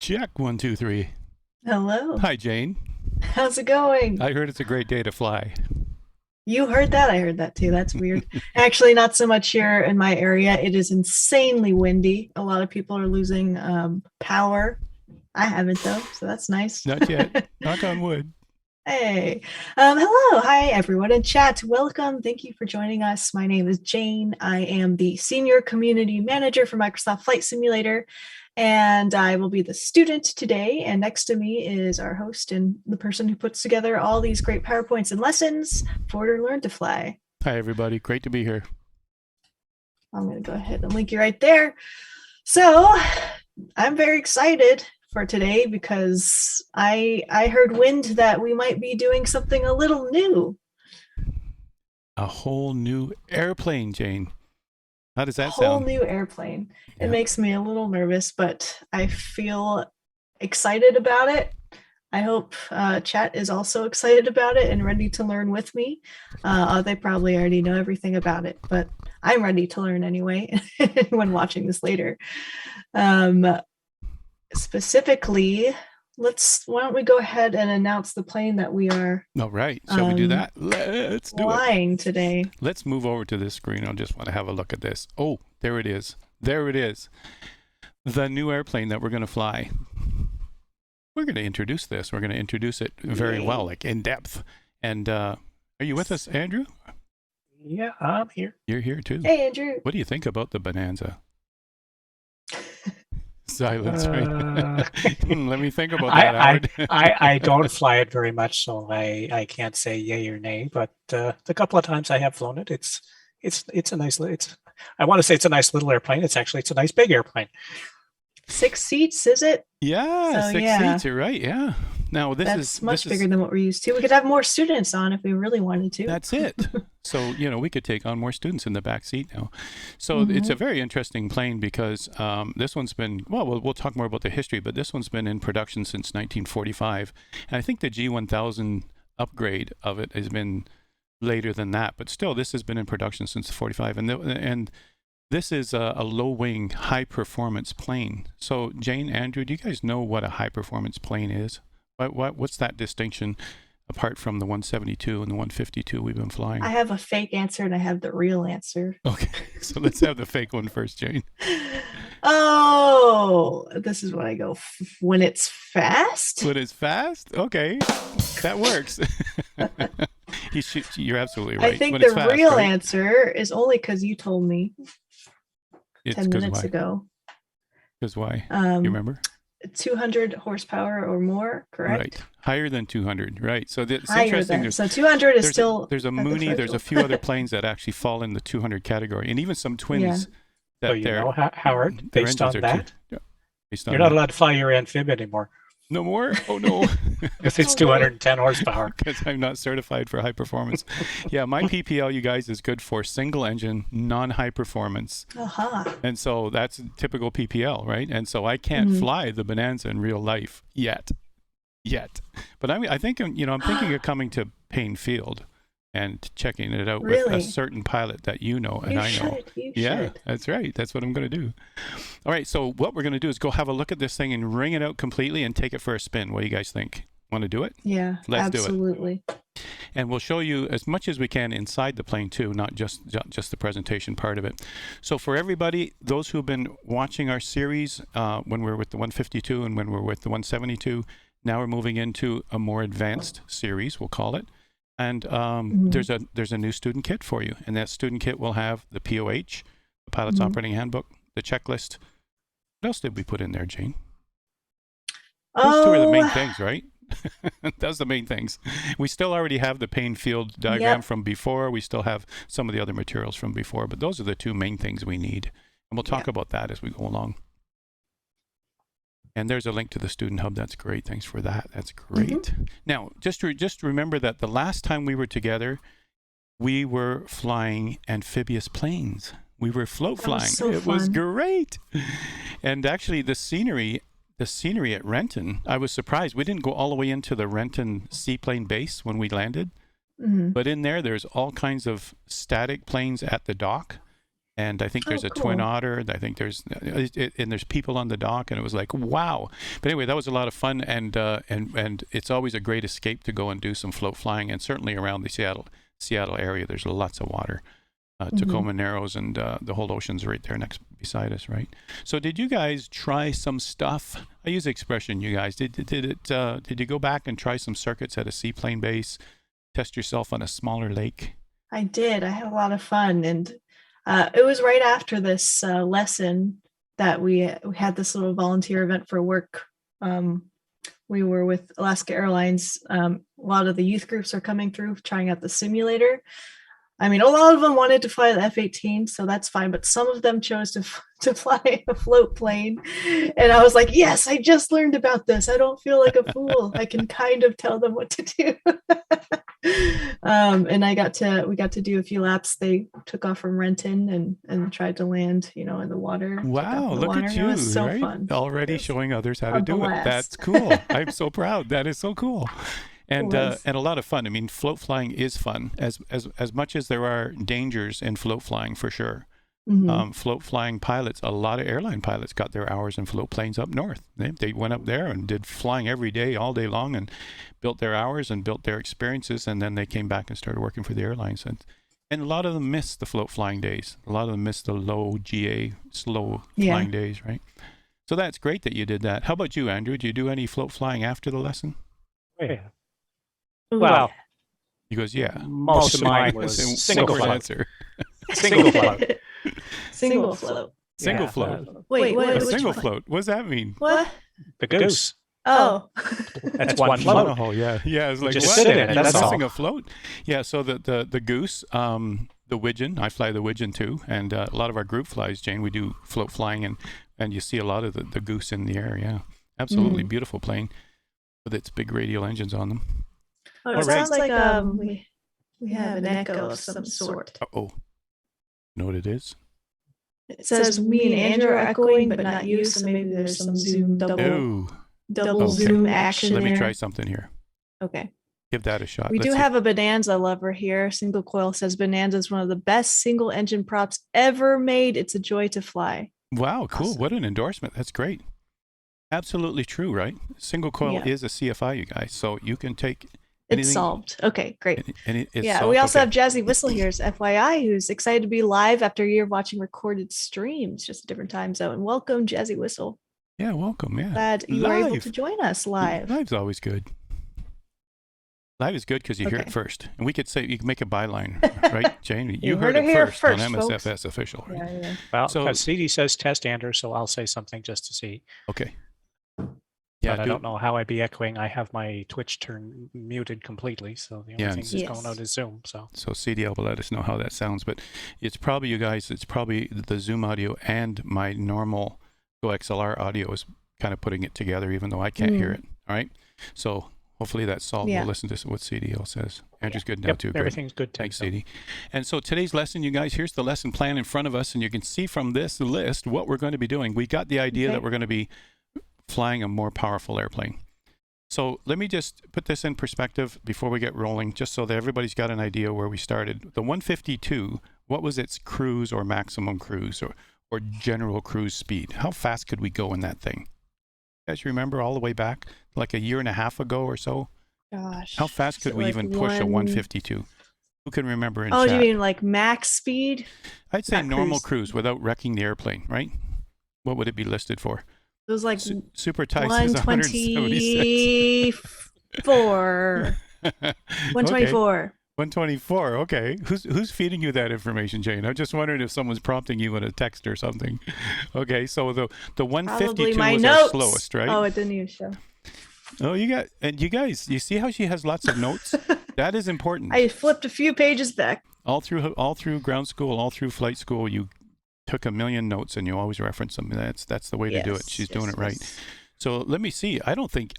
Check, 1, 2, 3. Hello. Hi, Jane. How's it going? I heard it's a great day to fly. You heard that? I heard that too. That's weird. Actually, not so much here in my area. It is insanely windy. A lot of people are losing power. I haven't though, so that's nice. Not yet. Knock on wood. Hey, hello, hi everyone in chat. Welcome. Thank you for joining us. My name is Jane. I am the Senior Community Manager for Microsoft Flight Simulator, and I will be the student today. And next to me is our host and the person who puts together all these great PowerPoints and lessons, ForderLearnToFly. Hi, everybody. Great to be here. I'm going to go ahead and link you right there. So I'm very excited for today because I heard wind that we might be doing something a little new. A whole new airplane, Jane. How does that Whole sound? new airplane. Yeah. It makes me a little nervous, but I feel excited about it. I hope chat is also excited about it and ready to learn with me. They probably already know everything about it, but I'm ready to learn anyway when watching this later. Specifically, why don't we go ahead and announce the plane that we are All right. Shall we do that? Let's do it. flying today. Let's move over to this screen. I just want to have a look at this. Oh, there it is. There it is. The new airplane that we're going to fly. We're going to introduce this. We're going to introduce it very well, like in depth. And are you with us, Andrew? Yeah, I'm here. You're here too. Hey, Andrew. What do you think about the Bonanza? Silence, right? Let me think about that, Howard. I don't fly it very much, so I can't say yay or nay. But the couple of times I have flown it, it's a nice. I want to say it's a nice little airplane. It's a nice big airplane. 6 seats, is it? Yeah, So, 6 yeah. seats. You're right. Yeah. Now That's much bigger than what we're used to. We could have more students on if we really wanted to. That's it. So, we could take on more students in the back seat now. So it's a very interesting plane because this one's been, we'll talk more about the history, but this one's been in production since 1945. And I think the G1000 upgrade of it has been later than that, but still this has been in production since 45. And this is a low-wing, high-performance plane. So, Jane, Andrew, do you guys know what a high-performance plane is? What's that distinction apart from the 172 and the 152 we've been flying? I have a fake answer and I have the real answer. Okay, so let's have the fake one first, Jane. Oh, this is when I go when it's fast. When it's fast? Okay, that works. You're absolutely right. I think when the it's fast, real right? answer is only because you told me It's 10 minutes why? ago. Because why? You remember? 200 horsepower or more, correct? Right. Higher than 200, right. So it's Higher interesting. than. So 200 is still there's a at the Mooney, there's a threshold. few other planes that actually fall in the 200 category, and even some twins Yeah. that So you know, Howard, their based on engines are that, based on you're not that. allowed to fly your amphib anymore No more? Oh, no. because it's Oh, no. 210 horsepower. Because I'm not certified for high performance. Yeah, my PPL, you guys, is good for single engine, non-high performance. Aha. And so that's typical PPL, right? And so I can't fly the Bonanza in real life yet. But I think, I'm thinking of coming to Payne Field and checking it out with Really? a certain pilot that you know and You I know. should. You Yeah, should. that's right. That's what I'm going to do. All right, so what we're going to do is go have a look at this thing and wring it out completely and take it for a spin. What do you guys think? Want to do it? Yeah, Let's do it. absolutely. And we'll show you as much as we can inside the plane too, not just the presentation part of it. So for everybody, those who've been watching our series when we're with the 152 and when we're with the 172, now we're moving into a more advanced series, we'll call it. And there's a new student kit for you. And that student kit will have the POH, the Pilot's Operating Handbook, the checklist. What else did we put in there, Jane? Those two are the main things, right? That's the main things. We still already have the Payne Field diagram from before. We still have some of the other materials from before, but those are the two main things we need. And we'll talk about that as we go along. And there's a link to the Student Hub. That's great. Thanks for that. That's great. Now, just remember that the last time we were together, we were flying amphibious planes. We were float flying. So it was fun. great. And actually, the scenery at Renton, I was surprised. We didn't go all the way into the Renton seaplane base when we landed. But in there's all kinds of static planes at the dock. And I think there's Oh, a twin cool. otter. I think there's and there's people on the dock, and it was like, wow. But anyway, that was a lot of fun, and it's always a great escape to go and do some float flying, and certainly around the Seattle area, there's lots of water. Tacoma Narrows and the whole ocean's right there next beside us, right? So did you guys try some stuff? I use the expression you guys. Did you go back and try some circuits at a seaplane base, test yourself on a smaller lake? I did. I had a lot of fun, and it was right after this lesson that we had this little volunteer event for work. We were with Alaska Airlines. A lot of the youth groups are coming through trying out the simulator. I mean, a lot of them wanted to fly the F-18, so that's fine. But some of them chose to fly a float plane, and I was like, "Yes, I just learned about this. I don't feel like a fool. I can kind of tell them what to do." And we got to do a few laps. They took off from Renton and tried to land, in the water. Wow, look at you! It was so right? fun. Already showing others how to do it. blast. That's cool. I'm so proud. That is so cool. And was. and a lot of fun. I mean, float flying is fun. As much as there are dangers in float flying, for sure. Float flying pilots, a lot of airline pilots got their hours in float planes up north. They went up there and did flying every day, all day long, and built their hours and built their experiences. And then they came back and started working for the airlines. And a lot of them missed the float flying days. A lot of them missed the low GA, slow flying days, right? So that's great that you did that. How about you, Andrew? Did you do any float flying after the lesson? Yeah. Ooh, Well, He goes, yeah. most of mine It's was a single one-word float. answer. Single float. Single float. Single Yeah, float. Wait, A which single one? float. What does that mean? What? The goose. Oh. That's one float. Oh, yeah. Yeah, it's like, just what? sit in it, You're that's missing all. a float? Yeah, so the goose, the widgeon, I fly the widgeon too, and a lot of our group flies, Jane, we do float flying, and you see a lot of the goose in the air, yeah. Absolutely beautiful plane with its big radial engines on them. Oh, All it right. sounds like we have an echo of some sort. Uh-oh. You know what it is? It says me and Andrew are echoing, but not you, so maybe there's some Zoom double Okay. Zoom action Let me there. try something here. Okay. Give that a shot. We Let's do see. have a Bonanza lover here. Single Coil says Bonanza is one of the best single engine props ever made. It's a joy to fly. Wow, cool. Awesome. What an endorsement. That's great. Absolutely true, right? Single coil Yeah. is a CFI, you guys. So you can take It's anything. solved. Okay, great. It's Yeah, solved. we also Okay. have Jazzy Whistle here, FYI, who's excited to be live after a year of watching recorded streams, just a different time zone. Welcome, Jazzy Whistle. Yeah, welcome. Yeah. Glad you were able Live. to join us live. Live's always good. Live is good because you hear it Okay. first. And we could say, you can make a byline, right, Jane? You You heard heard it it here first on first, folks. MSFS official, right? Yeah. Well, So- CD says test Andrew, so I'll say something just to see. Okay. But I don't know how I'd be echoing. I have my Twitch muted completely, so the only Yeah. thing that's Yes. going out is Zoom. So So CDL will let us know how that sounds. But it's probably, you guys, it's probably the Zoom audio and my normal Go XLR audio is kind of putting it together, even though I can't hear it. All right. So hopefully that's solved. Yeah. We'll listen to what CDL says. Andrew's good now yep, too. Good. everything's good. Thanks, so. CD. And so today's lesson, you guys, here's the lesson plan in front of us, and you can see from this list what we're going to be doing. We got the idea that we're going to be flying a more powerful airplane. So let me just put this in perspective before we get rolling, just so that everybody's got an idea where we started. The 152, what was its cruise or maximum cruise or general cruise speed? How fast could we go in that thing? You guys remember all the way back, like a year and a half ago or so? Gosh. How fast Is could it we like even push a 152? Who can remember in Oh, chat? you mean like max speed? I'd say not normal cruise. cruise without wrecking the airplane, right? What would it be listed for? It was like Super tight is 176. 124. 124. 124. Okay. Who's feeding you that information, Jane? I'm just wondering if someone's prompting you in a text or something. Okay, so the Probably 152 my was notes. our slowest, right? Oh, it didn't even show. Oh, you guys, you see how she has lots of notes? That is important. I flipped a few pages back. All through ground school, all through flight school, you took a million notes and you always reference them. That's the way to do it. She's doing it right. Yes. So let me see. I don't think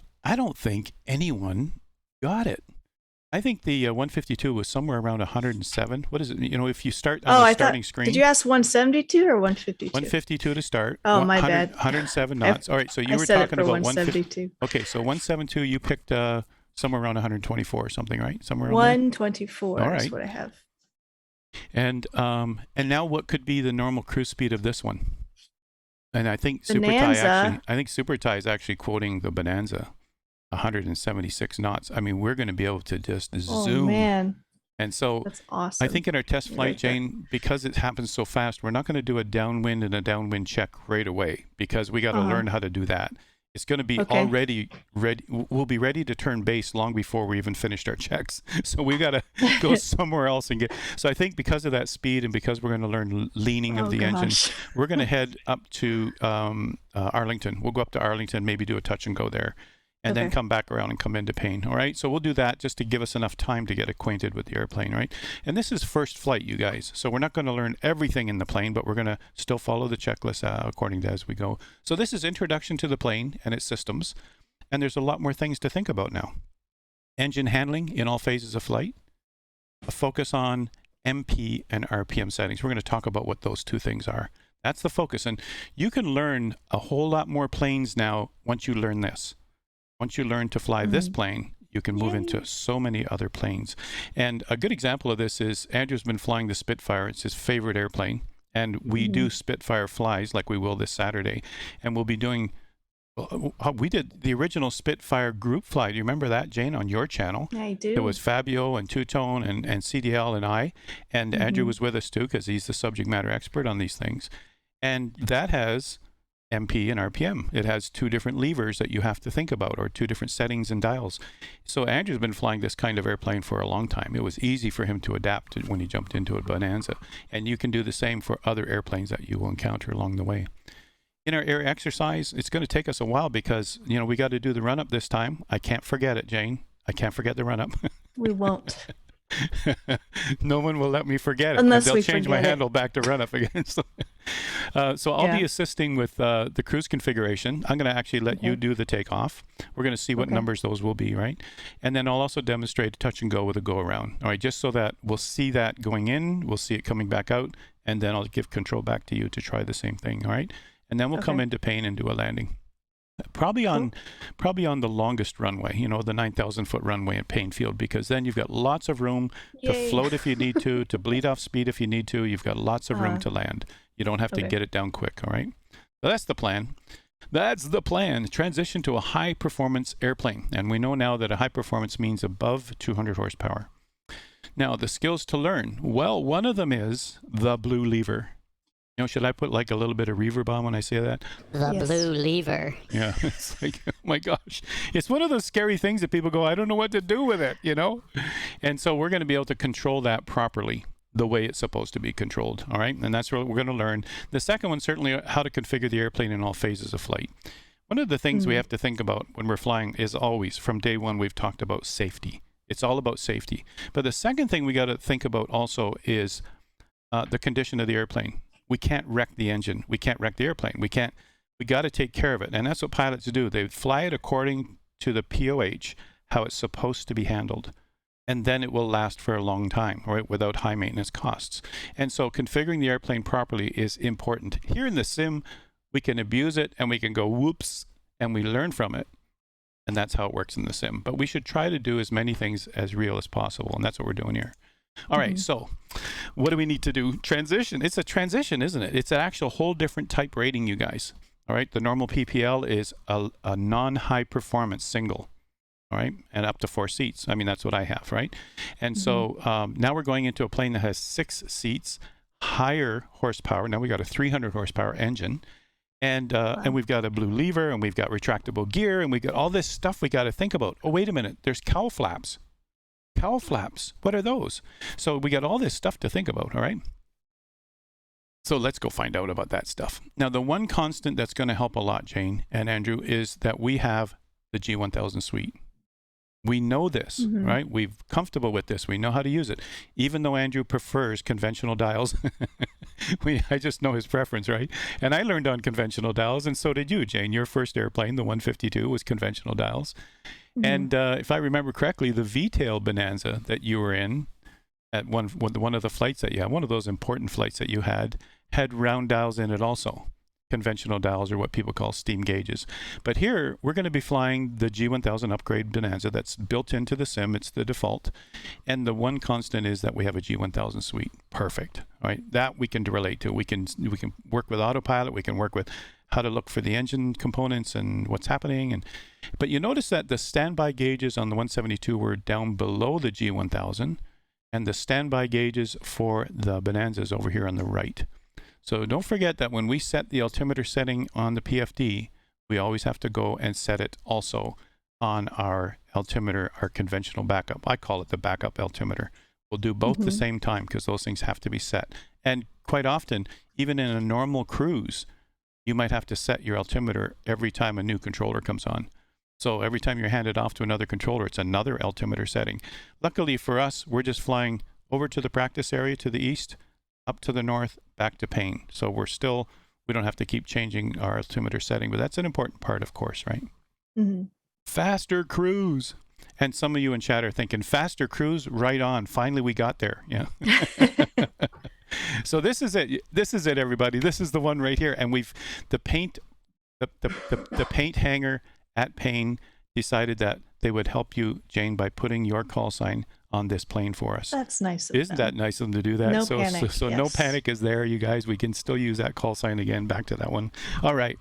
anyone got it. I think the 152 was somewhere around 107. What is it? You know, if you start on the starting screen. Did you ask 172 or 152? 152 to start. Oh, my 100 bad. 107 knots. All right, so you I were said it talking for about 172. Okay, so 172 you picked somewhere around 124 or something, right? Somewhere around there. 124 All is right. what I have. And now what could be the normal cruise speed of this one? And I think Bonanza. Super Thai is actually quoting the Bonanza, 176 knots. I mean, we're going to be able to just Oh zoom. man, And so that's awesome. I think in our test I flight, like that. Jane, because it happens so fast, we're not going to do a downwind and a downwind check right away because we got to learn how to do that. It's going to be Okay. already ready. We'll be ready to turn base long before we even finished our checks. So we got to go somewhere else and get. So I think because of that speed and because we're going to learn leaning of the engine, we're going to head up to Arlington. We'll go up to Arlington, maybe do a touch and go there, and then come back around and come into Payne. All right. So we'll do that just to give us enough time to get acquainted with the airplane, right? And this is first flight, you guys. So we're not going to learn everything in the plane, but we're going to still follow the checklist according to as we go. So this is introduction to the plane and its systems. And there's a lot more things to think about now. Engine handling in all phases of flight. A focus on MP and RPM settings. We're going to talk about what those two things are. That's the focus. And you can learn a whole lot more planes now once you learn this. Once you learn to fly this plane, you can move into so many other planes. And a good example of this is Andrew's been flying the Spitfire. It's his favorite airplane. And we do Spitfire flies like we will this Saturday. And we'll be doing, we did the original Spitfire group fly. Do you remember that, Jane, on your channel? I do. It was Fabio and Two-Tone and CDL and I. And Andrew was with us too because he's the subject matter expert on these things. And that has MP and RPM. It has two different levers that you have to think about, or two different settings and dials. So Andrew's been flying this kind of airplane for a long time. It was easy for him to adapt to when he jumped into a Bonanza. And you can do the same for other airplanes that you will encounter along the way. In our air exercise, it's going to take us a while because, you know, we got to do the run-up this time. I can't forget it, Jane. I can't forget the run-up. We won't. No one will let me forget it. Unless they'll we change my forget it. handle back to run up again. So I'll be assisting with the cruise configuration. I'm going to actually let you do the takeoff. We're going to see what numbers those will be, right? And then I'll also demonstrate a touch and go with a go around. All right, just so that we'll see that going in, we'll see it coming back out, and then I'll give control back to you to try the same thing. All right, and then we'll come into Payne and do a landing. Probably on the longest runway, you know, the 9,000-foot runway at Payne Field, because then you've got lots of room to float if you need to bleed off speed if you need to. You've got lots of room to land. You don't have to get it down quick, all right? So that's the plan. That's the plan. Transition to a high-performance airplane. And we know now that a high performance means above 200 horsepower. Now, the skills to learn. Well, one of them is the blue lever. You know, should I put like a little bit of reverb on when I say that? The blue lever. Yeah, it's like, oh my gosh. It's one of those scary things that people go, I don't know what to do with it, you know? And so we're going to be able to control that properly, the way it's supposed to be controlled, all right? And that's what we're going to learn. The second one, certainly how to configure the airplane in all phases of flight. One of the things we have to think about when we're flying is always, from day one, we've talked about safety. It's all about safety. But the second thing we got to think about also is the condition of the airplane. We can't wreck the engine. We can't wreck the airplane. We got to take care of it. And that's what pilots do. They fly it according to the POH, how it's supposed to be handled. And then it will last for a long time, right, without high maintenance costs. And so configuring the airplane properly is important. Here in the sim, we can abuse it and we can go whoops and we learn from it. And that's how it works in the sim. But we should try to do as many things as real as possible. And that's what we're doing here. All right, so what do we need to do? Transition. It's a transition, isn't it? It's an actual whole different type rating, you guys. All right, the normal PPL is a non-high performance single. All right, and up to 4 seats. I mean, that's what I have, right? And so now we're going into a plane that has 6 seats, higher horsepower. Now we got a 300 horsepower engine. And and we've got a blue lever, and we've got retractable gear, and we've got all this stuff we got to think about. Oh, wait a minute. There's cowl flaps. Cowl flaps. What are those? So we got all this stuff to think about, all right? So let's go find out about that stuff. Now, the one constant that's going to help a lot, Jane and Andrew, is that we have the G1000 suite. We know this, right? We're comfortable with this. We know how to use it. Even though Andrew prefers conventional dials, I just know his preference, right? And I learned on conventional dials, and so did you, Jane. Your first airplane, the 152, was conventional dials. And if I remember correctly, the V-tail Bonanza that you were in at one of the flights that you had, one of those important flights that you had round dials in it also. conventional dials, or what people call steam gauges. But here we're going to be flying the G1000 upgrade Bonanza that's built into the sim. It's the default. And the one constant is that we have a G1000 suite. Perfect. All right. That we can relate to. We can work with autopilot. We can work with how to look for the engine components and what's happening. But you notice that the standby gauges on the 172 were down below the G1000, and the standby gauges for the Bonanzas over here on the right. So don't forget that when we set the altimeter setting on the PFD, we always have to go and set it also on our altimeter, our conventional backup. I call it the backup altimeter. We'll do both the same time because those things have to be set. And quite often, even in a normal cruise, you might have to set your altimeter every time a new controller comes on. So every time you're handed off to another controller, it's another altimeter setting. Luckily for us, we're just flying over to the practice area to the east, up to the north, back to Payne. So we don't have to keep changing our altimeter setting, but that's an important part, of course, right? Faster cruise. And some of you in chat are thinking, faster cruise, right on. Finally, we got there. Yeah. So this is it. This is it, everybody. This is the one right here. And the paint hanger at Payne decided that they would help you, Jayne, by putting your call sign on this plane for us. That's nice of Isn't them. that nice of them to do that? No So panic, no yes. panic is there, you guys. We can still use that call sign again. Back to that one. All right.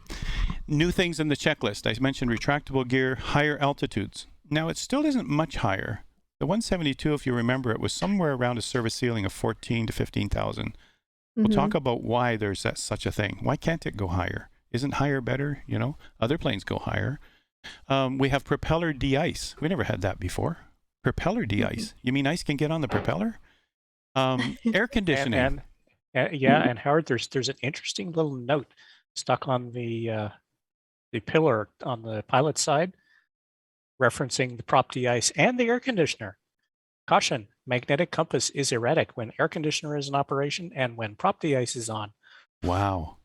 New things in the checklist. I mentioned retractable gear, higher altitudes. Now, it still isn't much higher. The 172, if you remember, it was somewhere around a service ceiling of 14 to 15,000. We'll talk about why there's such a thing. Why can't it go higher? Isn't higher better? You know, other planes go higher. We have propeller de-ice. We never had that before. Propeller de-ice. You mean ice can get on the propeller? Air conditioning. And Howard, there's an interesting little note stuck on the pillar on the pilot side, referencing the prop de-ice and the air conditioner. Caution: magnetic compass is erratic when air conditioner is in operation and when prop de-ice is on. Wow.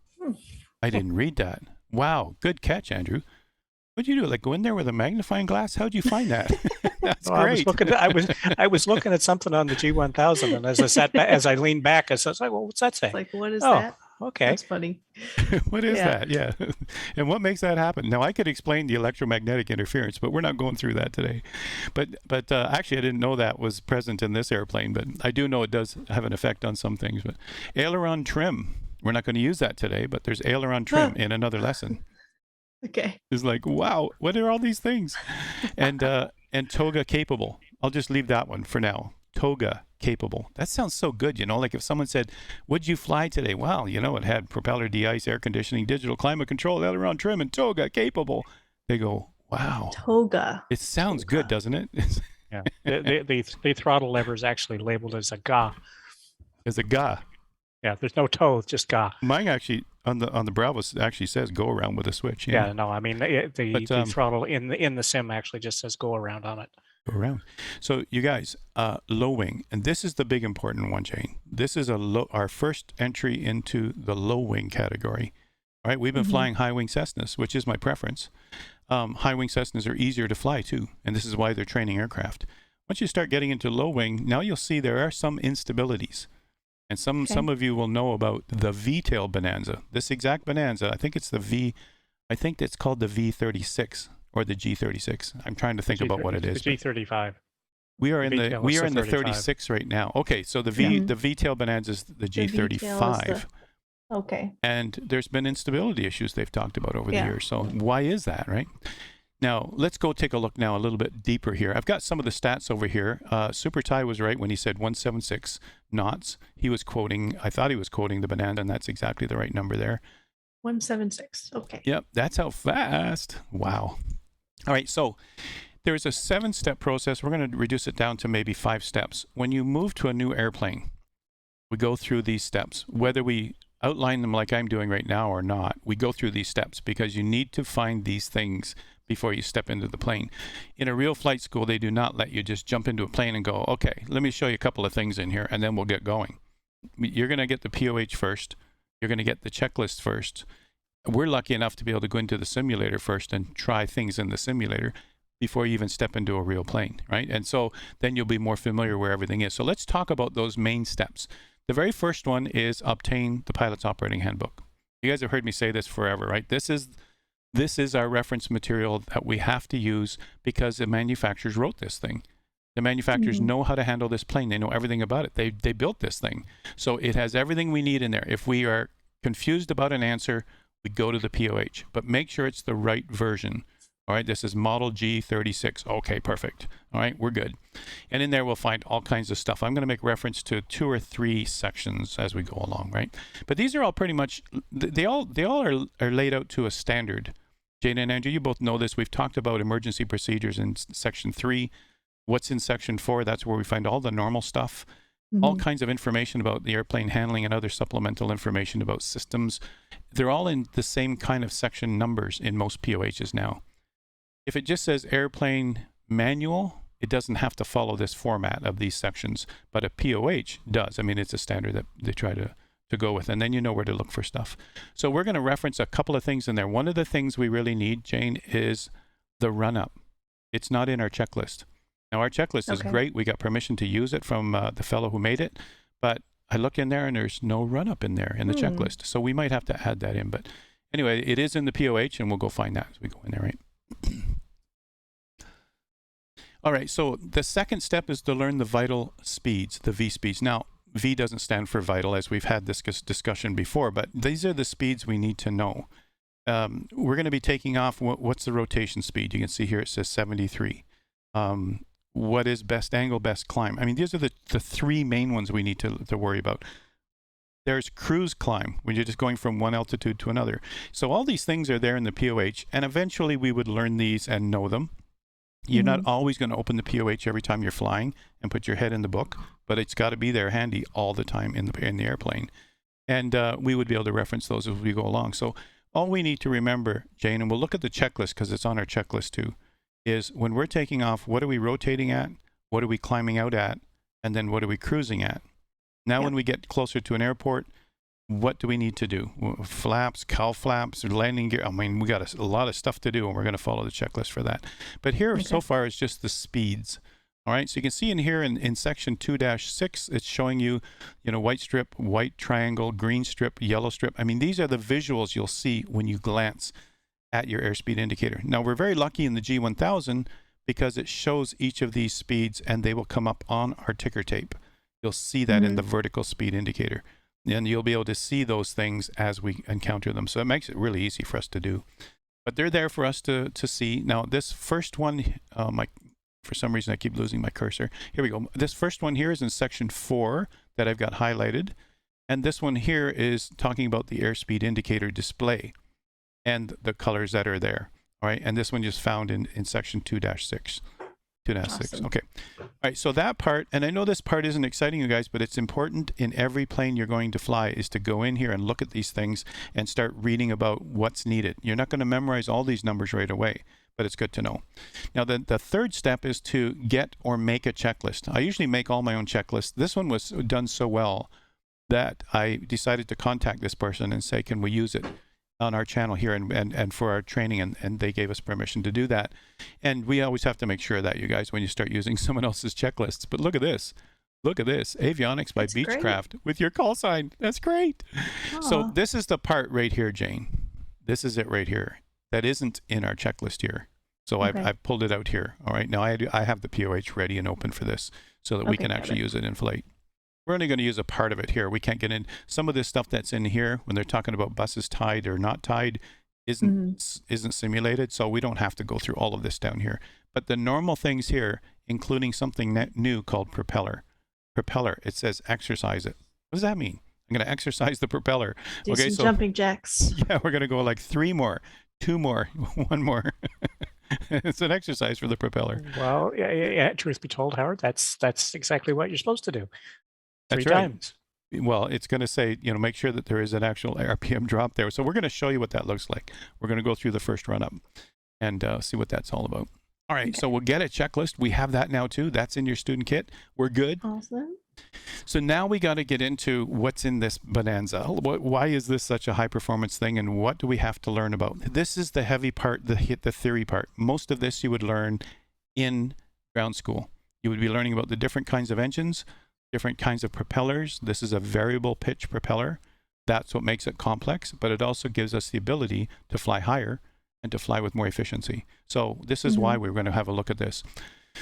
I didn't read that. Wow. Good catch, Andrew. What'd you do? Like go in there with a magnifying glass? How'd you find that? That's great. I was looking at something on the G1000, and as I leaned back, I was like, "Well, what's that say?" It's like, what is that? Okay. That's funny. What is that? Yeah. And what makes that happen? Now, I could explain the electromagnetic interference, but we're not going through that today. But actually, I didn't know that was present in this airplane, but I do know it does have an effect on some things. But aileron trim, we're not going to use that today, but there's aileron trim in another lesson. Okay. It's like, wow, what are all these things? And toga capable. I'll just leave that one for now. Toga capable. That sounds so good, you know, like if someone said, "Would you fly today?" Well, you know, it had propeller de-ice, air conditioning, digital climate control, aileron trim, and toga capable. They go, wow. Toga. It sounds good, doesn't it? Yeah. The throttle lever is actually labeled as a GA. As a GA. Yeah, there's no toe, just GA. Mine actually on the Bravo actually says go around with a switch. Yeah, no, I mean the throttle in the sim actually just says go around on it. Go around. So you guys, low wing, and this is the big important one, Jayne. This is our first entry into the low wing category. All right, we've been flying high wing Cessnas, which is my preference. High wing Cessnas are easier to fly too, and this is why they're training aircraft. Once you start getting into low wing, now you'll see there are some instabilities. And some of you will know about the V-tail Bonanza. This exact Bonanza, I think it's called the V36 or the G36. I'm trying to think about what it is. The G35. We are in the 36 right now. Okay, so the V-tail Bonanza is the G35. Okay. And there's been instability issues they've talked about over the years. So why is that, right? Now, let's go take a look now a little bit deeper here. I've got some of the stats over here. Super Ty was right when he said 176 knots. I thought he was quoting the Bonanza, and that's exactly the right number there. 176. Okay. Yep, that's how fast. Wow. All right, so there's a 7-step process. We're going to reduce it down to maybe 5 steps. When you move to a new airplane, we go through these steps. Whether we outline them like I'm doing right now or not, we go through these steps because you need to find these things before you step into the plane. In a real flight school, they do not let you just jump into a plane and go, okay, let me show you a couple of things in here, and then we'll get going. You're going to get the POH first. You're going to get the checklist first. We're lucky enough to be able to go into the simulator first and try things in the simulator before you even step into a real plane, right? And so then you'll be more familiar where everything is. So let's talk about those main steps. The very first one is obtain the pilot's operating handbook. You guys have heard me say this forever, right? This is our reference material that we have to use because the manufacturers wrote this thing. The manufacturers know how to handle this plane. They know everything about it. They built this thing. So it has everything we need in there. If we are confused about an answer, we go to the POH, but make sure it's the right version. All right, this is model G36. Okay, perfect. All right, we're good. And in there, we'll find all kinds of stuff. I'm going to make reference to 2 or 3 sections as we go along, right? But these are all pretty much, they all are laid out to a standard. Jayne and Andrew, you both know this. We've talked about emergency procedures in section 3. What's in section 4? That's where we find all the normal stuff, all kinds of information about the airplane handling and other supplemental information about systems. They're all in the same kind of section numbers in most POHs now. If it just says airplane manual, it doesn't have to follow this format of these sections, but a POH does. I mean, it's a standard that they try to go with, and then you know where to look for stuff. So we're going to reference a couple of things in there. One of the things we really need, Jayne, is the run-up. It's not in our checklist. Now, our checklist is great. We got permission to use it from the fellow who made it, but I look in there and there's no run-up in there in the checklist. So we might have to add that in. But anyway, it is in the POH, and we'll go find that as we go in there, right? All right, so the second step is to learn the vital speeds, the V speeds. Now, V doesn't stand for vital, as we've had this discussion before, but these are the speeds we need to know. We're going to be taking off, what's the rotation speed? You can see here it says 73. What is best angle, best climb? I mean, these are the 3 main ones we need to worry about. There's cruise climb, when you're just going from one altitude to another. So all these things are there in the POH, and eventually we would learn these and know them. You're not always going to open the POH every time you're flying and put your head in the book, but it's got to be there handy all the time in the airplane. And we would be able to reference those as we go along. So all we need to remember, Jayne, and we'll look at the checklist because it's on our checklist too, is when we're taking off, what are we rotating at? What are we climbing out at? And then what are we cruising at? Now, when we get closer to an airport, what do we need to do? Flaps, cowl flaps, landing gear. I mean, we got a lot of stuff to do, and we're going to follow the checklist for that. But here, so far, is just the speeds. All right, so you can see in here in section 2-6, it's showing you, white strip, white triangle, green strip, yellow strip. I mean, these are the visuals you'll see when you glance at your airspeed indicator. Now, we're very lucky in the G1000 because it shows each of these speeds, and they will come up on our ticker tape. You'll see that in the vertical speed indicator. And you'll be able to see those things as we encounter them. So it makes it really easy for us to do. But they're there for us to see. Now, this first one, for some reason I keep losing my cursor. Here we go. This first one here is in section 4 that I've got highlighted. And this one here is talking about the airspeed indicator display and the colors that are there. All right. And this one just found in section 2-6. 2.6. Awesome. Okay. All right. So that part, and I know this part isn't exciting, you guys, but it's important in every plane you're going to fly is to go in here and look at these things and start reading about what's needed. You're not going to memorize all these numbers right away, but it's good to know. Now, the third step is to get or make a checklist. I usually make all my own checklists. This one was done so well that I decided to contact this person and say, can we use it on our channel here and for our training, and they gave us permission to do that. And we always have to make sure that, you guys, when you start using someone else's checklists. But look at this. Look at this. Avionics by Beechcraft with your call sign. That's great. Aww. So this is the part right here, Jayne. This is it right here. That isn't in our checklist here. So I've pulled it out here. All right. Now I have the POH ready and open for this so that we can actually use it in flight. We're only going to use a part of it here. We can't get in some of this stuff that's in here when they're talking about buses tied or not tied isn't simulated. So we don't have to go through all of this down here. But the normal things here, including something new called propeller. Propeller, it says exercise it. What does that mean? I'm going to exercise the propeller. Do some jumping jacks. Yeah, we're going to go like 3 more, 2 more, 1 more. It's an exercise for the propeller. Well, yeah, truth be told, Howard, that's exactly what you're supposed to do. That's 3 right. times. Well, it's going to say, make sure that there is an actual RPM drop there. So we're going to show you what that looks like. We're going to go through the first run up and see what that's all about. All right. So we'll get a checklist. We have that now too. That's in your student kit. We're good. Awesome. So now we got to get into what's in this Bonanza. Why is this such a high performance thing, and what do we have to learn about? This is the heavy part, the theory part. Most of this you would learn in ground school. You would be learning about the different kinds of engines, different kinds of propellers. This is a variable pitch propeller. That's what makes it complex, but it also gives us the ability to fly higher and to fly with more efficiency. So this is why we're going to have a look at this.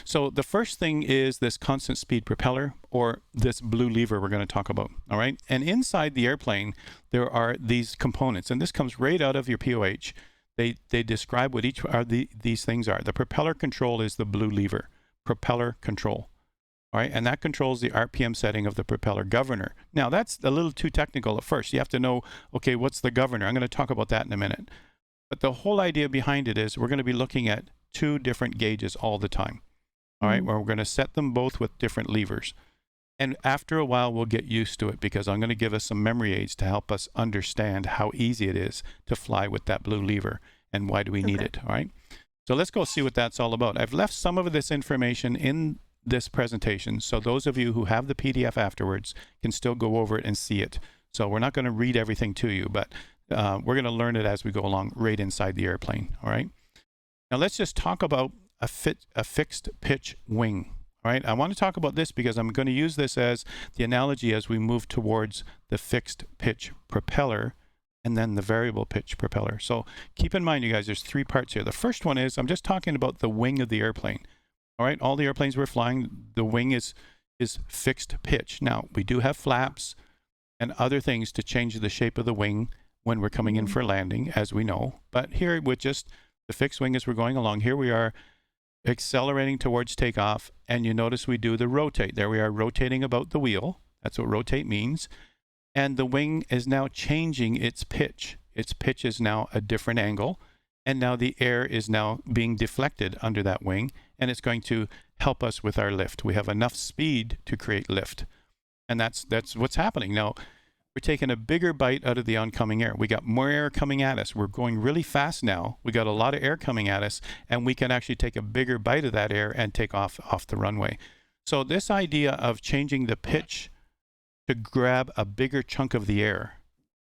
So the first thing is this constant speed propeller, or this blue lever we're going to talk about. All right. And inside the airplane, there are these components, and this comes right out of your POH. They describe what each are these things are. The propeller control is the blue lever, propeller control. All right, and that controls the RPM setting of the propeller governor. Now, that's a little too technical at first. You have to know, okay, what's the governor? I'm going to talk about that in a minute. But the whole idea behind it is we're going to be looking at two different gauges all the time. All right, where we're going to set them both with different levers. And after a while, we'll get used to it, because I'm going to give us some memory aids to help us understand how easy it is to fly with that blue lever and why do we need it. All right, so let's go see what that's all about. I've left some of this information in this presentation, so those of you who have the PDF afterwards can still go over it and see it. So we're not going to read everything to you, but we're going to learn it as we go along right inside the airplane. All right, now let's just talk about a fixed pitch wing. All right, I want to talk about this because I'm going to use this as the analogy as we move towards the fixed pitch propeller and then the variable pitch propeller. So keep in mind, you guys, there's three parts here. The first one is I'm just talking about the wing of the airplane. All right, all the airplanes we're flying, the wing is fixed pitch. Now, we do have flaps and other things to change the shape of the wing when we're coming in for landing, as we know. But here, with just the fixed wing as we're going along, here we are accelerating towards takeoff, and you notice we do the rotate. There we are rotating about the wheel. That's what rotate means. And the wing is now changing its pitch. Its pitch is now a different angle. And now the air is now being deflected under that wing, and it's going to help us with our lift. We have enough speed to create lift. And that's what's happening. Now, we're taking a bigger bite out of the oncoming air. We got more air coming at us. We're going really fast now. We got a lot of air coming at us, and we can actually take a bigger bite of that air and take off the runway. So this idea of changing the pitch to grab a bigger chunk of the air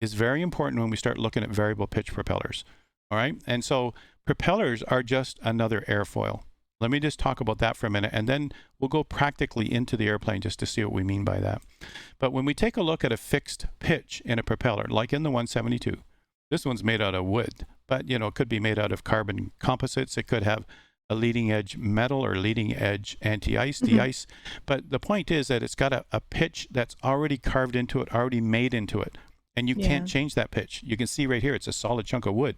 is very important when we start looking at variable pitch propellers. All right, and so propellers are just another airfoil. Let me just talk about that for a minute, and then we'll go practically into the airplane just to see what we mean by that. But when we take a look at a fixed pitch in a propeller, like in the 172, this one's made out of wood, but you know, it could be made out of carbon composites. It could have a leading edge metal or leading edge anti-ice, de-ice. But the point is that it's got a pitch that's already carved into it, already made into it, and you can't change that pitch. You can see right here, it's a solid chunk of wood.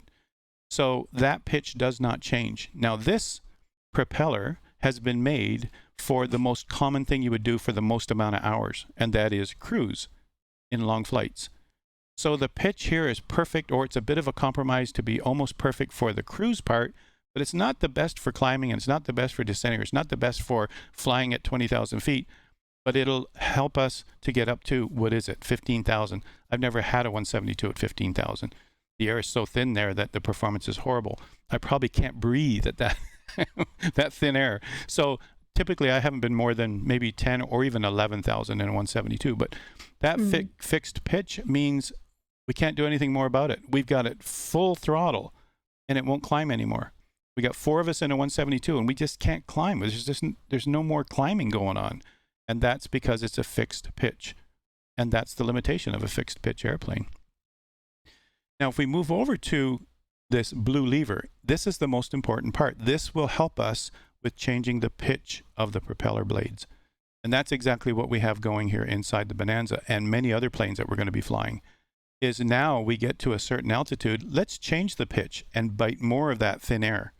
So that pitch does not change. Now this propeller has been made for the most common thing you would do for the most amount of hours, and that is cruise in long flights. So the pitch here is perfect, or it's a bit of a compromise to be almost perfect for the cruise part, but it's not the best for climbing, and it's not the best for descending, or it's not the best for flying at 20,000 feet, but it'll help us to get up to, what is it, 15,000. I've never had a 172 at 15,000. The air is so thin there that the performance is horrible. I probably can't breathe at that that thin air. So typically I haven't been more than maybe 10 or even 11,000 in a 172. But that fixed pitch means we can't do anything more about it. We've got it full throttle and it won't climb anymore. We got 4 of us in a 172 and we just can't climb. There's no more climbing going on. And that's because it's a fixed pitch. And that's the limitation of a fixed pitch airplane. Now, if we move over to this blue lever, this is the most important part. This will help us with changing the pitch of the propeller blades. And that's exactly what we have going here inside the Bonanza and many other planes that we're going to be flying, is now we get to a certain altitude, let's change the pitch and bite more of that thin air.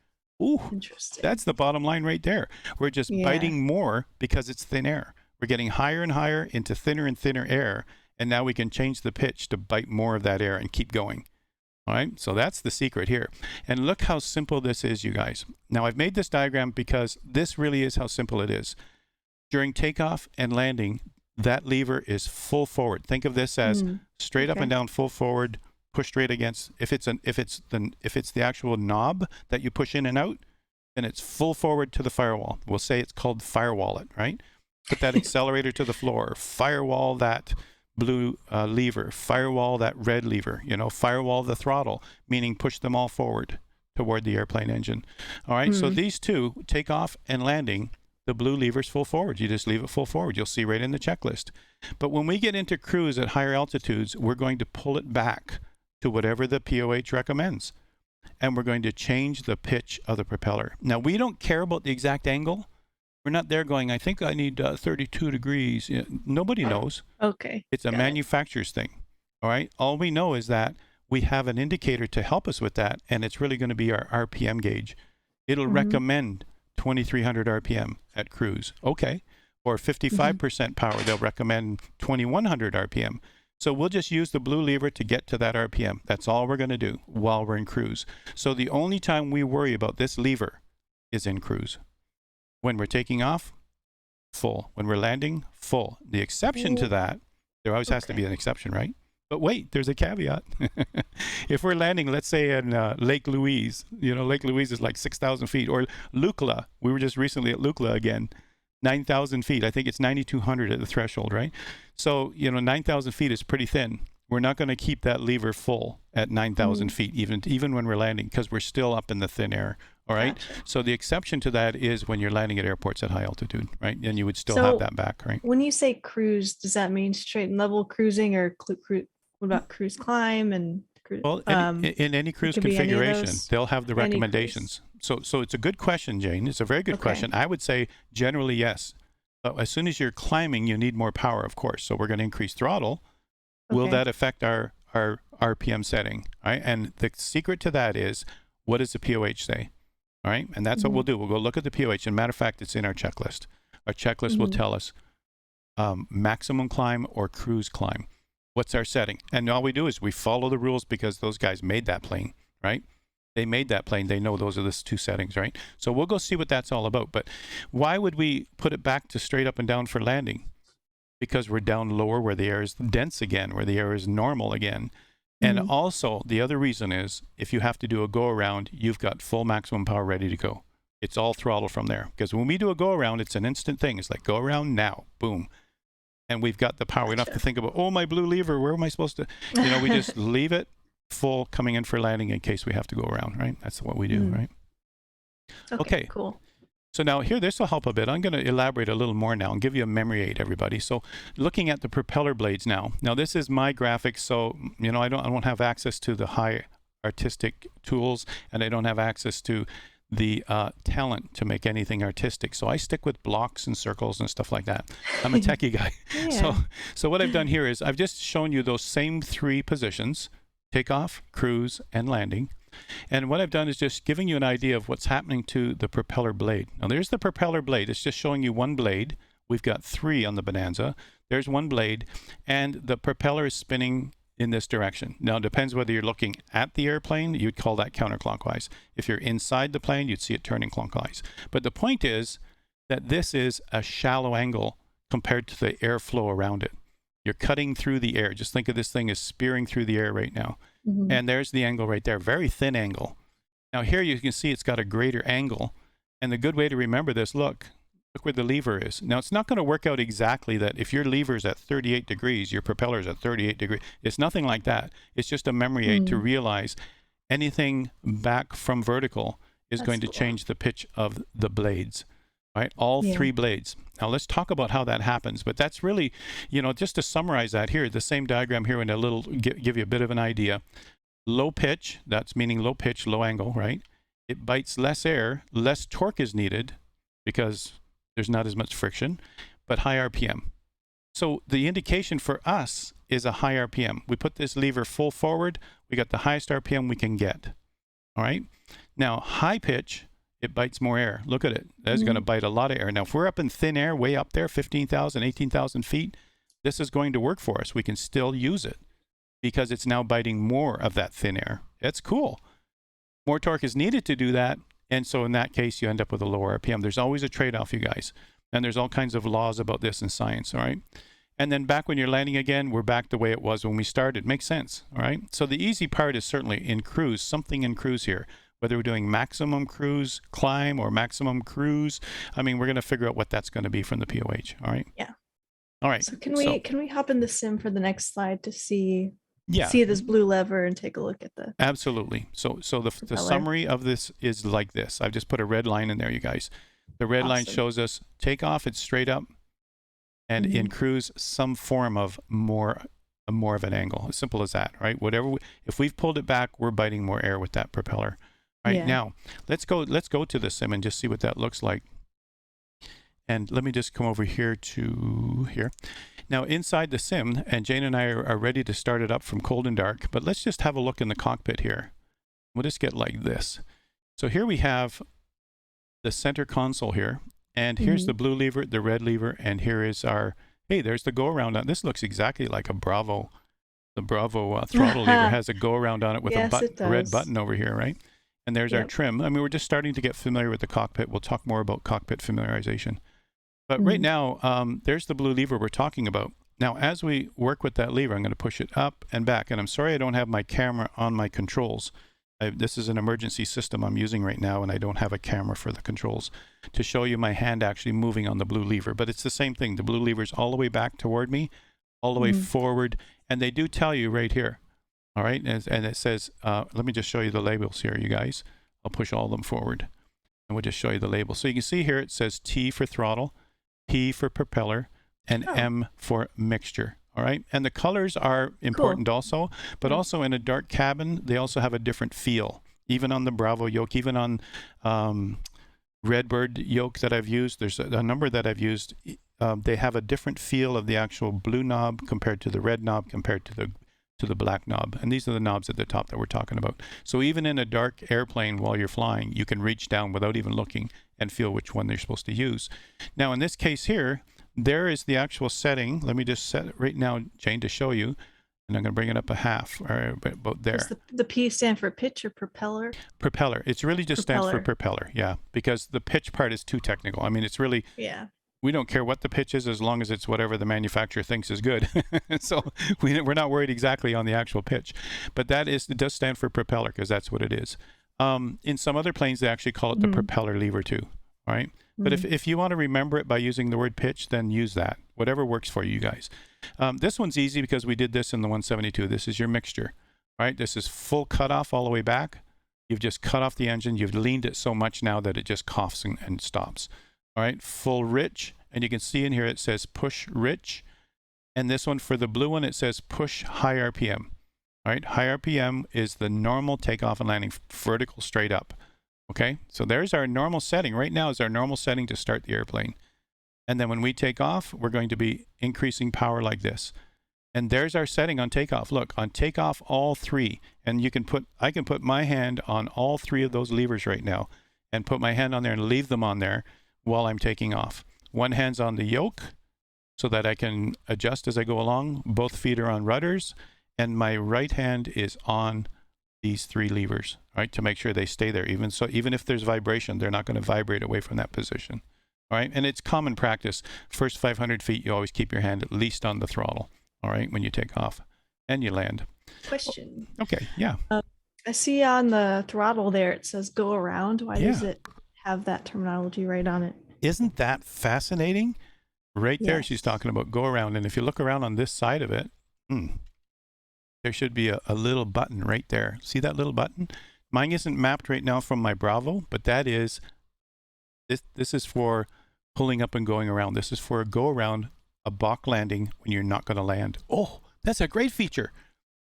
Ooh, interesting. That's the bottom line right there. We're just biting more because it's thin air. We're getting higher and higher into thinner and thinner air. And now we can change the pitch to bite more of that air and keep going. All right, so that's the secret here. And look how simple this is, you guys. Now, I've made this diagram because this really is how simple it is. During takeoff and landing, that lever is full forward. Think of this as straight up and down, full forward, push straight against. If it's the actual knob that you push in and out, then it's full forward to the firewall. We'll say it's called firewall it, right? Put that accelerator to the floor, firewall that blue lever, firewall that red lever, firewall the throttle, meaning push them all forward toward the airplane engine. All right, so these two, takeoff and landing, the blue lever's full forward. You just leave it full forward. You'll see right in the checklist. But when we get into cruise at higher altitudes, we're going to pull it back to whatever the POH recommends. And we're going to change the pitch of the propeller. Now, we don't care about the exact angle. We're not there going, I think I need 32 degrees. Nobody knows. Okay. It's a manufacturer's thing. All right. All we know is that we have an indicator to help us with that, and it's really going to be our RPM gauge. It'll recommend 2,300 RPM at cruise. Okay. Or 55% power, they'll recommend 2,100 RPM. So we'll just use the blue lever to get to that RPM. That's all we're going to do while we're in cruise. So the only time we worry about this lever is in cruise. When we're taking off, full. When we're landing, full. The exception to that, there always has to be an exception, right? But wait, there's a caveat. If we're landing, let's say in Lake Louise, Lake Louise is like 6,000 feet, or Lukla. We were just recently at Lukla again, 9,000 feet. I think it's 9,200 at the threshold, right? So, 9,000 feet is pretty thin. We're not going to keep that lever full at 9,000 feet, even when we're landing, because we're still up in the thin air. All right. Gotcha. So the exception to that is when you're landing at airports at high altitude, right? And you would still have that back, right? When you say cruise, does that mean straight and level cruising, or what about cruise climb and cruise? Well, in any cruise configuration, they'll have the recommendations. So it's a good question, Jane. It's a very good question. I would say generally yes. But as soon as you're climbing, you need more power, of course. So we're going to increase throttle. Will that affect our RPM setting? Right? And the secret to that is, what does the POH say? All right. And that's what we'll do. We'll go look at the POH. And matter of fact, it's in our checklist. Our checklist will tell us maximum climb or cruise climb. What's our setting? And all we do is we follow the rules because those guys made that plane, right? They made that plane. They know those are the two settings, right? So we'll go see what that's all about. But why would we put it back to straight up and down for landing? Because we're down lower where the air is dense again, where the air is normal again. And also, the other reason is, if you have to do a go-around, you've got full maximum power ready to go. It's all throttle from there. Because when we do a go-around, it's an instant thing. It's like, go around now, boom. And we've got the power. We don't have to think about, oh, my blue lever, where am I supposed to? We just leave it full coming in for landing in case we have to go around, right? That's what we do, right? Okay, cool. So now here, this will help a bit. I'm going to elaborate a little more now and give you a memory aid, everybody. So looking at the propeller blades now. Now this is my graphics, so I don't have access to the high artistic tools, and I don't have access to the talent to make anything artistic. So I stick with blocks and circles and stuff like that. I'm a techie guy. So what I've done here is I've just shown you those same three positions: takeoff, cruise, and landing. And what I've done is just giving you an idea of what's happening to the propeller blade. Now there's the propeller blade. It's just showing you one blade. We've got three on the Bonanza. There's one blade, and the propeller is spinning in this direction. Now it depends whether you're looking at the airplane, you'd call that counterclockwise. If you're inside the plane, you'd see it turning clockwise. But the point is that this is a shallow angle compared to the airflow around it. You're cutting through the air. Just think of this thing as spearing through the air right now. And there's the angle right there, very thin angle. Now here you can see it's got a greater angle. And the good way to remember this, look where the lever is. Now it's not going to work out exactly that if your lever is at 38 degrees, your propeller is at 38 degrees. It's nothing like that. It's just a memory aid to realize anything back from vertical is going to change the pitch of the blades. Right? All three blades. Now let's talk about how that happens. But that's really, just to summarize that here, the same diagram here in a little, give you a bit of an idea. Low pitch, that's meaning low pitch, low angle, right? It bites less air, less torque is needed because there's not as much friction, but high RPM. So the indication for us is a high RPM. We put this lever full forward, we got the highest RPM we can get. All right? Now, high pitch, it bites more air. Look at it. That's going to bite a lot of air. Now, if we're up in thin air, way up there, 15,000, 18,000 feet, this is going to work for us. We can still use it because it's now biting more of that thin air. That's cool. More torque is needed to do that. And so in that case, you end up with a lower RPM. There's always a trade-off, you guys. And there's all kinds of laws about this in science, all right? And then back when you're landing again, we're back the way it was when we started. Makes sense, all right? So the easy part is certainly in cruise, something in cruise here. Whether we're doing maximum cruise climb or maximum cruise, we're going to figure out what that's going to be from the POH. All right. Yeah. All right. So can we hop in the sim for the next slide to see this blue lever and take a look at the. Absolutely. So the summary of this is like this. I've just put a red line in there, you guys. The red line Awesome. shows us takeoff, it's straight up, and in cruise, some form of more of an angle. As simple as that, right? If we've pulled it back, we're biting more air with that propeller. Right now, let's go to the sim and just see what that looks like. And let me just come over here to here. Now inside the sim, and Jane and I are ready to start it up from cold and dark, but let's just have a look in the cockpit here. We'll just get like this. So here we have the center console here, and here's the blue lever, the red lever, and here is our, hey, there's the go around. This looks exactly like a Bravo. The Bravo throttle lever has a go around on it with a red button over here, right? And there's our trim. I mean, we're just starting to get familiar with the cockpit. We'll talk more about cockpit familiarization. But right now, there's the blue lever we're talking about. Now, as we work with that lever, I'm going to push it up and back. And I'm sorry I don't have my camera on my controls. This is an emergency system I'm using right now, and I don't have a camera for the controls to show you my hand actually moving on the blue lever. But it's the same thing. The blue lever is all the way back toward me, all the way forward. And they do tell you right here. All right. And it says, let me just show you the labels here, you guys. I'll push all of them forward, and we'll just show you the labels. So you can see here it says T for throttle, P for propeller, and M for mixture. All right. And the colors are important also, but also in a dark cabin, they also have a different feel. Even on the Bravo yoke, even on Redbird yoke that I've used, there's a number that I've used. They have a different feel of the actual blue knob compared to the red knob compared to the black knob. And these are the knobs at the top that we're talking about. So even in a dark airplane while you're flying, you can reach down without even looking and feel which one they're supposed to use. Now in this case here, there is the actual setting. Let me just set it right now, Jane, to show you. And I'm going to bring it up a half, or about there. Does the P stand for pitch or propeller? Propeller. It's really just stands for propeller, yeah. Because the pitch part is too technical. I mean, it's really... Yeah. We don't care what the pitch is as long as it's whatever the manufacturer thinks is good. So we're not worried exactly on the actual pitch. But it does stand for propeller because that's what it is. In some other planes, they actually call it the propeller lever too, right? But if you want to remember it by using the word pitch, then use that. Whatever works for you guys. This one's easy because we did this in the 172. This is your mixture, right? This is full cutoff all the way back. You've just cut off the engine. You've leaned it so much now that it just coughs and stops. All right, full rich, and you can see in here it says push rich, and this one for the blue one it says push high RPM. All right, high RPM is the normal takeoff and landing, vertical straight up. Okay, so there's our normal setting. Right now is our normal setting to start the airplane, and then when we take off, we're going to be increasing power like this. And there's our setting on takeoff. Look, on takeoff, all three, and I can put my hand on all three of those levers right now, and put my hand on there and leave them on there while I'm taking off. One hand's on the yoke so that I can adjust as I go along. Both feet are on rudders, and my right hand is on these three levers, right, to make sure they stay there. Even if there's vibration, they're not going to vibrate away from that position. All right, and it's common practice. First 500 feet, you always keep your hand at least on the throttle, all right, when you take off and you land. Question. Okay, yeah. I see on the throttle there it says go around. Why does it have that terminology right on it? Isn't that fascinating? Right there, she's talking about go around. And if you look around on this side of it, there should be a little button right there. See that little button? Mine isn't mapped right now from my Bravo, but that is, this is for pulling up and going around. This is for a go around, a balk landing when you're not going to land. Oh, that's a great feature.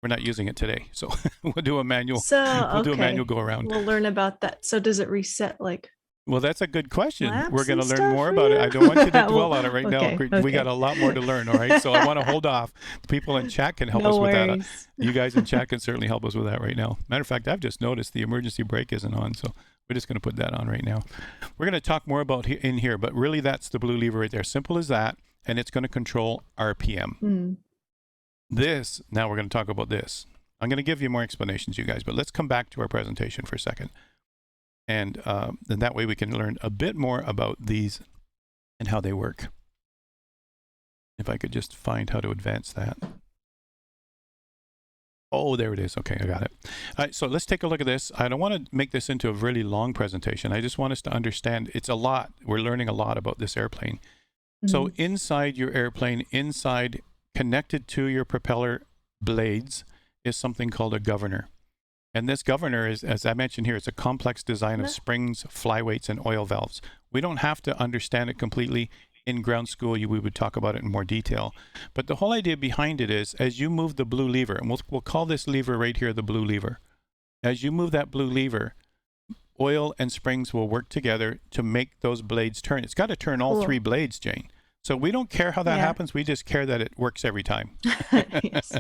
We're not using it today, so we'll do a manual. We'll do a manual go around. We'll learn about that. So does it reset like? Well, that's a good question. We're going to learn more about it. I don't want you to dwell on it right now. We got a lot more to learn, all right? So I want to hold off. The people in chat can help us with that. You guys in chat can certainly help us with that right now. Matter of fact, I've just noticed the emergency brake isn't on, so we're just going to put that on right now. We're going to talk more about in here, but really that's the blue lever right there. Simple as that, and it's going to control RPM. Now we're going to talk about this. I'm going to give you more explanations, you guys, but let's come back to our presentation for a second. And then that way we can learn a bit more about these and how they work. If I could just find how to advance that. Oh, there it is. Okay, I got it. All right, so let's take a look at this. I don't want to make this into a really long presentation. I just want us to understand it's a lot. We're learning a lot about this airplane. So inside your airplane, connected to your propeller blades is something called a governor. And this governor is, as I mentioned here, it's a complex design of springs, flyweights, and oil valves. We don't have to understand it completely. In ground school, we would talk about it in more detail. But the whole idea behind it is, as you move the blue lever, and we'll call this lever right here the blue lever. As you move that blue lever, oil and springs will work together to make those blades turn. It's got to turn all three blades, Jane. So we don't care how that happens. We just care that it works every time. Yes.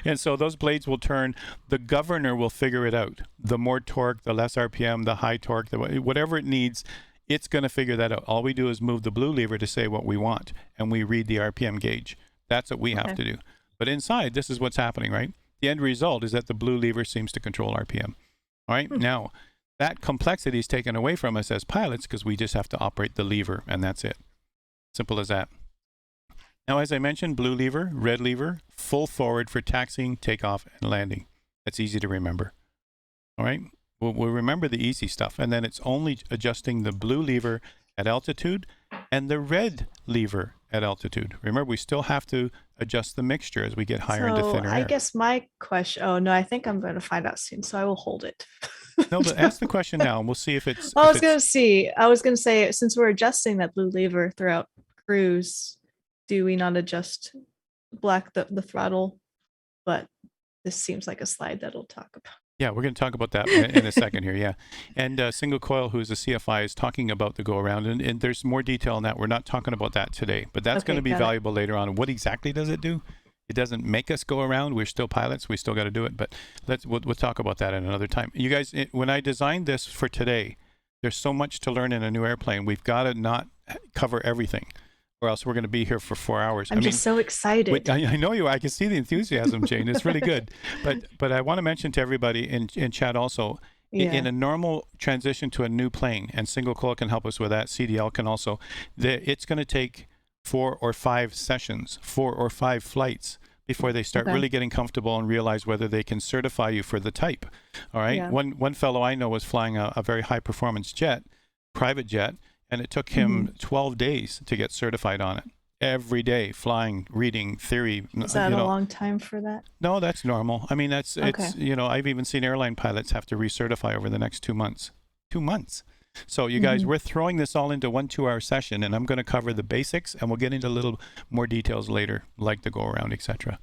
And so those blades will turn. The governor will figure it out. The more torque, the less RPM, the high torque, whatever it needs, it's going to figure that out. All we do is move the blue lever to say what we want, and we read the RPM gauge. That's what we have to do. But inside, this is what's happening, right? The end result is that the blue lever seems to control RPM. All right? Now, that complexity is taken away from us as pilots because we just have to operate the lever, and that's it. Simple as that. Now, as I mentioned, blue lever, red lever, full forward for taxiing, takeoff, and landing. That's easy to remember. All right? We'll remember the easy stuff, and then it's only adjusting the blue lever at altitude and the red lever at altitude. Remember, we still have to adjust the mixture as we get higher into thinner air. I guess my question, I think I'm going to find out soon, so I will hold it. No, but ask the question now, and we'll see if it's... I was going to say, since we're adjusting that blue lever throughout cruise, do we not adjust the throttle? But this seems like a slide that'll talk about. Yeah, we're going to talk about that in a second here, yeah. And Single Coil, who's a CFI, is talking about the go-around, and there's more detail on that. We're not talking about that today, but that's going to be valuable later on. What exactly does it do? It doesn't make us go around. We're still pilots. We still got to do it, but we'll talk about that at another time. You guys, when I designed this for today, there's so much to learn in a new airplane. We've got to not cover everything, or else we're going to be here for 4 hours. I'm just so excited. I know you. I can see the enthusiasm, Jane. It's really good. But I want to mention to everybody in chat also, in a normal transition to a new plane, and Single Coil can help us with that, CDL can also, it's going to take 4 or 5 sessions, 4 or 5 flights before they start really getting comfortable and realize whether they can certify you for the type. All right. Yeah. One fellow I know was flying a very high performance jet, private jet, and it took him 12 days to get certified on it. Every day, flying, reading, theory. Is that a long time for that? No, that's normal. I mean, it's, I've even seen airline pilots have to recertify over the next 2 months. 2 months. So you guys, we're throwing this all into 1 2-hour session, and I'm going to cover the basics, and we'll get into a little more details later, like the go-around, etc.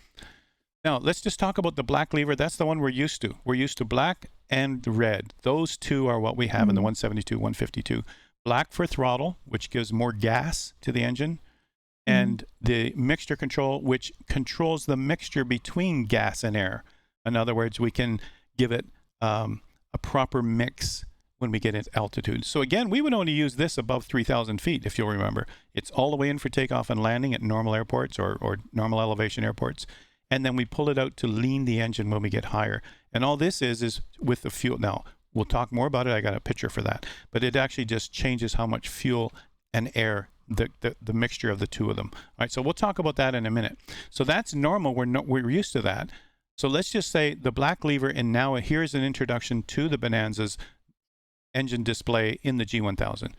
Now, let's just talk about the black lever. That's the one we're used to. We're used to black and red. Those two are what we have in the 172, 152. Black for throttle, which gives more gas to the engine, and the mixture control, which controls the mixture between gas and air. In other words, we can give it a proper mix when we get at altitude. So again, we would only use this above 3,000 feet, if you'll remember. It's all the way in for takeoff and landing at normal airports or normal elevation airports. And then we pull it out to lean the engine when we get higher. And all this is with the fuel. Now, we'll talk more about it. I got a picture for that. But it actually just changes how much fuel and air, the mixture of the two of them. All right, so we'll talk about that in a minute. So that's normal. We're used to that. So let's just say the black lever, and now here's an introduction to the Bonanza's engine display in the G1000.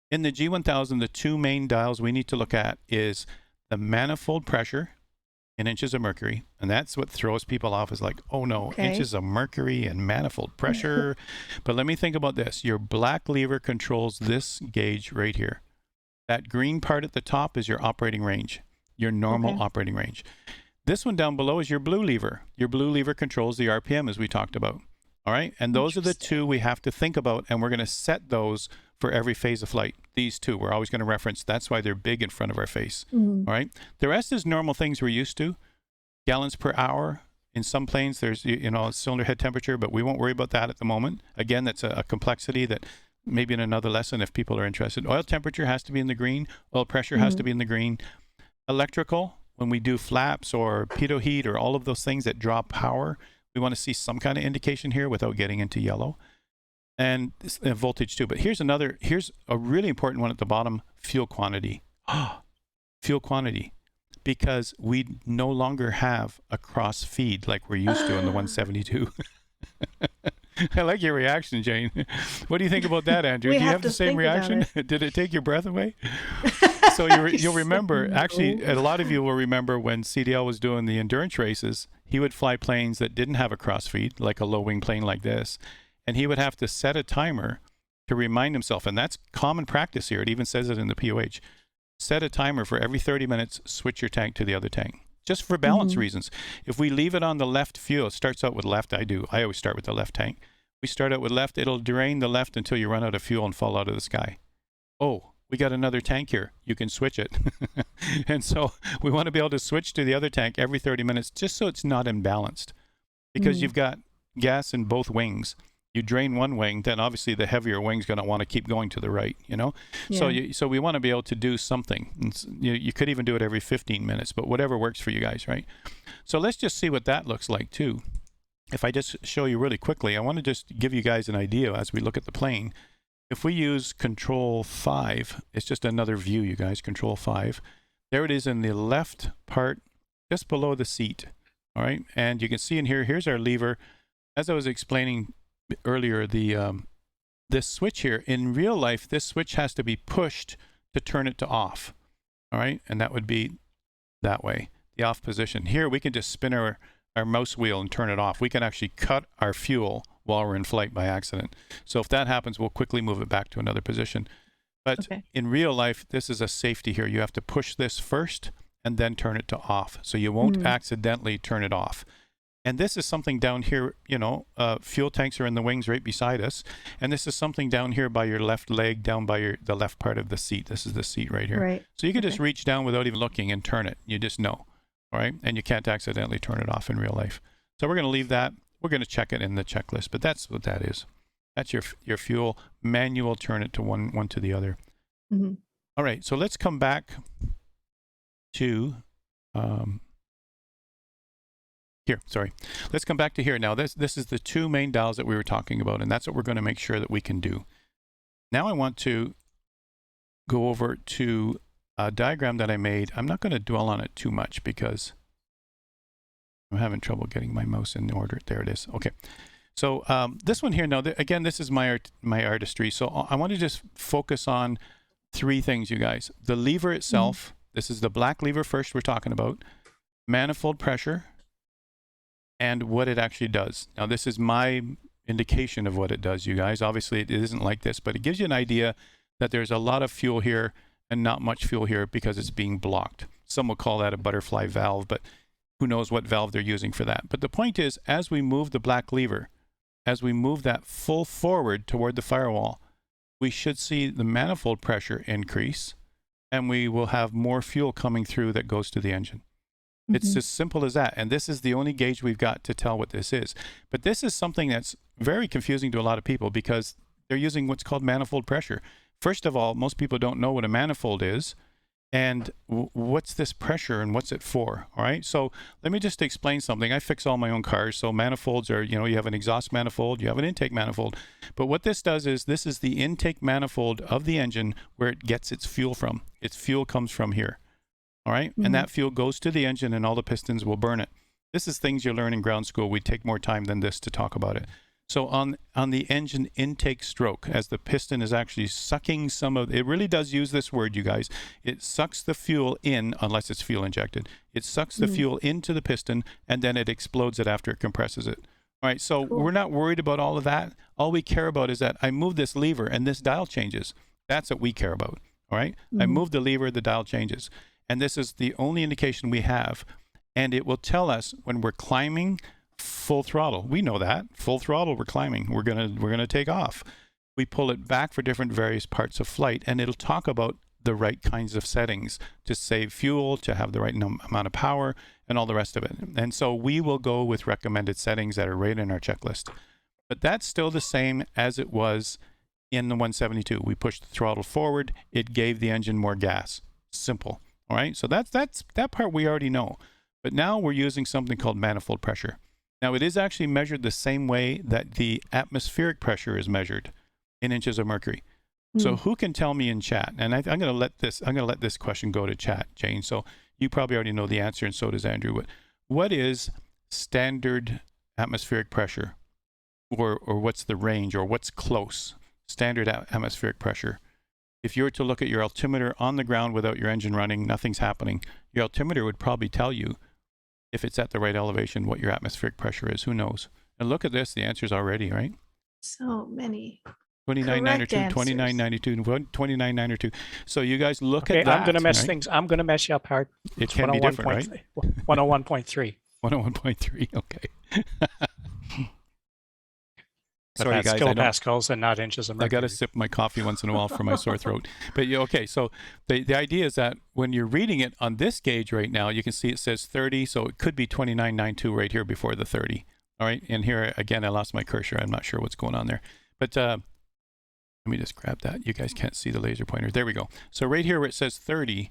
In the G1000, the 2 main dials we need to look at is the manifold pressure in inches of mercury, and that's what throws people off, is like, oh no, inches of mercury and manifold pressure. But let me think about this. Your black lever controls this gauge right here. That green part at the top is your operating range, your normal operating range. This one down below is your blue lever. Your blue lever controls the RPM, as we talked about. All right, and those are the 2 we have to think about, and we're going to set those for every phase of flight. These 2 we're always going to reference. That's why they're big in front of our face. All right, the rest is normal things we're used to. Gallons per hour. In some planes, there's cylinder head temperature, but we won't worry about that at the moment. Again, that's a complexity that maybe in another lesson if people are interested. Oil temperature has to be in the green. Oil pressure has to be in the green. Electrical, when we do flaps or pitot heat or all of those things that draw power, we want to see some kind of indication here without getting into yellow. And voltage too. But here's a really important one at the bottom, fuel quantity. Fuel quantity. Because we no longer have a cross feed like we're used to in the 172. I like your reaction, Jane. What do you think about that, Andrew? Do you have the same reaction? Did it take your breath away? So you'll remember, actually, a lot of you will remember when CDL was doing the endurance races, he would fly planes that didn't have a cross feed, like a low wing plane like this, and he would have to set a timer to remind himself, and that's common practice here. It even says it in the POH. Set a timer for every 30 minutes, switch your tank to the other tank. Just for balance reasons. If we leave it on the left fuel, it starts out with left. I always start with the left tank. We start out with left, it'll drain the left until you run out of fuel and fall out of the sky. Oh, we got another tank here. You can switch it. And so we want to be able to switch to the other tank every 30 minutes just so it's not imbalanced. Because you've got gas in both wings. You drain one wing, then obviously the heavier wing's going to want to keep going to the right, you know? Yeah. So we want to be able to do something. And you could even do it every 15 minutes, but whatever works for you guys, right? So let's just see what that looks like too. If I just show you really quickly, I want to just give you guys an idea as we look at the plane. If we use Control 5, it's just another view, you guys, Control 5. There it is in the left part, just below the seat, all right? And you can see in here, here's our lever. As I was explaining earlier, this switch here, in real life, this switch has to be pushed to turn it to off, all right? And that would be that way, the off position. Here, we can just spin our mouse wheel and turn it off. We can actually cut our fuel while we're in flight by accident. So if that happens, we'll quickly move it back to another position. But in real life, this is a safety here. You have to push this first and then turn it to off. So you won't accidentally turn it off. And this is something down here, you know, fuel tanks are in the wings right beside us. And this is something down here by your left leg, down by the left part of the seat. This is the seat right here. Right. So you can just reach down without even looking and turn it. You just know, all right? And you can't accidentally turn it off in real life. So we're going to leave that. We're going to check it in the checklist, but that's what that is. That's your fuel manual, turn it to one to the other. All right, so let's come back to... here, sorry. Let's come back to here. Now, this is the two main dials that we were talking about, and that's what we're going to make sure that we can do. Now I want to go over to a diagram that I made. I'm not going to dwell on it too much because I'm having trouble getting my mouse in order. There it is. Okay. So this one here, now, again, this is my artistry. So I want to just focus on three things, you guys. The lever itself, this is the black lever first we're talking about, manifold pressure, and what it actually does. Now, this is my indication of what it does, you guys. Obviously, it isn't like this, but it gives you an idea that there's a lot of fuel here and not much fuel here because it's being blocked. Some will call that a butterfly valve, but who knows what valve they're using for that. But the point is, as we move the black lever, as we move that full forward toward the firewall, we should see the manifold pressure increase, and we will have more fuel coming through that goes to the engine. It's as simple as that. And this is the only gauge we've got to tell what this is. But this is something that's very confusing to a lot of people because they're using what's called manifold pressure. First of all, most people don't know what a manifold is and what's this pressure and what's it for, all right? So let me just explain something. I fix all my own cars. So manifolds are, you know, you have an exhaust manifold, you have an intake manifold. But what this does is this is the intake manifold of the engine where it gets its fuel from. Its fuel comes from here. All right. And that fuel goes to the engine and all the pistons will burn it. This is things you learn in ground school. We take more time than this to talk about it. So on the engine intake stroke, as the piston is actually sucking some of, it really does use this word, you guys. It sucks the fuel in, unless it's fuel injected. It sucks the fuel into the piston and then it explodes it after it compresses it. All right. So we're not worried about all of that. All we care about is that I move this lever and this dial changes. That's what we care about. All right. I move the lever, the dial changes. And this is the only indication we have. And it will tell us when we're climbing full throttle. We know that. Full throttle, we're climbing. We're gonna take off. We pull it back for different various parts of flight, and it'll talk about the right kinds of settings to save fuel, to have the right amount of power, and all the rest of it. And so we will go with recommended settings that are right in our checklist. But that's still the same as it was in the 172. We pushed the throttle forward. It gave the engine more gas. Simple. All right, so that part we already know. But now we're using something called manifold pressure. Now, it is actually measured the same way that the atmospheric pressure is measured in inches of mercury. So who can tell me in chat? And I'm going to let this question go to chat, Jane. So you probably already know the answer, and so does Andrew. But what is standard atmospheric pressure, or what's the range, or what's close? Standard atmospheric pressure. If you were to look at your altimeter on the ground without your engine running, nothing's happening. Your altimeter would probably tell you, if it's at the right elevation, what your atmospheric pressure is. Who knows? And look at this, the answer's already, right? So many. Correct 2992, answers. 2992, 2992. So you guys look Okay, at that. I'm going to mess right? things. I'm going to mess you up, Howard. It can be different, right? 101.3. 101.3. Okay. But Sorry, that's guys. I don't. kilopascals and not inches of I got mercury. to sip my coffee once in a while for my sore throat. But yeah, okay, so the idea is that when you're reading it on this gauge right now, you can see it says 30, so it could be 2992 right here before the 30. All right, and here again, I lost my cursor. I'm not sure what's going on there. But let me just grab that. You guys can't see the laser pointer. There we go. So right here where it says 30,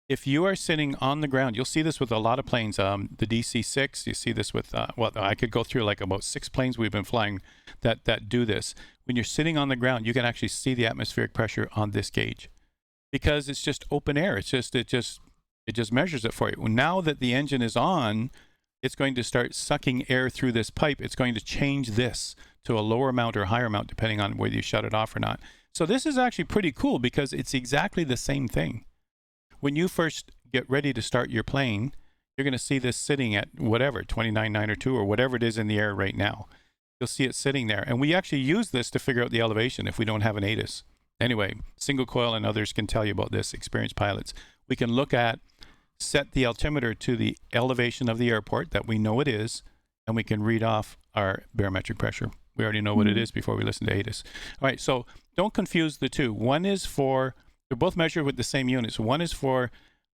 if you are sitting on the ground, you'll see this with a lot of planes. The DC-6, you see this with, well, I could go through like about 6 planes we've been flying that do this. When you're sitting on the ground, you can actually see the atmospheric pressure on this gauge because it's just open air. It just measures it for you. Now that the engine is on, it's going to start sucking air through this pipe. It's going to change this to a lower amount or higher amount depending on whether you shut it off or not. So this is actually pretty cool because it's exactly the same thing. When you first get ready to start your plane, you're going to see this sitting at whatever, 2992 or whatever it is in the air right now. You'll see it sitting there. And we actually use this to figure out the elevation if we don't have an ATIS. Anyway, Single Coil and others can tell you about this, experienced pilots. We can look at, set the altimeter to the elevation of the airport that we know it is, and we can read off our barometric pressure. We already know what it is before we listen to ATIS. All right, so don't confuse the two. One is for, they're both measured with the same units. One is for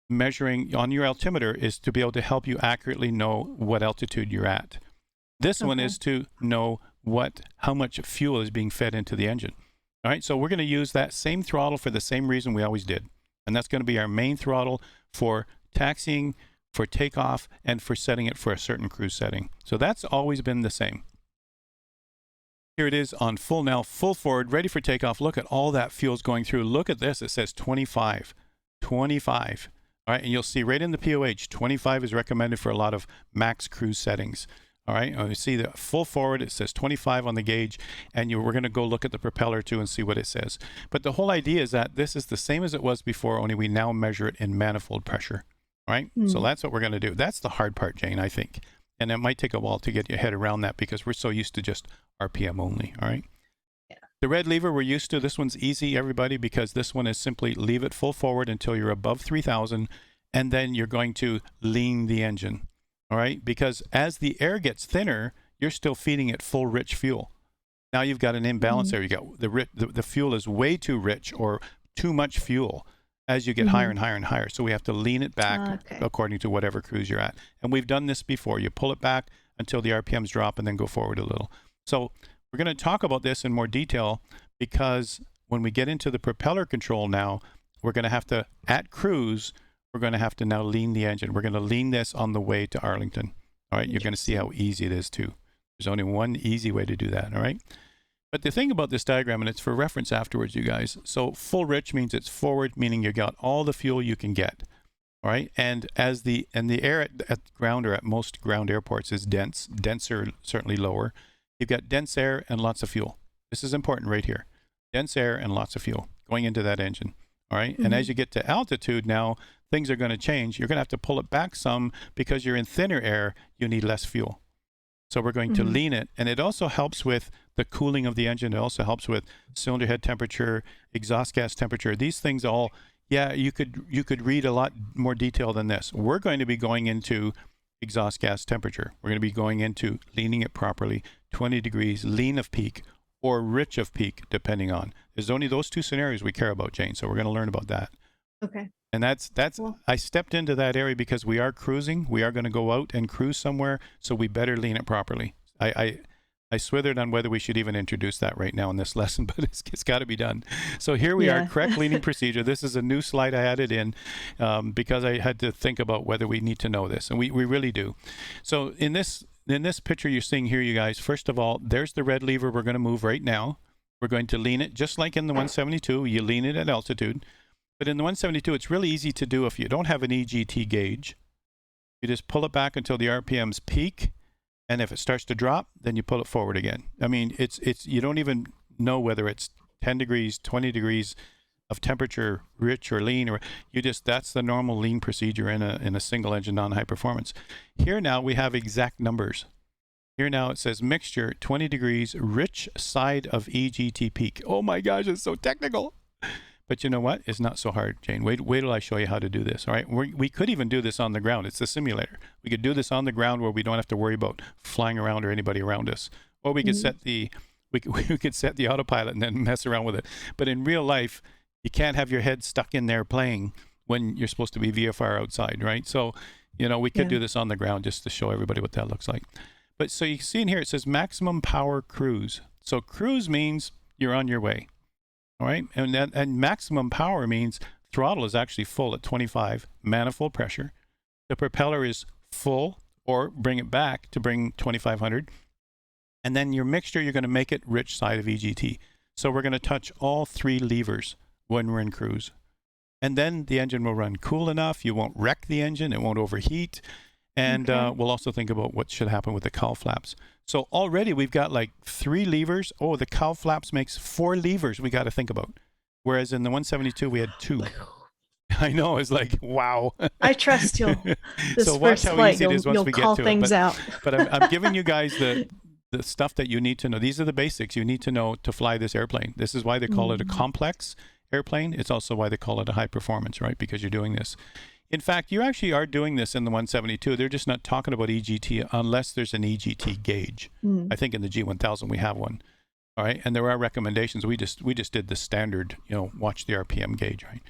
measuring on your altimeter is to be able to help you accurately know what altitude you're at. This one is to know how much fuel is being fed into the engine. All right, so we're going to use that same throttle for the same reason we always did. And that's going to be our main throttle for taxiing, for takeoff, and for setting it for a certain cruise setting. So that's always been the same. Here it is on full now, full forward, ready for takeoff. Look at all that fuel's going through. Look at this. It says 25. 25. All right, and you'll see right in the POH, 25 is recommended for a lot of max cruise settings. All right, you see the full forward, it says 25 on the gauge, and we're going to go look at the propeller too and see what it says. But the whole idea is that this is the same as it was before, only we now measure it in manifold pressure. All right, so that's what we're going to do. That's the hard part, Jane, I think. And it might take a while to get your head around that because we're so used to just RPM only, all right? Yeah. The red lever we're used to, this one's easy, everybody, because this one is simply leave it full forward until you're above 3,000, and then you're going to lean the engine. All right, because as the air gets thinner, you're still feeding it full rich fuel. Now you've got an imbalance there. You got the fuel is way too rich or too much fuel as you get higher and higher and higher. So we have to lean it back according to whatever cruise you're at. And we've done this before. You pull it back until the RPMs drop and then go forward a little. So we're going to talk about this in more detail because when we get into the propeller control now, we're going to have to, at cruise, we're going to have to now lean the engine. We're going to lean this on the way to Arlington. All right, you're going to see how easy it is too. There's only one easy way to do that, all right? But the thing about this diagram, and it's for reference afterwards, you guys, so full rich means it's forward, meaning you got all the fuel you can get, all right? And as the air at ground or at most ground airports is denser, certainly lower. You've got dense air and lots of fuel. This is important right here. Dense air and lots of fuel going into that engine, all right? And as you get to altitude now, things are going to change. You're going to have to pull it back some because you're in thinner air, you need less fuel. So we're going to lean it. And it also helps with the cooling of the engine. It also helps with cylinder head temperature, exhaust gas temperature. These things all, yeah, you could read a lot more detail than this. We're going to be going into exhaust gas temperature. We're going to be going into leaning it properly, 20 degrees, lean of peak, or rich of peak, depending on. There's only those two scenarios we care about, Jane. So we're going to learn about that. Okay. And that's Cool. I stepped into that area because we are cruising. We are going to go out and cruise somewhere, so we better lean it properly. I swithered on whether we should even introduce that right now in this lesson, but it's got to be done. So here we are, correct leaning procedure. This is a new slide I added in because I had to think about whether we need to know this, and we really do. So in this picture you're seeing here, you guys, first of all, there's the red lever we're going to move right now. We're going to lean it just like in the 172. You lean it at altitude. But in the 172, it's really easy to do if you don't have an EGT gauge. You just pull it back until the RPMs peak, and if it starts to drop, then you pull it forward again. I mean, it's you don't even know whether it's 10 degrees, 20 degrees of temperature, rich or lean, or that's the normal lean procedure in a single engine non-high performance. Here now we have exact numbers. Here now it says mixture 20 degrees, rich side of EGT peak. Oh my gosh, it's so technical. But you know what? It's not so hard, Jane. Wait till I show you how to do this. All right. We could even do this on the ground. It's a simulator. We could do this on the ground where we don't have to worry about flying around or anybody around us. Or we could set the we could set the autopilot and then mess around with it. But in real life, you can't have your head stuck in there playing when you're supposed to be VFR outside, right? So, you know, we could do this on the ground just to show everybody what that looks like. But so you see in here, it says maximum power cruise. So cruise means you're on your way. All right. And maximum power means throttle is actually full at 25, manifold pressure. The propeller is full, or bring it back to bring 2500. And then your mixture, you're going to make it rich side of EGT. So we're going to touch all 3 levers when we're in cruise. And then the engine will run cool enough. You won't wreck the engine. It won't overheat. And we'll also think about what should happen with the cowl flaps. So already we've got like 3 levers. Oh, the cowl flaps makes 4 levers we got to think about. Whereas in the 172, we had 2. I know. It's like, wow. I trust you'll, this so watch first how flight, easy it is once you'll we call get to things it. out. But I'm giving you guys the stuff that you need to know. These are the basics you need to know to fly this airplane. This is why they call it a complex airplane. It's also why they call it a high performance, right? Because you're doing this. In fact, you actually are doing this in the 172. They're just not talking about EGT unless there's an EGT gauge. I think in the G1000 we have one. All right, and there are recommendations. We just did the standard, you know, watch the RPM gauge, right?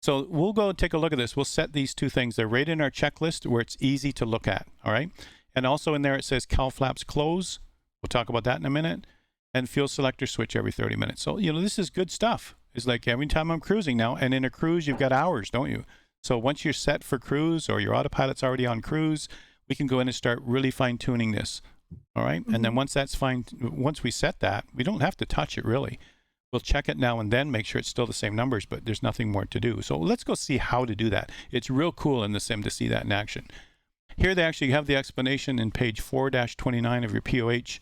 So we'll go and take a look at this. We'll set these 2 things. They're right in our checklist where it's easy to look at. All right, and also in there it says cowl flaps close. We'll talk about that in a minute. And fuel selector switch every 30 minutes. So, you know, this is good stuff. It's like every time I'm cruising now, and in a cruise you've got hours, don't you? So once you're set for cruise or your autopilot's already on cruise, we can go in and start really fine-tuning this. All right. And then once we set that, we don't have to touch it really. We'll check it now and then, make sure it's still the same numbers, but there's nothing more to do. So let's go see how to do that. It's real cool in the sim to see that in action. Here they actually have the explanation in page 4-29 of your POH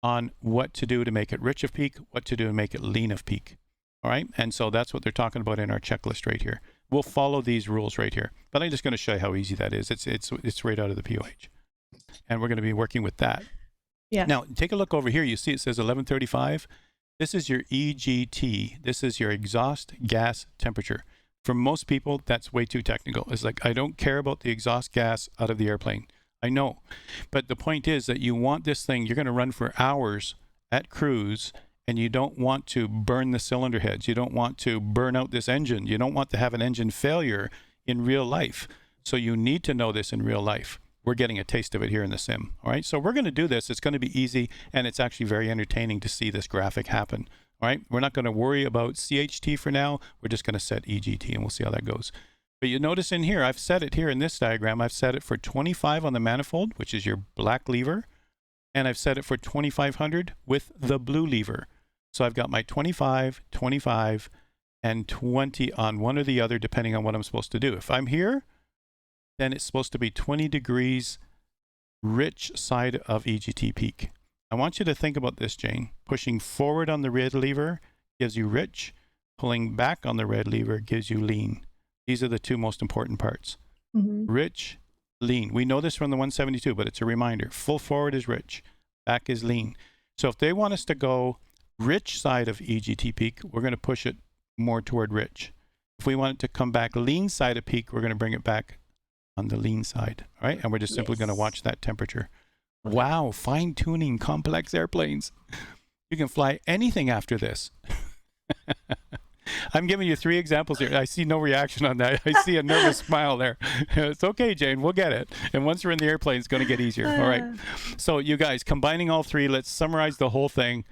on what to do to make it rich of peak, what to do to make it lean of peak. All right. And so that's what they're talking about in our checklist right here. We'll follow these rules right here, but I'm just going to show you how easy that is. It's right out of the POH, and we're going to be working with that. Yeah. Now take a look over here. You see it says 1135. This is your EGT. This is your exhaust gas temperature. For most people, that's way too technical. It's like, I don't care about the exhaust gas out of the airplane. I know, but the point is that you want this thing. You're going to run for hours at cruise. And you don't want to burn the cylinder heads. You don't want to burn out this engine. You don't want to have an engine failure in real life. So you need to know this in real life. We're getting a taste of it here in the sim. All right. So we're going to do this. It's going to be easy. And it's actually very entertaining to see this graphic happen. All right. We're not going to worry about CHT for now. We're just going to set EGT and we'll see how that goes. But you notice in here, I've set it here in this diagram. I've set it for 25 on the manifold, which is your black lever. And I've set it for 2500 with the blue lever. So I've got my 25, 25, and 20 on one or the other, depending on what I'm supposed to do. If I'm here, then it's supposed to be 20 degrees rich side of EGT peak. I want you to think about this, Jane. Pushing forward on the red lever gives you rich. Pulling back on the red lever gives you lean. These are the 2 most important parts. Rich, lean. We know this from the 172, but it's a reminder. Full forward is rich. Back is lean. So if they want us to go rich side of EGT peak, we're going to push it more toward rich. If we want it to come back lean side of peak, we're going to bring it back on the lean side. All right. And we're just simply going to watch that temperature. Wow. Fine tuning complex airplanes. You can fly anything after this. I'm giving you 3 examples here. I see no reaction on that. I see a nervous smile there. It's okay, Jane. We'll get it. And once we're in the airplane, it's going to get easier. All right. So you guys, combining all 3, let's summarize the whole thing.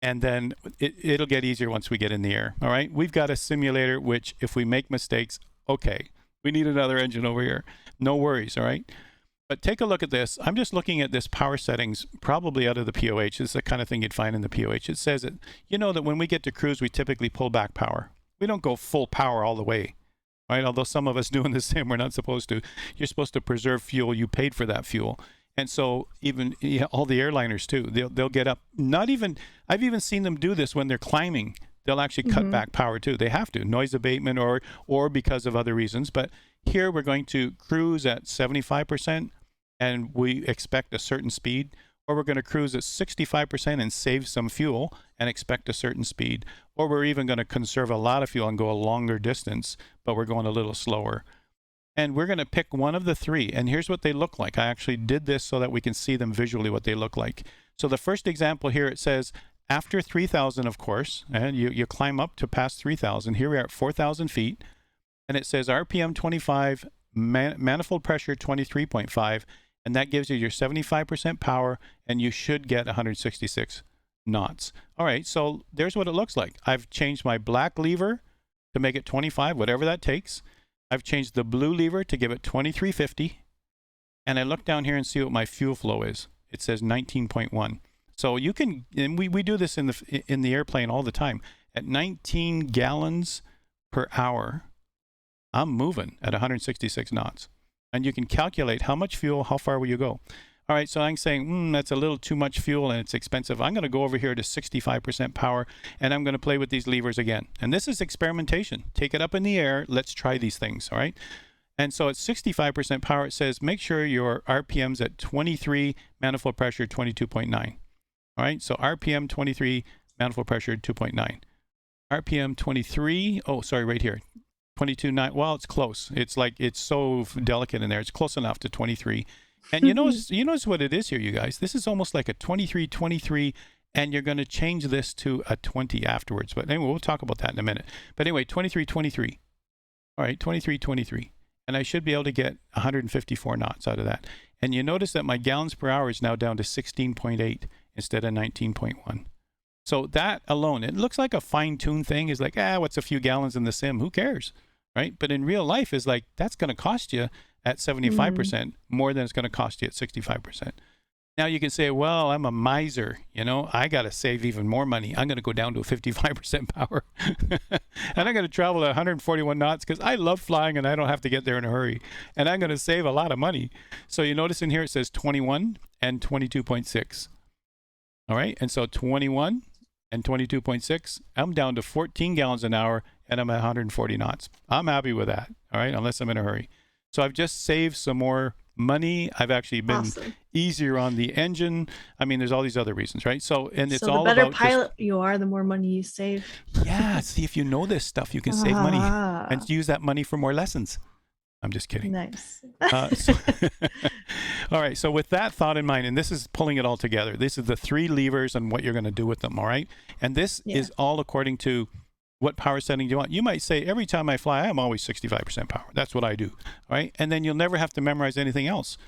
And then it'll get easier once we get in the air. All right. We've got a simulator, which if we make mistakes, okay, we need another engine over here. No worries. All right. But take a look at this. I'm just looking at this power settings, probably out of the POH. It's the kind of thing you'd find in the POH. It says that, you know, that when we get to cruise, we typically pull back power. We don't go full power all the way. Right. Although some of us doing the same, we're not supposed to. You're supposed to preserve fuel. You paid for that fuel. And so even all the airliners too, they'll get up. I've even seen them do this when they're climbing. They'll actually cut back power too. They have to, noise abatement or because of other reasons. But here we're going to cruise at 75%, and we expect a certain speed. or we're going to cruise at 65% and save some fuel and expect a certain speed, or we're even going to conserve a lot of fuel and go a longer distance, but we're going a little slower. And we're going to pick one of the three, and here's what they look like. I actually did this so that we can see them visually, what they look like. So the first example here, it says after 3,000, of course, and you climb up to past 3,000. Here we are at 4,000 feet, and it says RPM 25, manifold pressure 23.5, and that gives you your 75% power, and you should get 166 knots. All right, so there's what it looks like. I've changed my black lever to make it 25, whatever that takes. I've changed the blue lever to give it 2350, and I look down here and see what my fuel flow is. It says 19.1. So you can, and we do this in the airplane all the time. At 19 gallons per hour, I'm moving at 166 knots. And you can calculate how much fuel, how far will you go. All right, so I'm saying, that's a little too much fuel and it's expensive. I'm going to go over here to 65% power, and I'm going to play with these levers again. And this is experimentation. Take it up in the air. Let's try these things, all right? And so at 65% power, it says make sure your RPM's at 23, manifold pressure 22.9. All right, so RPM 23, manifold pressure 2.9. RPM 23, oh, sorry, right here. 22.9, well, it's close. It's like, it's so delicate in there. It's close enough to 23. And you notice what it is here, you guys. This is almost like a 23, 23, and you're going to change this to a 20 afterwards. But anyway, we'll talk about that in a minute. But anyway, 23, 23. All right, 23, 23. And I should be able to get 154 knots out of that. And you notice that my gallons per hour is now down to 16.8 instead of 19.1. So that alone, it looks like a fine-tuned thing. Is like, what's a few gallons in the sim? Who cares, right? But in real life, is like, that's going to cost you at 75% more than it's going to cost you at 65%. Now you can say, well, I'm a miser, I got to save even more money. I'm going to go down to a 55% power. And I'm going to travel at 141 knots because I love flying and I don't have to get there in a hurry. And I'm going to save a lot of money. So you notice in here it says 21 and 22.6. All right. And so 21 and 22.6, I'm down to 14 gallons an hour and I'm at 140 knots. I'm happy with that. All right. Unless I'm in a hurry. So I've just saved some more money. I've actually been easier on the engine. I mean, there's all these other reasons, right? So, and it's all about the better pilot you are, the more money you save. Yeah. See, if you know this stuff, you can save money and use that money for more lessons. I'm just kidding. Nice. All right. So with that thought in mind, and this is pulling it all together. This is the three levers and what you're going to do with them. All right. And this is all according to what power setting do you want? You might say, every time I fly, I'm always 65% power. That's what I do. All right. And then you'll never have to memorize anything else.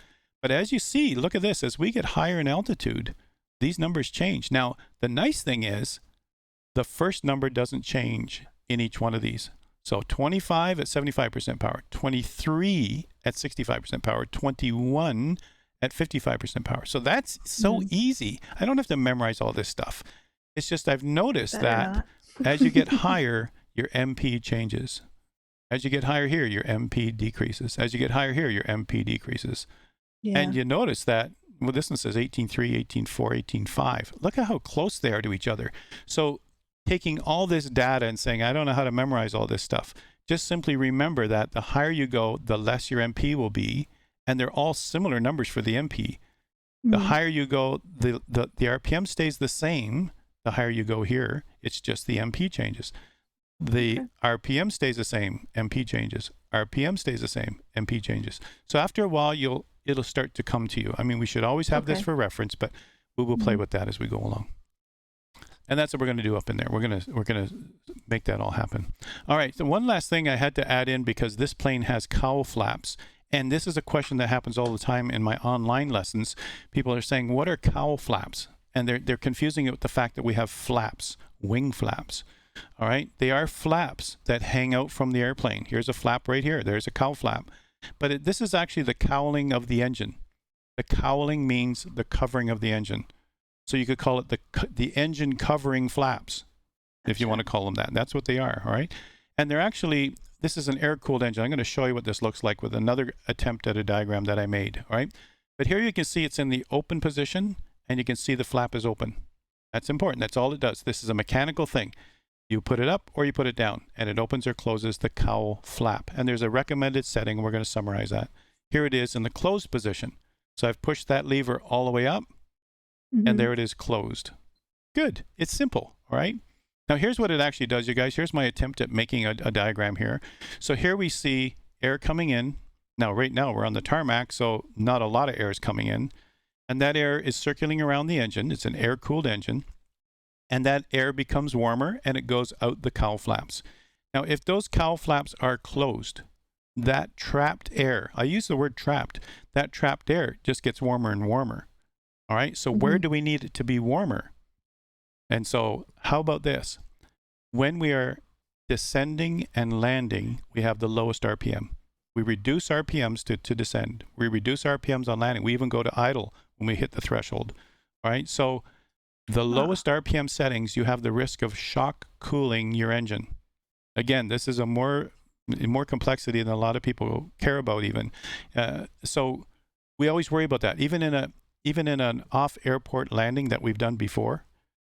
But as you see, look at this. As we get higher in altitude, these numbers change. Now, the nice thing is the first number doesn't change in each one of these. So 25 at 75% power, 23 at 65% power, 21 at 55% power. So that's so easy. I don't have to memorize all this stuff. It's just I've noticed that as you get higher, your MP changes. As you get higher here, your MP decreases. As you get higher here, your MP decreases. Yeah. And you notice that, well, this one says 18.3, 18.4, 18.5. Look at how close they are to each other. So taking all this data and saying, I don't know how to memorize all this stuff, just simply remember that the higher you go, the less your MP will be. And they're all similar numbers for the MP. The higher you go, the RPM stays the same. The higher you go here, it's just the MP changes. The RPM stays the same, MP changes. RPM stays the same, MP changes. So after a while, it'll start to come to you. I mean, we should always have this for reference, but we will play with that as we go along. And that's what we're going to do up in there. We're gonna make that all happen. All right. So one last thing I had to add in, because this plane has cowl flaps, and this is a question that happens all the time in my online lessons. People are saying, "What are cowl flaps?" And they're confusing it with the fact that we have flaps, wing flaps. All right. They are flaps that hang out from the airplane. Here's a flap right here. There's a cowl flap. But this is actually the cowling of the engine. The cowling means the covering of the engine. So you could call it the engine covering flaps, if you want to call them that. That's what they are. All right. And they're actually, this is an air-cooled engine. I'm going to show you what this looks like with another attempt at a diagram that I made. All right. But here you can see it's in the open position. And you can see the flap is open. That's important. That's all it does. This is a mechanical thing. You put it up or you put it down, and it opens or closes the cowl flap. And there's a recommended setting. We're going to summarize that. Here it is in the closed position. So I've pushed that lever all the way up, and there it is closed. Good. It's simple, all right? Now here's what it actually does, you guys. Here's my attempt at making a diagram here. So here we see air coming in. Now, right now we're on the tarmac, so not a lot of air is coming in. And that air is circulating around the engine. It's an air-cooled engine. And that air becomes warmer and it goes out the cowl flaps. Now, if those cowl flaps are closed, that trapped air, I use the word trapped, that trapped air just gets warmer and warmer. All right, so where do we need it to be warmer? And so how about this? When we are descending and landing, we have the lowest RPM. We reduce RPMs to descend. We reduce RPMs on landing. We even go to idle when we hit the threshold. All right, so the lowest RPM settings, you have the risk of shock cooling your engine. Again, this is a more complexity than a lot of people care about even. So we always worry about that. Even in an off-airport landing that we've done before,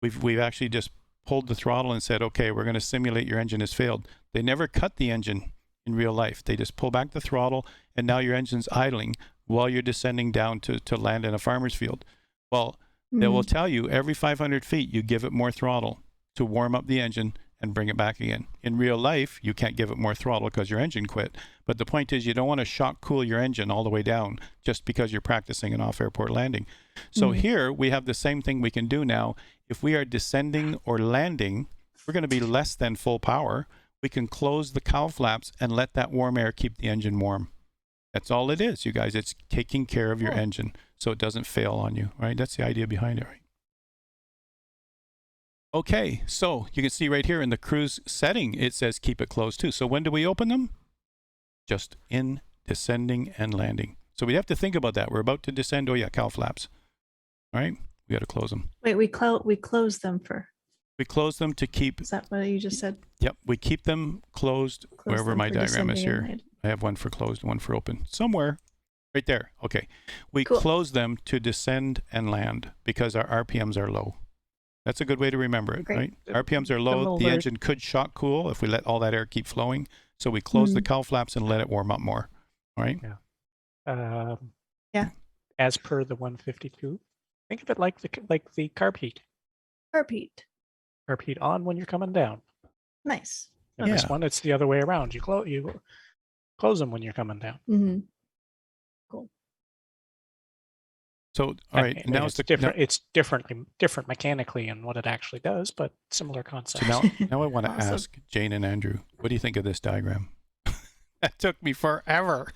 we've actually just pulled the throttle and said, okay, we're going to simulate your engine has failed. They never cut the engine in real life. They just pull back the throttle, and now your engine's idling while you're descending down to land in a farmer's field. Well, they will tell you every 500 feet, you give it more throttle to warm up the engine and bring it back again. In real life, you can't give it more throttle because your engine quit. But the point is, you don't want to shock cool your engine all the way down just because you're practicing an off-airport landing. So here, we have the same thing we can do now. If we are descending or landing, we're going to be less than full power. We can close the cowl flaps and let that warm air keep the engine warm. That's all it is, you guys. It's taking care of your engine so it doesn't fail on you, right? That's the idea behind it, right? Okay, so you can see right here in the cruise setting, it says keep it closed too. So when do we open them? Just in descending and landing. So we have to think about that. We're about to descend. Oh yeah, cowl flaps. All right, we got to close them. Wait, we close them for. We close them to keep. Is that what you just said? Yep, we keep them closed wherever my diagram is here. I have one for closed, one for open. Somewhere. Right there. Okay. We close them to descend and land because our RPMs are low. That's a good way to remember it, right? RPMs are low. The engine could shock cool if we let all that air keep flowing. So we close the cowl flaps and let it warm up more. All right? Yeah. As per the 152, think of it like the carb heat. Carb heat. Carb heat on when you're coming down. Nice. And this one, it's the other way around. You close them when you're coming down. Cool. So, all right, now it's different. It's different mechanically in what it actually does, but similar concept. So now I want to ask Jane and Andrew, what do you think of this diagram? That took me forever.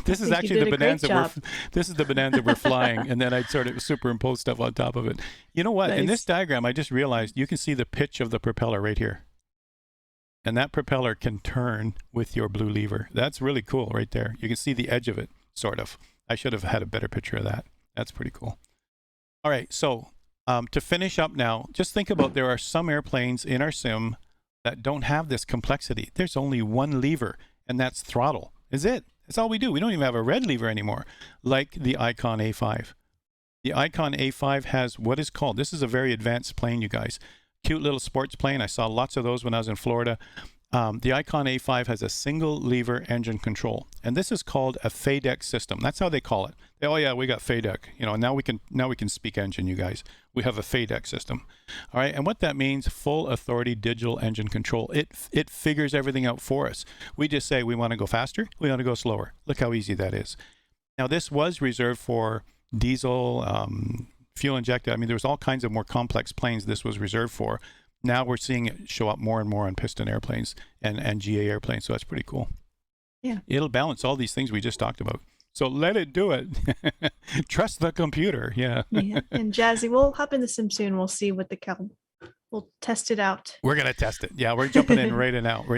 This is actually the Bonanza. This is the Bonanza we're flying, and then I sort of superimpose stuff on top of it. You know what? Nice. In this diagram, I just realized you can see the pitch of the propeller right here. And that propeller can turn with your blue lever. That's really cool right there. You can see the edge of it, sort of. I should have had a better picture of that. That's pretty cool. All right, so to finish up now, just think about there are some airplanes in our sim that don't have this complexity. There's only one lever, and that's throttle. Is it? That's all we do. We don't even have a red lever anymore, like the Icon A5. The Icon A5 has what is called, this is a very advanced plane, you guys. Cute little sports plane. I saw lots of those when I was in Florida. The Icon A5 has a single lever engine control, and this is called a FADEC system. That's how they call it. Oh yeah, we got FADEC. You know, now we can speak engine, you guys. We have a FADEC system. All right, and what that means, full authority digital engine control. It figures everything out for us. We just say we want to go faster, we want to go slower. Look how easy that is. Now this was reserved for diesel, fuel injected. I mean, there was all kinds of more complex planes this was reserved for. Now we're seeing it show up more and more on piston airplanes and GA airplanes, so that's pretty cool. Yeah. It'll balance all these things we just talked about. So let it do it. Trust the computer. Yeah. Yeah. And Jazzy, we'll hop in the sim soon. We'll see what we'll test it out. We're going to test it. Yeah, we're jumping in right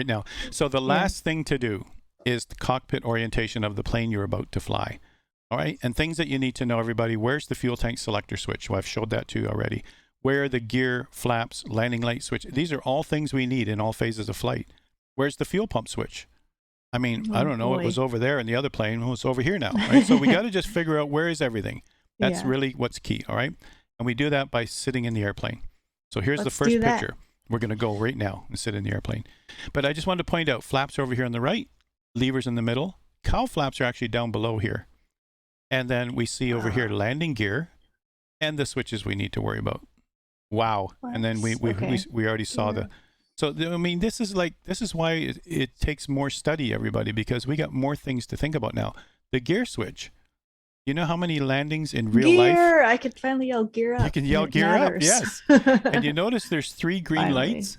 now. So the last thing to do is the cockpit orientation of the plane you're about to fly. All right. And things that you need to know, everybody. Where's the fuel tank selector switch? Well, I've showed that to you already. Where are the gear, flaps, landing light switch? These are all things we need in all phases of flight. Where's the fuel pump switch? I mean, I don't know. Boy. It was over there in the other plane. Well, it's over here now, right? So we got to just figure out where is everything. That's really what's key, all right? And we do that by sitting in the airplane. So here's the first picture. We're going to go right now and sit in the airplane. But I just wanted to point out, flaps over here on the right, levers in the middle. Cowl flaps are actually down below here. And then we see over here landing gear. and the switches we need to worry about. Wow. And then we already saw the, so I mean, this is why it takes more study, everybody, because we got more things to think about now. The gear switch. You know how many landings in real life? I could finally yell gear up. You can yell gear up, yes. And you notice there's 3 green lights?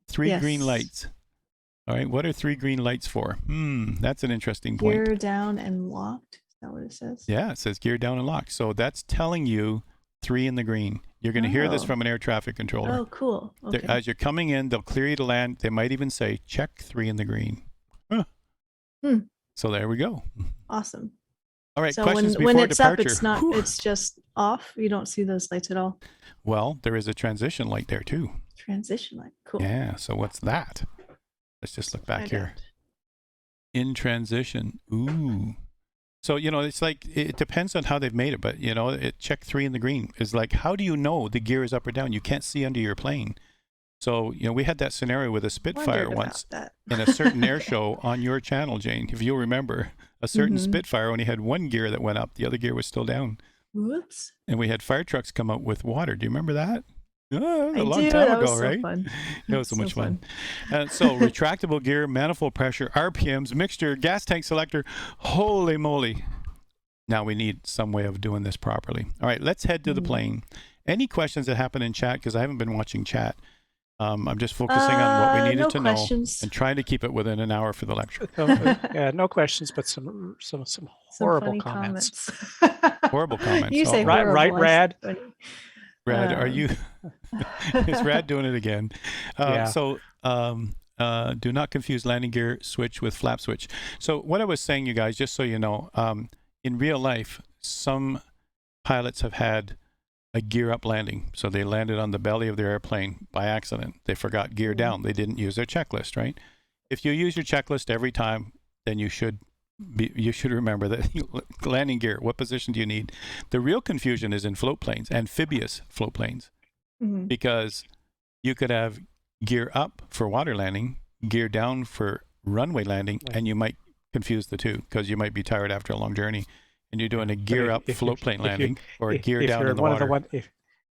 3 green lights. All right, what are 3 green lights for? That's an interesting point. Gear down and locked. Is that what it says? Yeah, it says gear down and locked. So that's telling you 3 in the green. You're going to hear this from an air traffic controller. Oh, cool. Okay. As you're coming in, they'll clear you to land. They might even say, check 3 in the green. Huh. So there we go. Awesome. All right, so questions when before it's departure. up, it's not. It's just off. You don't see those lights at all. Well, there is a transition light there too. Transition light. Cool. Yeah. So what's that? Let's just look back here. In transition. Ooh. So, you know, it's like, it depends on how they've made it, but, you know, check 3 in the green is like, how do you know the gear is up or down? You can't see under your plane. So, you know, we had that scenario with a Spitfire once in a certain air show on your channel, Jane, if you'll remember. A certain Spitfire only had 1 gear that went up. The other gear was still down. Whoops. And we had fire trucks come out with water. Do you remember that? Oh, a long time that ago, was so right? Fun. It was so much fun. So retractable gear, manifold pressure, RPMs, mixture, gas tank selector. Holy moly. Now we need some way of doing this properly. All right, let's head to the plane. Any questions that happen in chat? Because I haven't been watching chat. I'm just focusing on what we needed to know and trying to keep it within an hour for the lecture. Yeah, no questions, but some horrible comments. Horrible comments. You say right, horrible, Rad. Rad, are you? Is Rad doing it again? Yeah. So do not confuse landing gear switch with flap switch. So what I was saying, you guys, just so you know, in real life, some pilots have had a gear up landing. So they landed on the belly of their airplane by accident. They forgot gear down. They didn't use their checklist, right? If you use your checklist every time, then you should remember that landing gear, what position do you need? The real confusion is in float planes, amphibious float planes, because you could have gear up for water landing, gear down for runway landing, and you might confuse the two because you might be tired after a long journey and you're doing a gear up float plane landing or a gear down in the water.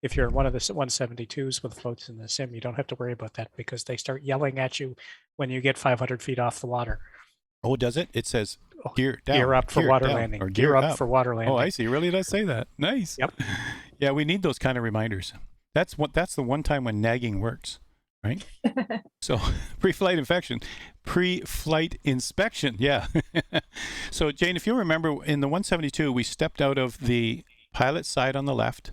If you're in one of the 172s with floats in the sim, you don't have to worry about that because they start yelling at you when you get 500 feet off the water. Oh, does it? It says gear down. Gear up for water landing. Or gear up for water landing. Oh, I see. It really does say that. Nice. Yep. Yeah, we need those kind of reminders. That's the one time when nagging works, right? So pre-flight inspection. Yeah. So Jane, if you remember in the 172, we stepped out of the pilot side on the left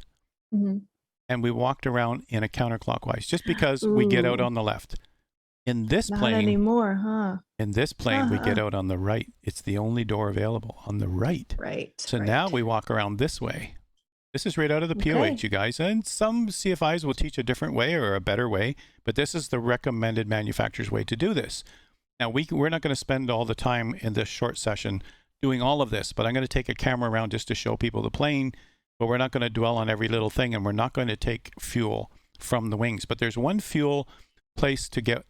and we walked around in a counterclockwise just because we get out on the left. In this plane, not anymore, huh? In this plane, we get out on the right. It's the only door available on the right. Right. So now we walk around this way. This is right out of the POH, you guys. And some CFIs will teach a different way or a better way, but this is the recommended manufacturer's way to do this. Now, we're not going to spend all the time in this short session doing all of this, but I'm going to take a camera around just to show people the plane, but we're not going to dwell on every little thing, and we're not going to take fuel from the wings. But there's one place to get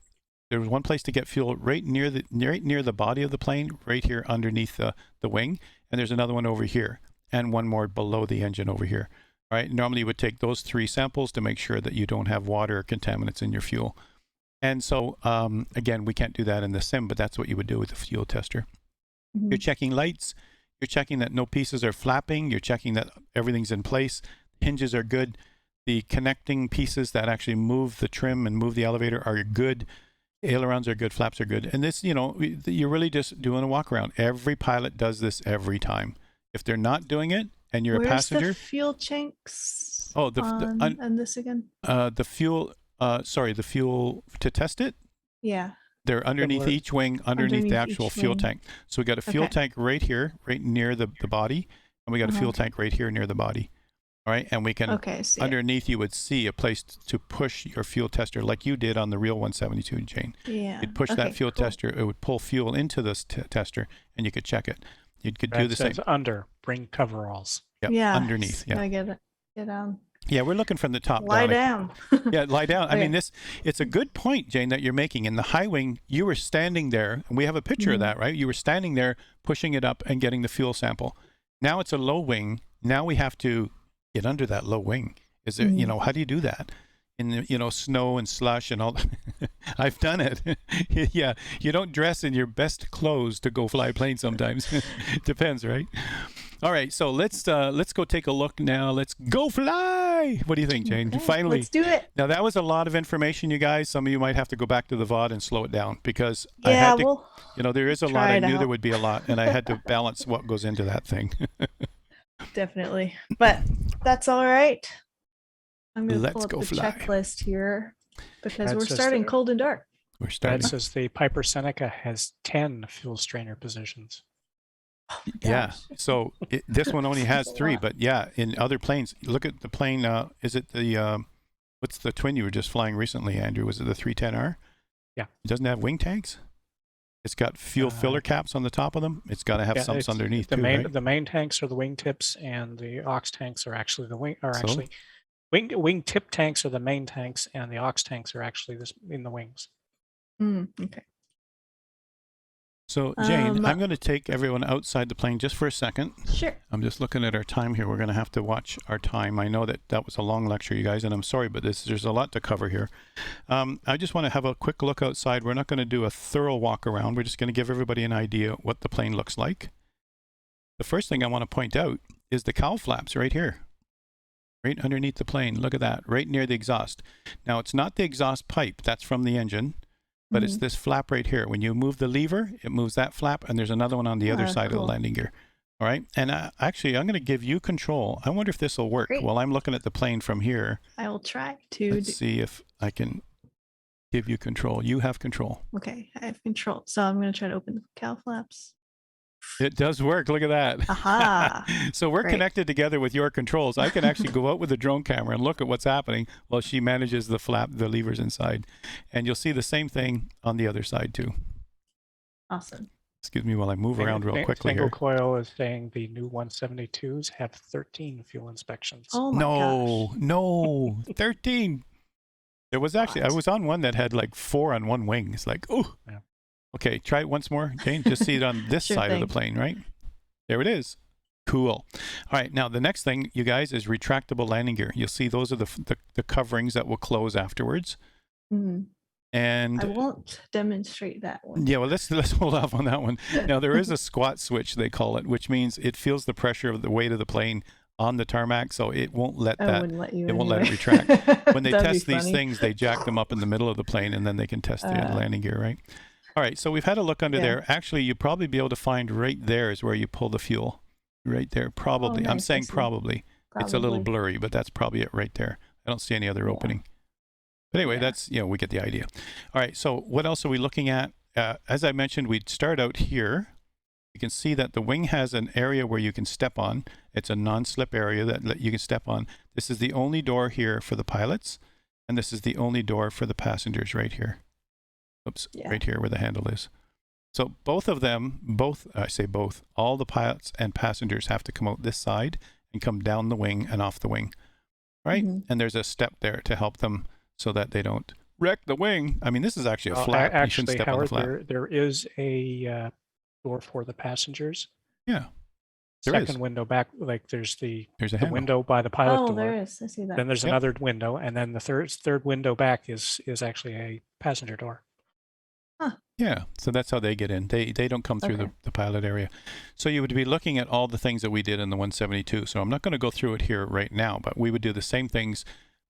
fuel right near the body of the plane, right here underneath the wing, and there's another one over here, and one more below the engine over here. All right. Normally, you would take those 3 samples to make sure that you don't have water or contaminants in your fuel. And so, again, we can't do that in the sim, but that's what you would do with the fuel tester. You're checking lights. You're checking that no pieces are flapping. You're checking that everything's in place. Hinges are good. The connecting pieces that actually move the trim and move the elevator are good. Ailerons are good. Flaps are good. And this, you're really just doing a walk around. Every pilot does this every time. If they're not doing it and you're a passenger. Where's the fuel tanks? Oh, and this again? The fuel to test it? Yeah. They're underneath each wing, underneath the actual fuel tank. So we got a fuel tank right here, right near the body, and we got a fuel tank right here near the body. All right, and we can, underneath you would see a place to push your fuel tester like you did on the real 172, Jane. Yeah. You'd push that fuel tester, it would pull fuel into this tester, and you could check it. You could do the same. Bring coveralls. Yep, yeah. Underneath, yeah. I get it. Get down. Yeah, we're looking from the top down. Lie down. Yeah, lie down. I mean, it's a good point, Jane, that you're making. In the high wing, you were standing there, and we have a picture of that, right? You were standing there, pushing it up and getting the fuel sample. Now it's a low wing. Now we have to get under that low wing? Is there, you know, how do you do that? In the, you know, snow and slush and all. I've done it. Yeah, you don't dress in your best clothes to go fly a plane sometimes. Depends, right? All right, so let's go take a look now. Let's go fly. What do you think, Jane? Okay, Finally. let's do it. Now that was a lot of information, you guys. Some of you might have to go back to the VOD and slow it down because I Yeah, had to, we'll you know, there is a lot. try I it knew out. there would be a lot, and I had to balance what goes into that thing. definitely. But that's all right. I'm going to Let's pull up go the fly. checklist here because That we're says starting that- cold and dark. We're That starting. says the Piper Seneca has 10 fuel strainer positions. Yeah. Gosh. So this one only has That's a 3, lot. but yeah, in other planes, look at the plane. Is it the what's the twin you were just flying recently, Andrew? Was it the 310R? Yeah. It doesn't have wing tanks. It's got fuel filler caps on the top of them. It's got to have Yeah, sumps it's- underneath the too, main right? the main tanks are the wing tips, and the aux tanks are actually the wing. Are So? actually wing tip tanks are the main tanks, and the aux tanks are actually in the wings. Okay. So Jane, Um, I'm going to take everyone outside the plane just for a second. Sure. I'm just looking at our time here. We're going to have to watch our time. I know that was a long lecture, you guys, and I'm sorry, but there's a lot to cover here. I just want to have a quick look outside. We're not going to do a thorough walk around. We're just going to give everybody an idea what the plane looks like. The first thing I want to point out is the cowl flaps right here, right underneath the plane. Look at that, right near the exhaust. Now, it's not the exhaust pipe. That's from the engine. But it's this flap right here. When you move the lever, it moves that flap, and there's another one on the other side of the landing gear. All right. And actually, I'm going to give you control. I wonder if this will work. Great. While I'm looking at the plane from here, I will try to. let's see if I can give you control. You have control. Okay, I have control. So I'm going to try to open the cow flaps. It does work. Look at that. Aha. So we're Great. connected together with your controls. I can actually go out with a drone camera and look at what's happening while she manages the flap, the levers inside. And you'll see the same thing on the other side too. Awesome. Excuse me while I move around real quickly Single here. coil is saying the new 172s have 13 fuel inspections. Oh my gosh. No, 13. There was actually, I was on one that had like 4 on one wing. It's like, oh, Yeah. Okay, try it once more, Jane. Just see it on this Sure side of the thing. plane, right? There it is. Cool. All right, now the next thing, you guys, is retractable landing gear. You'll see those are the coverings that will close afterwards. Mhm. And I won't demonstrate that one. yeah, well, let's hold off on that one. Now there is a squat switch, they call it, which means it feels the pressure of the weight of the plane on the tarmac, so it won't let I that. wouldn't let you. It won't let it anyway. retract. When they That'd be test these funny. things, they jack them up in the middle of the plane, and then they can test the landing gear, right? All right, so we've had a look under Yeah. there. Actually, you'd probably be able to find right there is where you pull the fuel. Right there, probably. I'm nice, I saying see. probably. It's a little Probably. blurry, but that's probably it right there. I don't see any other Yeah. opening. But anyway, Yeah. that's, we get the idea. All right, so what else are we looking at? As I mentioned, we'd start out here. You can see that the wing has an area where you can step on. It's a non-slip area that you can step on. This is the only door here for the pilots, and this is the only door for the passengers right here. Oops, Yeah. right here where the handle is. So both of them, all the pilots and passengers have to come out this side and come down the wing and off the wing, right? Mhm. And there's a step there to help them so that they don't wreck the wing. I mean, this is actually a Well, flap. You shouldn't actually, step on the Howard, flap. there is a door for the passengers. Yeah, there Second is. window back, like there's There's a the handle. window by the pilot Oh, door. there is. I see that. Then there's Yep. another window, and then the third window back is actually a passenger door. Yeah, so that's how they get in. They don't come through Okay. the pilot area. So you would be looking at all the things that we did in the 172. So I'm not going to go through it here right now, but we would do the same things.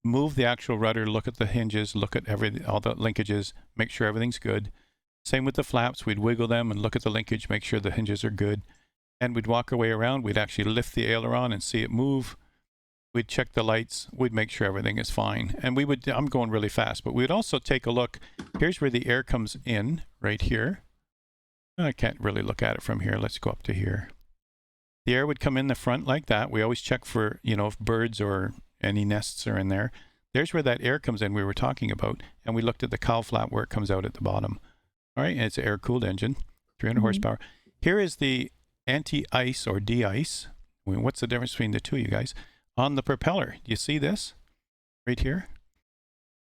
Move the actual rudder, look at the hinges, look at all the linkages, make sure everything's good. Same with the flaps. We'd wiggle them and look at the linkage, make sure the hinges are good. And we'd walk our way around. We'd actually lift the aileron and see it move. We'd check the lights. We'd make sure everything is fine. And I'm going really fast, but we'd also take a look. Here's where the air comes in, right here. I can't really look at it from here. Let's go up to here. The air would come in the front like that. We always check for, if birds or any nests are in there. There's where that air comes in we were talking about. And we looked at the cowl flap where it comes out at the bottom. All right, and it's an air-cooled engine, 300 horsepower. Here is the anti-ice or de-ice. I mean, what's the difference between the two, you guys? On the propeller, do you see this right here?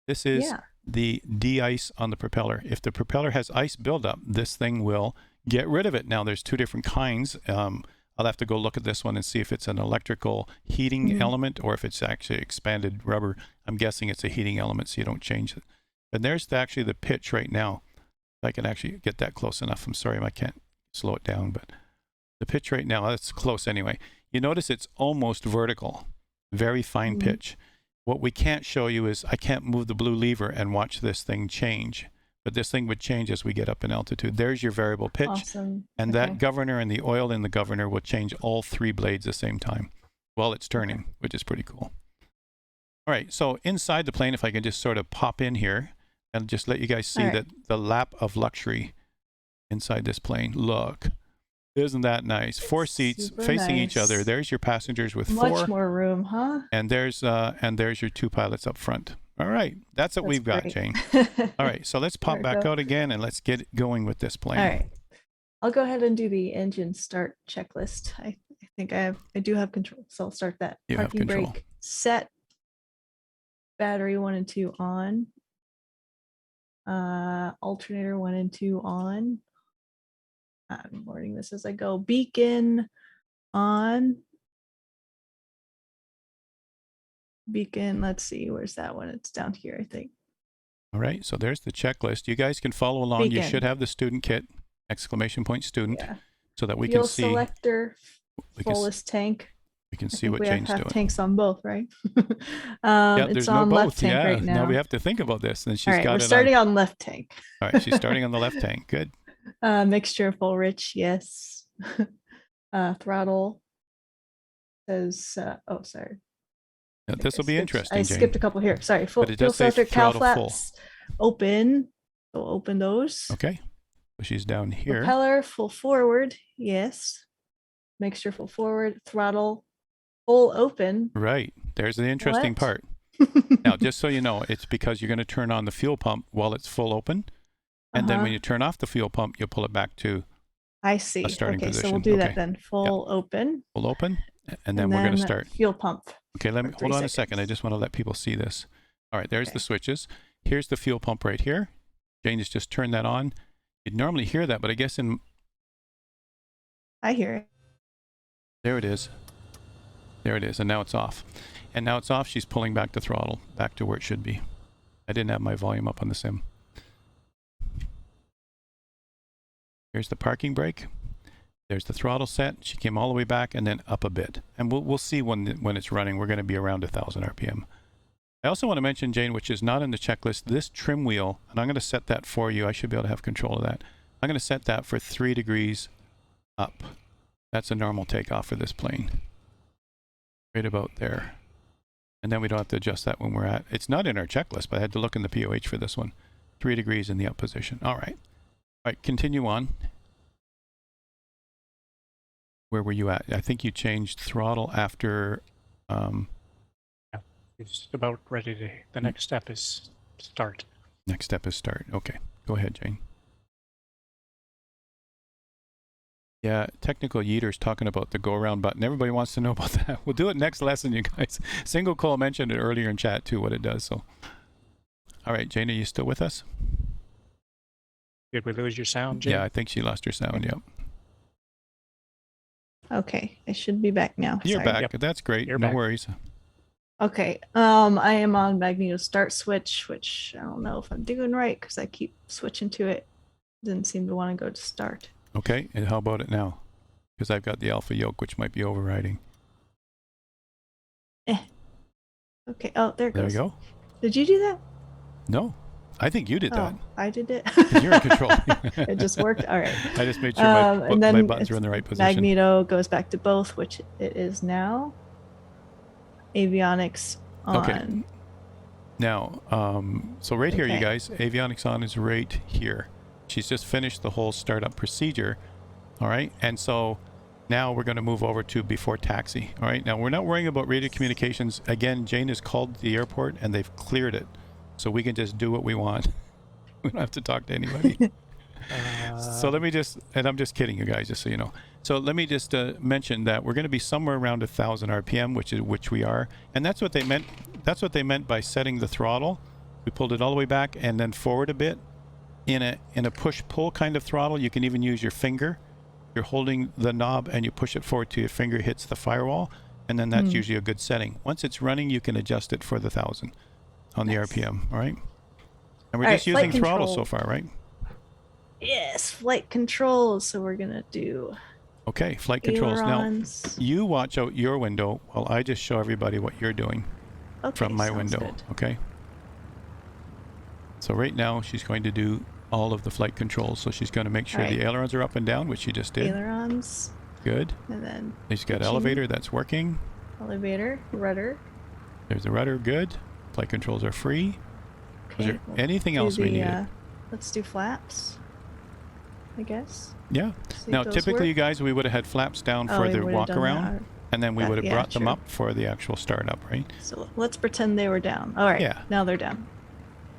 This is the de-ice on the propeller. If the propeller has ice buildup, this thing will get rid of it. Now, there's two different kinds. I'll have to go look at this one and see if it's an electrical heating element or if it's actually expanded rubber. I'm guessing it's a heating element, so you don't change it. And there's actually the pitch right now. If I can actually get that close enough. I'm sorry, I can't slow it down, but the pitch right now, that's close anyway. You notice it's almost vertical, very fine pitch. What we can't show you is I can't move the blue lever and watch this thing change, but this thing would change as we get up in altitude. There's your variable pitch. Awesome. And that governor and the oil in the governor will change all 3 blades at the same time while it's turning, which is pretty cool. All right, so inside the plane, if I can just sort of pop in here and just let you guys see that the lap of luxury inside this plane. Look. Isn't that nice? 4 seats facing each other. There's your passengers with 4. Much more room, huh? And there's your 2 pilots up front. All right. That's what we've got, Jayne. All right. So let's pop back out again and let's get going with this plane. All right. I'll go ahead and do the engine start checklist. I think I do have control. So I'll start that. You have Parking control. brake set. Battery 1 and 2 on. Alternator 1 and 2 on. I'm learning this as I go. Beacon on. Beacon, let's see, where's that one? It's down here, I think. All right, so there's the checklist. You guys can follow along. Beacon. You should have the student kit, ! Student, so that we Fuel can see. Selector, fullest tank. We can see what Jayne's doing. Tanks on both, right? Yeah, it's there's on no left both. tank Yeah, right now. now we have to think about this. And she's All right, got we're it starting on left tank. All right, she's starting on the left tank. Good. Mixture full rich, yes. Throttle says, oh, sorry. Now, this will be interesting, I Jayne. skipped a couple here. Sorry. But it does say selector, cow throttle flaps, open. So open those. Okay. So she's down here. Propeller, full forward. Yes. Mixture, full forward. Throttle, full open. Right. There's the interesting What? part. Now, just so you know, it's because you're going to turn on the fuel pump while it's full open. And then when you turn off the fuel pump, you'll pull it back to I see. a starting Okay, position. so we'll do that then. Full open. Full open. And then we're going to start. Fuel pump. Okay, let me for hold 3 on a second. I seconds. just want to let people see this. All right, there's the switches. Here's the fuel pump right here. Jayne has just turned that on. You'd normally hear that, but I guess I hear it. there it is. There it is, and now it's off. And now it's off. She's pulling back the throttle, back to where it should be. I didn't have my volume up on the sim. Here's the parking brake. There's the throttle set. She came all the way back and then up a bit. And we'll see when it's running. We're going to be around 1,000 RPM. I also want to mention, Jayne, which is not in the checklist, this trim wheel, and I'm going to set that for you. I should be able to have control of that. I'm going to set that for 3 degrees up. That's a normal takeoff for this plane. Right about there. And then we don't have to adjust that when we're at. It's not in our checklist, but I had to look in the POH for this one. 3 degrees in the up position. All right. All right, continue on. Where were you at? I think you changed throttle after. It's about ready to. The next step is start. Next step is start. Okay, go ahead, Jayne. Yeah, technical Yeater's talking about the go-around button. Everybody wants to know about that. We'll do it next lesson, you guys. Single Cole mentioned it earlier in chat too, what it does. So, all right, Jayne, are you still with us? Did we lose your sound, Jayne? Yeah, I think she lost her sound. Yep. Okay, I should be back now. You're Sorry. back. That's great. You're no back. worries. Okay, I am on magneto start switch, which I don't know if I'm doing right because I keep switching to it. Didn't seem to want to go to start. Okay, and how about it now? Because I've got the alpha yoke, which might be overriding. Okay, oh, there it There we goes. go. Did you do that? No, I think you did that. Oh, I did it. 'Cause you're in control. It just worked. All right. I just made sure And then my buttons were in the right position. Magneto goes back to both, which it is now. Avionics on. Okay. Now, so right here, you Okay. guys, avionics on is right here. She's just finished the whole startup procedure. All right. And so now we're going to move over to before taxi. All right. Now we're not worrying about radio communications. Again, Jayne has called the airport and they've cleared it. So we can just do what we want. We don't have to talk to anybody. So let me just, and I'm just kidding you guys, just so you know. So let me just mention that we're going to be somewhere around 1,000 RPM, which we are. And that's what they meant. That's what they meant by setting the throttle. We pulled it all the way back and then forward a bit. In a push-pull kind of throttle, you can even use your finger. you're holding the knob and you push it forward till your finger hits the firewall, and then that's usually a good setting. Once it's running, you can adjust it for the 1,000 on the RPM, all right? And we're All just right, flight using throttle control. so far, right? Yes, flight controls. So we're gonna do Okay, flight controls. ailerons. Now, you watch out your window while I just show everybody what you're doing from my sounds window, good. okay? So right now, she's going to do all of the flight controls. So she's going to make sure All right. the ailerons are up and down, which she just did. Ailerons, Good. and then She's got pitching, elevator, that's working. elevator, rudder. There's the rudder, good. Flight controls are free. Is there we'll anything do else we the, needed? Let's do flaps, I guess. Yeah. See Now, if those typically, you work. guys, we would have had flaps down Oh, for we the would've walk done that, around, and then we would have yeah, brought them true. up for the actual startup, right? So let's pretend they were down. All right, Yeah. now they're down.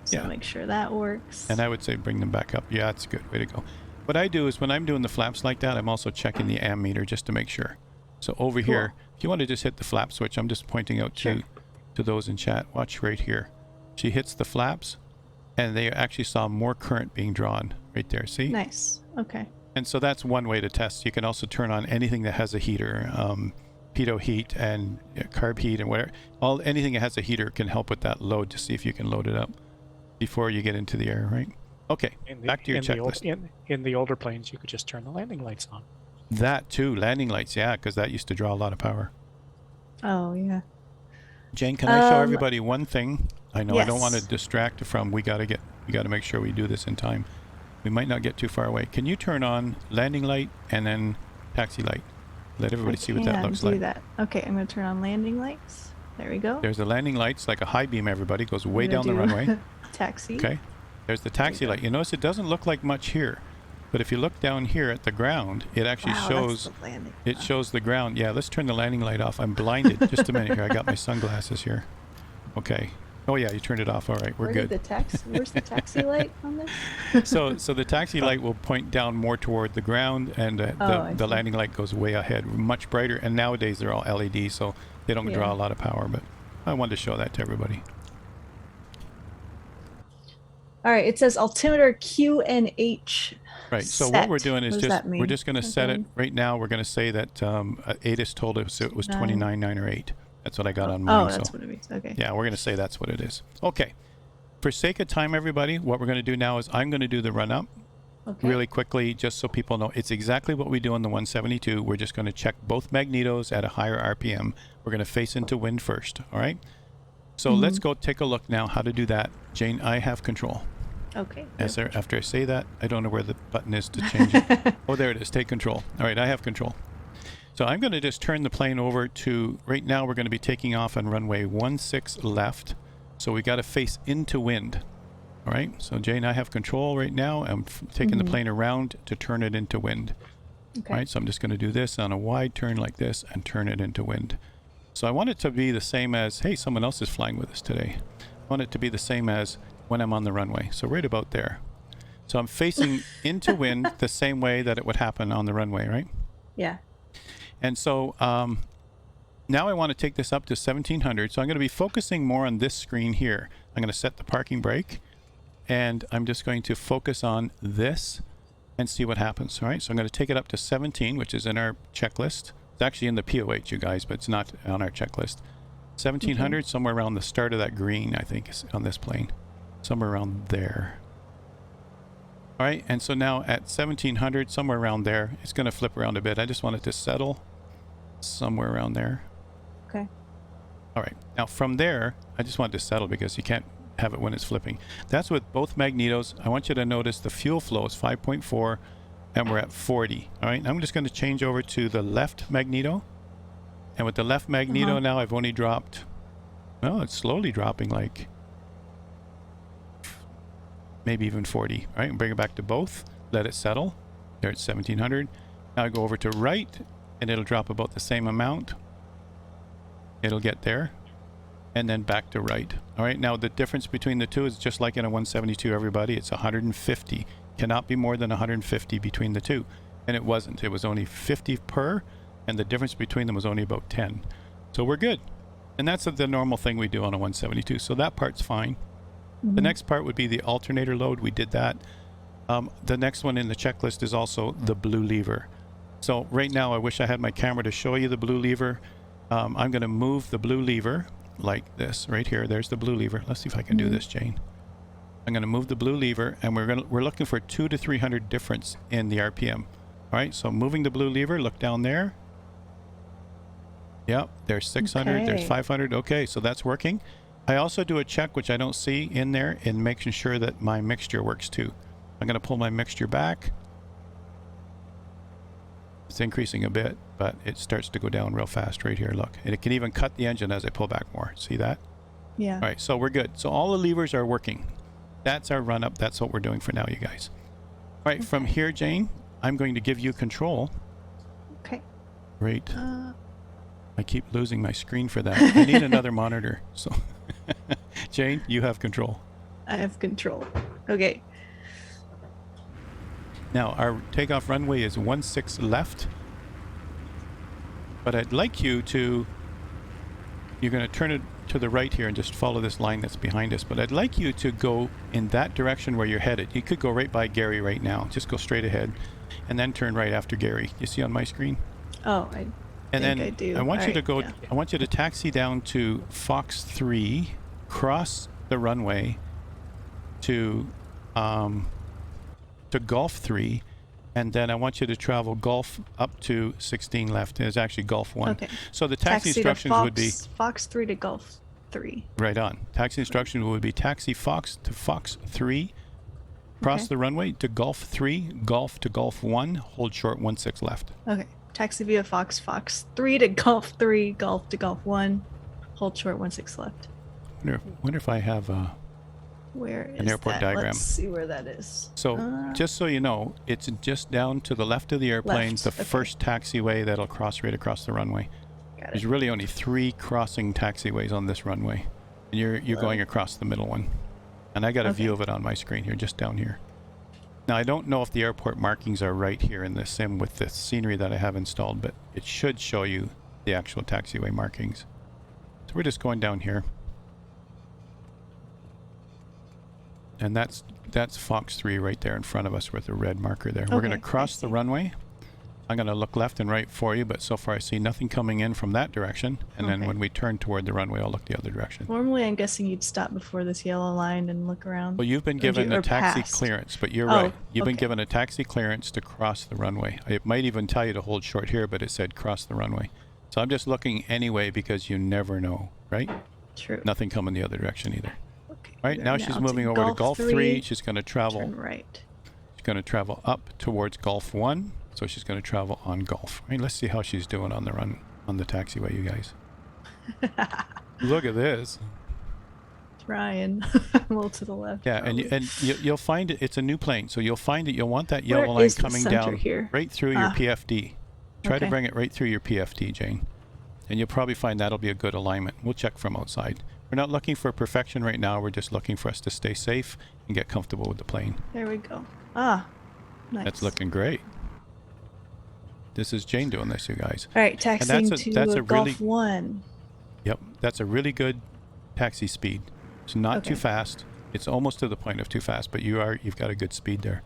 So Yeah. make sure that works. And I would say bring them back up. Yeah, that's a good way to go. What I do is when I'm doing the flaps like that, I'm also checking the ammeter just to make sure. So over Cool. here, if you want to just hit the flap switch, I'm just pointing out Sure. to those in chat. Watch right here. She hits the flaps, and they actually saw more current being drawn right there. See? Nice. Okay. And so that's one way to test. You can also turn on anything that has a heater, pitot heat and carb heat and whatever. Anything that has a heater can help with that load to see if you can load it up before you get into the air, right? Okay, back to your checklist. In the older planes, you could just turn the landing lights on. That too, landing lights, yeah, because that used to draw a lot of power. Oh yeah. Jane, can I show everybody one thing? I know I don't want to Yes. distract from. We got to make sure we do this in time. We might not get too far away. Can you turn on landing light and then taxi light? Let everybody see what that looks like. That. Okay, I'm going to turn on landing lights. There we go. There's the landing lights, like a high beam. Everybody goes way I'm down the gonna runway. Taxi. Okay. There's the taxi light. You notice it doesn't look like much here, but if you look down here at the ground, it actually Wow, shows. that's the landing. It shows the ground. Yeah, let's turn the landing light off. I'm blinded. Just a minute here. I got my sunglasses here. Okay. Oh yeah, you turned it off. All right, we're good. Where's the taxi light on this? So the taxi light will point down more toward the ground, and I the see. landing light goes way ahead, much brighter. And nowadays they're all LED, so they don't draw Yeah. a lot of power. But I wanted to show that to everybody. All right, it says altimeter Q and H. Right. So what we're set. doing is What does that we're mean? just going to set it Okay. right now. We're going to say that ATIS told us it was 29, 9, or 8. That's what I got on Oh, mine. that's So what it means. Okay. yeah, we're going to say that's what it is. Okay. For sake of time, everybody, what we're going to do now is I'm going to do the run up Okay. really quickly, just so people know it's exactly what we do on the 172. We're just going to check both magnetos at a higher RPM. We're going to face into wind first. All right. So let's go take a look now how to do that. Jane, I have control. Okay. After I say that, I don't know where the button is to change it. Oh, there it is. Take control. All right, I have control. So I'm going to just turn the plane over to, right now we're going to be taking off on runway 16 left. So we got to face into wind. All right, so Jane, I have control right now. I'm taking the plane around to turn it into wind. Okay. All right, so I'm just going to do this on a wide turn like this and turn it into wind. So I want it to be the same as, hey, someone else is flying with us today. I want it to be the same as when I'm on the runway. So right about there. So I'm facing into wind the same way that it would happen on the runway, right? Yeah. And so now I want to take this up to 1700. So I'm going to be focusing more on this screen here. I'm going to set the parking brake, and I'm just going to focus on this and see what happens. All right. So I'm going to take it up to 17, which is in our checklist. It's actually in the POH, you guys, but it's not on our checklist. 1700, somewhere around the start of that green, I think, is on this plane. Somewhere around there. All right, and so now at 1700, somewhere around there, it's going to flip around a bit. I just want it to settle somewhere around there. Okay. All right, now from there, I just want it to settle because you can't have it when it's flipping. That's with both magnetos. I want you to notice the fuel flow is 5.4, and we're at 40. All right, I'm just going to change over to the left magneto. And with the left magneto now, I've only dropped, well, it's slowly dropping like maybe even 40. All right, and bring it back to both. Let it settle. There at 1700. Now I go over to right, and it'll drop about the same amount. It'll get there, and then back to right. All right, now the difference between the two is just like in a 172, everybody. It's 150. Cannot be more than 150 between the two. And it wasn't. It was only 50 per, and the difference between them was only about 10. So we're good. And that's the normal thing we do on a 172. So that part's fine. The next part would be the alternator load. We did that. The next one in the checklist is also the blue lever. So right now, I wish I had my camera to show you the blue lever. I'm going to move the blue lever like this right here. There's the blue lever. Let's see if I can do this, Jane. I'm going to move the blue lever, and we're looking for 200 to 300 difference in the RPM. All right, so moving the blue lever, look down there. Yep, there's 600, there's 500. Okay, so that's working. I also do a check, which I don't see in there, in making sure that my mixture works too. I'm going to pull my mixture back. It's increasing a bit, but it starts to go down real fast right here. Look, and it can even cut the engine as I pull back more. See that? Yeah. All right, so we're good. So all the levers are working. That's our run up. That's what we're doing for now, you guys. All right, from here, Jane, I'm going to give you control. Okay. Great. I keep losing my screen for that. I need another monitor. So, Jane, you have control. I have control. Okay. Now, our takeoff runway is 16 left. But I'd like you to... You're going to turn it to the right here and just follow this line that's behind us. But I'd like you to go in that direction where you're headed. You could go right by Gary right now. Just go straight ahead. And then turn right after Gary. You see on my screen? Oh, And then I do. I want you to go. Yeah. I want you to taxi down to Fox 3, cross the runway to Golf 3, and then I want you to travel Golf up to 16 left. It's actually Golf 1. Okay. So the taxi to instructions would be Fox 3 to Golf 3. right on. Taxi instructions would be taxi Fox to Fox 3, cross the runway to Golf 3, Golf to Golf 1, hold short 16 left. Okay. Taxi via Fox 3 to Golf 3, Golf to Golf 1, hold short 16 left. Wonder if I have Where is an airport that? diagram. Let's see where that is. So just so you know, it's just down to the left of the airplane, Left, the okay. first taxiway that'll cross right across the runway. Got There's it. really only 3 crossing taxiways on this runway. And you're going across the middle one. And I got a view of it on my screen here, just down here. Now, I don't know if the airport markings are right here in the sim with the scenery that I have installed, but it should show you the actual taxiway markings. So we're just going down here. And that's Fox 3 right there in front of us with the red marker there. We're going to cross the runway. I'm going to look left and right for you, but so far I see nothing coming in from that direction. And then when we turn toward the runway, I'll look the other direction. Normally, I'm guessing you'd stop before this yellow line and look around. Well, you've been given a taxi clearance, but you're right. You've been given a taxi clearance to cross the runway. It might even tell you to hold short here, but it said cross the runway. So I'm just looking anyway because you never know, right? True. Nothing coming the other direction either. Okay. Right, now she's moving over to Golf 3. She's going to travel. Turn right. She's going to travel up towards Golf 1. So she's going to travel on Golf. I mean, let's see how she's doing on the run on the taxiway, you guys. Look at this. Trying. A little to the left. Yeah, probably. and you'll find it's a new plane, so you'll find it. You'll want that Where yellow line is the coming center down here? right through your PFD. Try to Okay. bring it right through your PFD, Jane. And you'll probably find that'll be a good alignment. We'll check from outside. We're not looking for perfection right now. We're just looking for us to stay safe and get comfortable with the plane. There we go. Nice. That's looking great. This is Jane doing this, you guys. All right, taxiing that's to a Golf really- 1. Yep, that's a really good taxi speed. It's not too fast. It's almost to the point of too fast, but you've got a good speed there.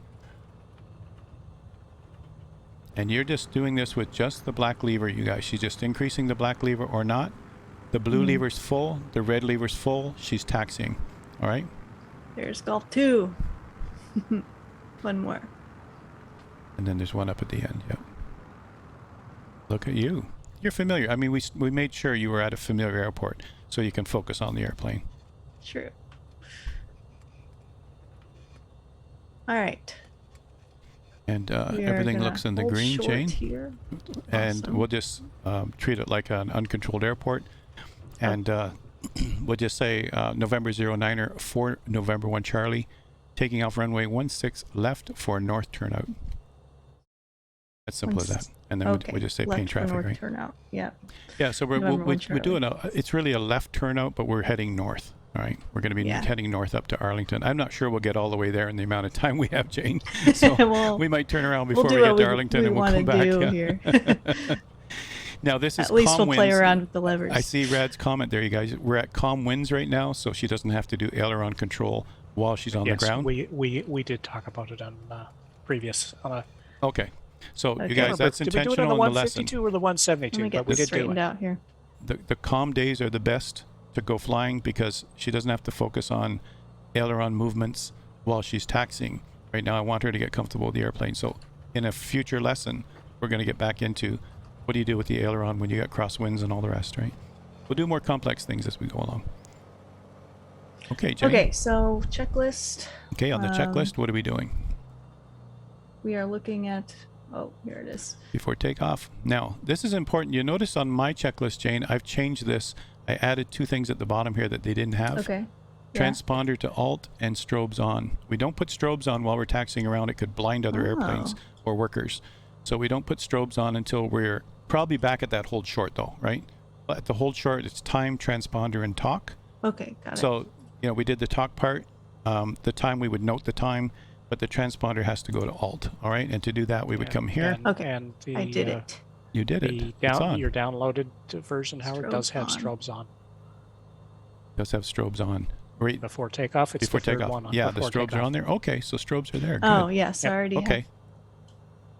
And you're just doing this with just the black lever, you guys. She's just increasing the black lever or not. The blue lever's full, the red lever's full. She's taxiing. All right? There's Golf 2. One more. And then there's one up at the end. Yep. Look at you. You're familiar. I mean, we made sure you were at a familiar airport so you can focus on the airplane. True. All right. And We are everything gonna looks in the hold green, short Jane. Here. And Awesome. we'll just treat it like an uncontrolled airport. And we'll just say November 09er for November 1 Charlie, taking off runway 16 left for north turnout. As simple as that. And then we just say left plane for traffic, north right? Turnout. Yeah. Yeah, so November 1 we're doing it's really a left turnout, but we're heading north. All right, we're going to be heading north up to Arlington. I'm not sure we'll get all the way there in the amount of time we have, Jane. So Well, we might turn around before we'll we do get what to Arlington and we'll come back. do Yeah. here. Now this is At least calm we'll play winds. around with the levers. I see Rad's comment there, you guys. We're at calm winds right now, so she doesn't have to do aileron control while she's on the ground. We did talk about it on previous. Okay. So Okay. you guys, that's Did we do it on intentional the in the lesson. 152 or the 172? Let me But get we this did do straightened it. out here. The calm days are the best to go flying because she doesn't have to focus on aileron movements while she's taxiing. Right now I want her to get comfortable with the airplane. So in a future lesson, we're going to get back into what do you do with the aileron when you got crosswinds and all the rest, right? We'll do more complex things as we go along. Okay, Jane. Okay, so checklist. Okay, on the checklist, what are we doing? We are looking at, oh, here it is. Before takeoff. Now, this is important. You notice on my checklist, Jane, I've changed this. I added 2 things at the bottom here that they didn't have. Okay. Yeah. Transponder to alt and strobes on. We don't put strobes on while we're taxiing around. It could blind other airplanes or workers. So we don't put strobes on until we're probably back at that hold short though, right? At the hold short, it's time, transponder, and talk. Okay, got it. So, you know, we did the talk part. The time, we would note the time, but the transponder has to go to alt, all right? And to do that, we would come here. Okay, And the, I did it. You did it. It's on. Your downloaded version, Howard, does have Strobes on. strobes on. Does have strobes on. Right Before takeoff, it's before the third takeoff. one on. Yeah, the before strobes are takeoff. on there. Okay, so strobes are there. Good. Oh, yes, I Yep. already Okay. have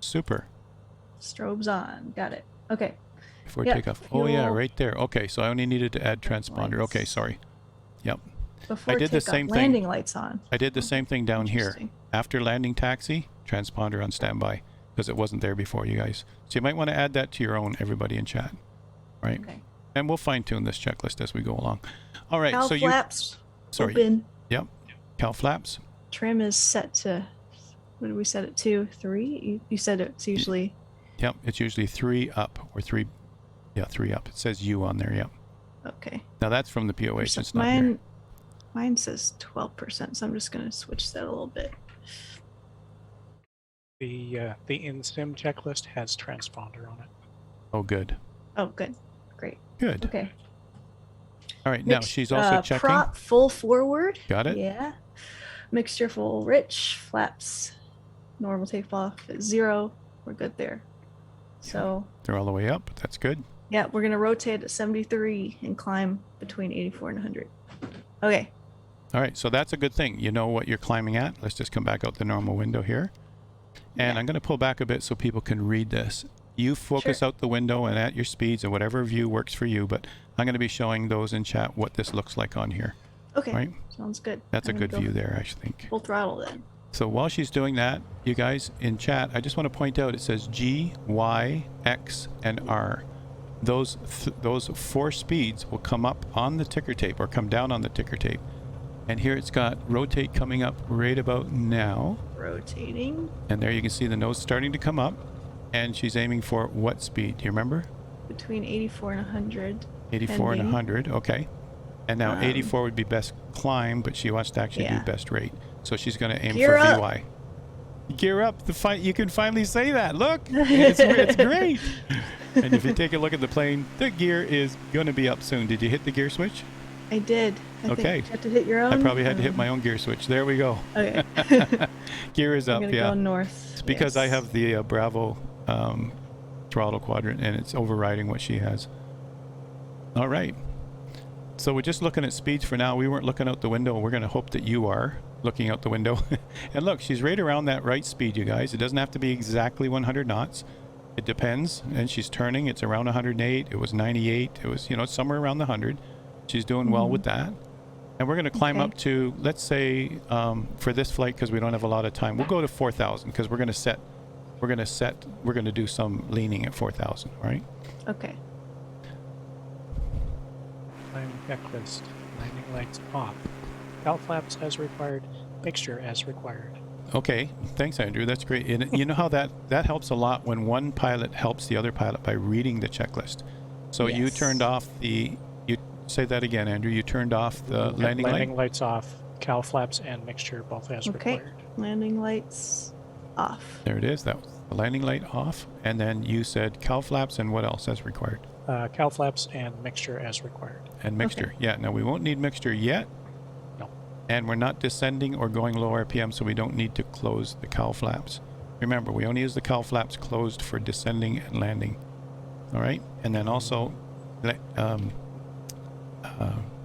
Super. strobes on. Got it. Okay. Before Yeah, takeoff. Oh yeah, fuel. right there. Okay, so I only needed to add transponder. Lights. Okay, sorry. Yep. Before did the takeoff, same thing. landing lights on. I did the same thing down here. Interesting. After landing taxi, transponder on standby because it wasn't there before, you guys. So you might want to add that to your own, everybody in chat. Right? Okay. And we'll fine tune this checklist as we go along. All right, Cow so flaps sorry. open. Yep. Cow flaps. Trim is set to, what did we set it to? 3? You said it's usually, Yep, it's usually 3 up or 3 up. It says U on there, yep. okay. Now that's from the POH, it's not here. Mine says 12%, so I'm just going to switch that a little bit. The in-sim checklist has transponder on it. Oh, good. Oh, good. Great. Good. Okay. All right, now Mix- she's also checking. Prop full forward. Got it? Yeah. Mixture full rich. Flaps. Normal takeoff at 0. We're good there. So, They're all the way up. That's good. yeah, we're going to rotate at 73 and climb between 84 and 100. Okay. All right, so that's a good thing. You know what you're climbing at. Let's just come back out the normal window here. And Yeah. I'm going to pull back a bit so people can read this. You focus out the window and at your speeds and whatever view works for you, but I'm going to be showing those in chat what this looks like on here. Okay. Right? Sounds good. That's a I'm gonna good go view there, I think. Full throttle then. So while she's doing that, you guys in chat, I just want to point out it says G, Y, X, and R. Those 4 speeds will come up on the ticker tape or come down on the ticker tape. And here it's got rotate coming up right about now. Rotating. And there you can see the nose starting to come up. And she's aiming for what speed? Do you remember? Between 84 and 100. 84 and Pending. 100. Okay. And now 84 would be best climb, but she wants to actually do Yeah. best rate. So she's going to aim Gear for up. VY. Gear up. You can finally say that. Look, it's great. And if you take a look at the plane, the gear is going to be up soon. Did you hit the gear switch? I did. I Okay. think you have to hit your own. I probably had to hit my own gear switch. There we go. Okay. Gear is I'm up, gonna yeah. go north. It's because I Yes. have the Bravo throttle quadrant and it's overriding what she has. All right. So we're just looking at speeds for now. We weren't looking out the window. We're going to hope that you are looking out the window. And look, she's right around that right speed, you guys. It doesn't have to be exactly 100 knots. It depends. And she's turning. It's around 108. It was 98. It was, somewhere around the 100. She's doing well with that. And we're going to climb Okay. up to, let's say, for this flight, because we don't have a lot of time, we'll go to 4,000 because we're going to do some leaning at 4,000, right? Okay. Climb checklist. Landing lights off. Cow flaps as required. Mixture as required. Okay, thanks, Andrew. That's great. And you know how that helps a lot when one pilot helps the other pilot by reading the checklist. So you Yes. turned off you say that again, Andrew. You turned off the landing light. Lights off. Cow flaps and mixture both as Okay. required. Landing lights off. There it is. That was the landing light off. And then you said cow flaps and what else as required? Cow flaps and mixture as required. And mixture. Yeah. Now we won't need mixture yet. No. And we're not descending or going low RPM, so we don't need to close the cow flaps. Remember, we only use the cow flaps closed for descending and landing. All right. And then also,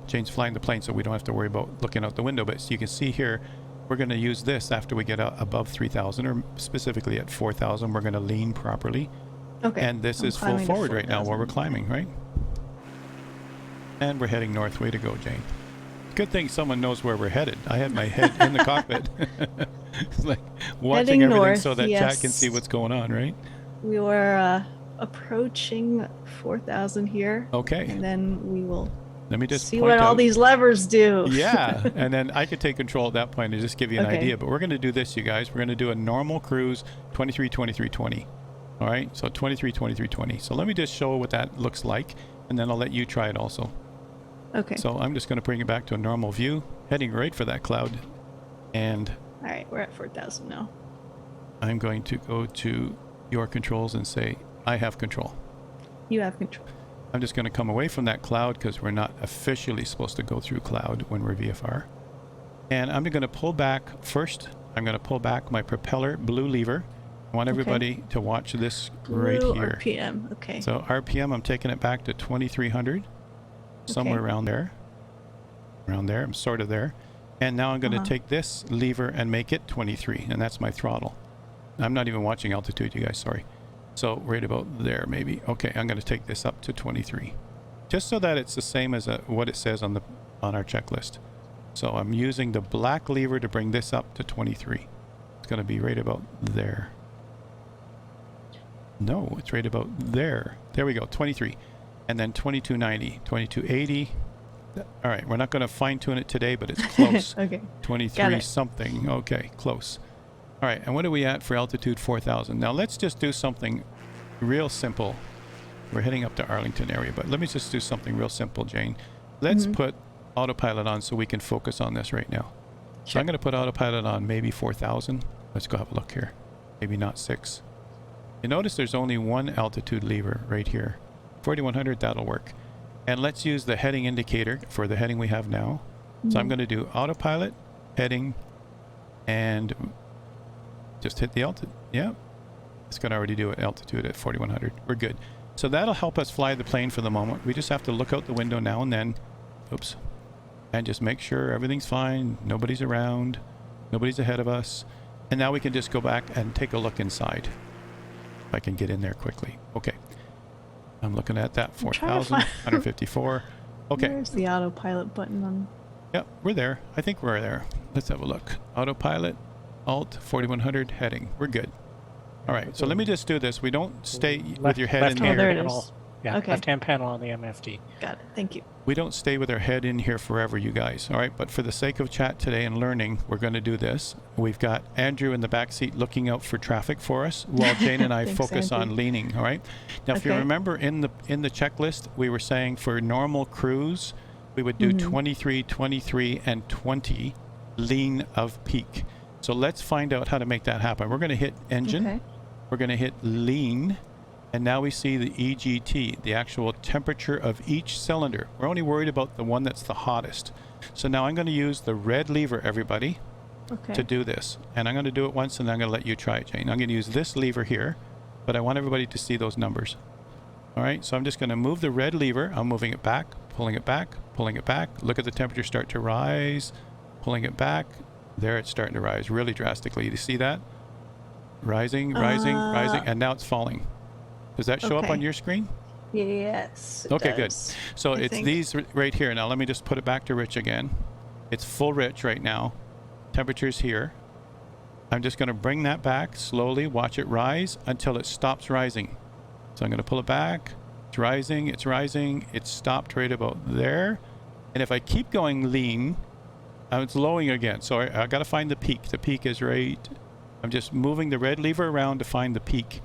Jane's flying the plane, so we don't have to worry about looking out the window. But you can see here, we're going to use this after we get above 3,000, or specifically at 4,000. We're going to lean properly. Okay. And this I'm is full climbing to forward right now while we're 4,000. climbing, right? And we're heading north. Way to go, Jane. Good thing someone knows where we're headed. I had my head in the cockpit. It's like watching Heading everything north, so that chat can yes. see what's going on, right? We were approaching 4,000 here. Okay. And then we will Let me just see point what all out- these levers do. Yeah, and then I could take control at that point and just give you an Okay. idea. But we're going to do this, you guys. We're going to do a normal cruise, 23, 23, 20. All right, so 23, 23, 20. So let me just show what that looks like, and then I'll let you try it also. Okay. So I'm just going to bring it back to a normal view, heading right for that cloud. And All right, we're at 4,000 now. I'm going to go to your controls and say, I have control. You have control. I'm just going to come away from that cloud because we're not officially supposed to go through cloud when we're VFR. And I'm going to pull back first. I'm going to pull back my propeller blue lever. I want everybody to watch this right Blue here. RPM. Okay. So RPM, I'm taking it back to 2,300, somewhere Okay. around there. Around there, I'm sort of there. And now I'm going to take this lever and make it 23, and that's my throttle. I'm not even watching altitude, you guys, sorry. So right about there, maybe. Okay, I'm going to take this up to 23, just so that it's the same as what it says on our checklist. So I'm using the black lever to bring this up to 23. It's going to be right about there. No, it's right about there. There we go, 23. And then 2290, 2280. All right, we're not going to fine tune it today, but it's close. Okay. 23 it. something. Okay, close. All right, and what are we at for altitude 4,000? Now let's just do something real simple. We're heading up to Arlington area, but let me just do something real simple, Jane. Let's put autopilot on so we can focus on this right now. So Sure. I'm going to put autopilot on maybe 4,000. Let's go have a look here. Maybe not 6. You notice there's only one altitude lever right here. 4,100, that'll work. And let's use the heading indicator for the heading we have now. So I'm going to do autopilot, heading, and just hit the altitude. Yeah, it's going to already do it. Altitude at 4,100. We're good. So that'll help us fly the plane for the moment. We just have to look out the window now and then. Oops. And just make sure everything's fine. Nobody's around. Nobody's ahead of us. And now we can just go back and take a look inside. If I can get in there quickly. Okay. I'm looking at that. 4,000, 154. Okay. Where's the autopilot button on? Yep, we're there. I think we're there. Let's have a look. Autopilot, Alt, 4,100, heading. We're good. All right, so let me just do this. We don't stay with your head in left-hand there here. it panel. is. Yeah, Okay. left-hand panel on the MFD. Got it. Thank you. We don't stay with our head in here forever, you guys. All right, but for the sake of chat today and learning, we're going to do this. We've got Andrew in the back seat looking out for traffic for us, while Jane and I Thanks, focus Andrew. on leaning. All right. Now, if you Okay. remember in the checklist, we were saying for normal cruise, we would do 23, 23, and 20 lean of peak. So let's find out how to make that happen. We're going to hit engine. Okay. We're going to hit lean. And now we see the EGT, the actual temperature of each cylinder. We're only worried about the one that's the hottest. So now I'm going to use the red lever, everybody, Okay. to do this. And I'm going to do it once, and then I'm going to let you try it, Jane. I'm going to use this lever here, but I want everybody to see those numbers. All right, so I'm just going to move the red lever. I'm moving it back, pulling it back, pulling it back. Look at the temperature start to rise, pulling it back. There, it's starting to rise really drastically. Do you see that? Rising, rising, rising, and now it's falling. Does that show up Okay. on your screen? Yes. it Okay, good. does. So I it's think. these right here. Now let me just put it back to rich again. It's full rich right now. Temperature's here. I'm just going to bring that back slowly. Watch it rise until it stops rising. So I'm going to pull it back. It's rising. It's rising. It's stopped right about there. And if I keep going lean, it's lowering again. So I got to find the peak. The peak is right. I'm just moving the red lever around to find the peak.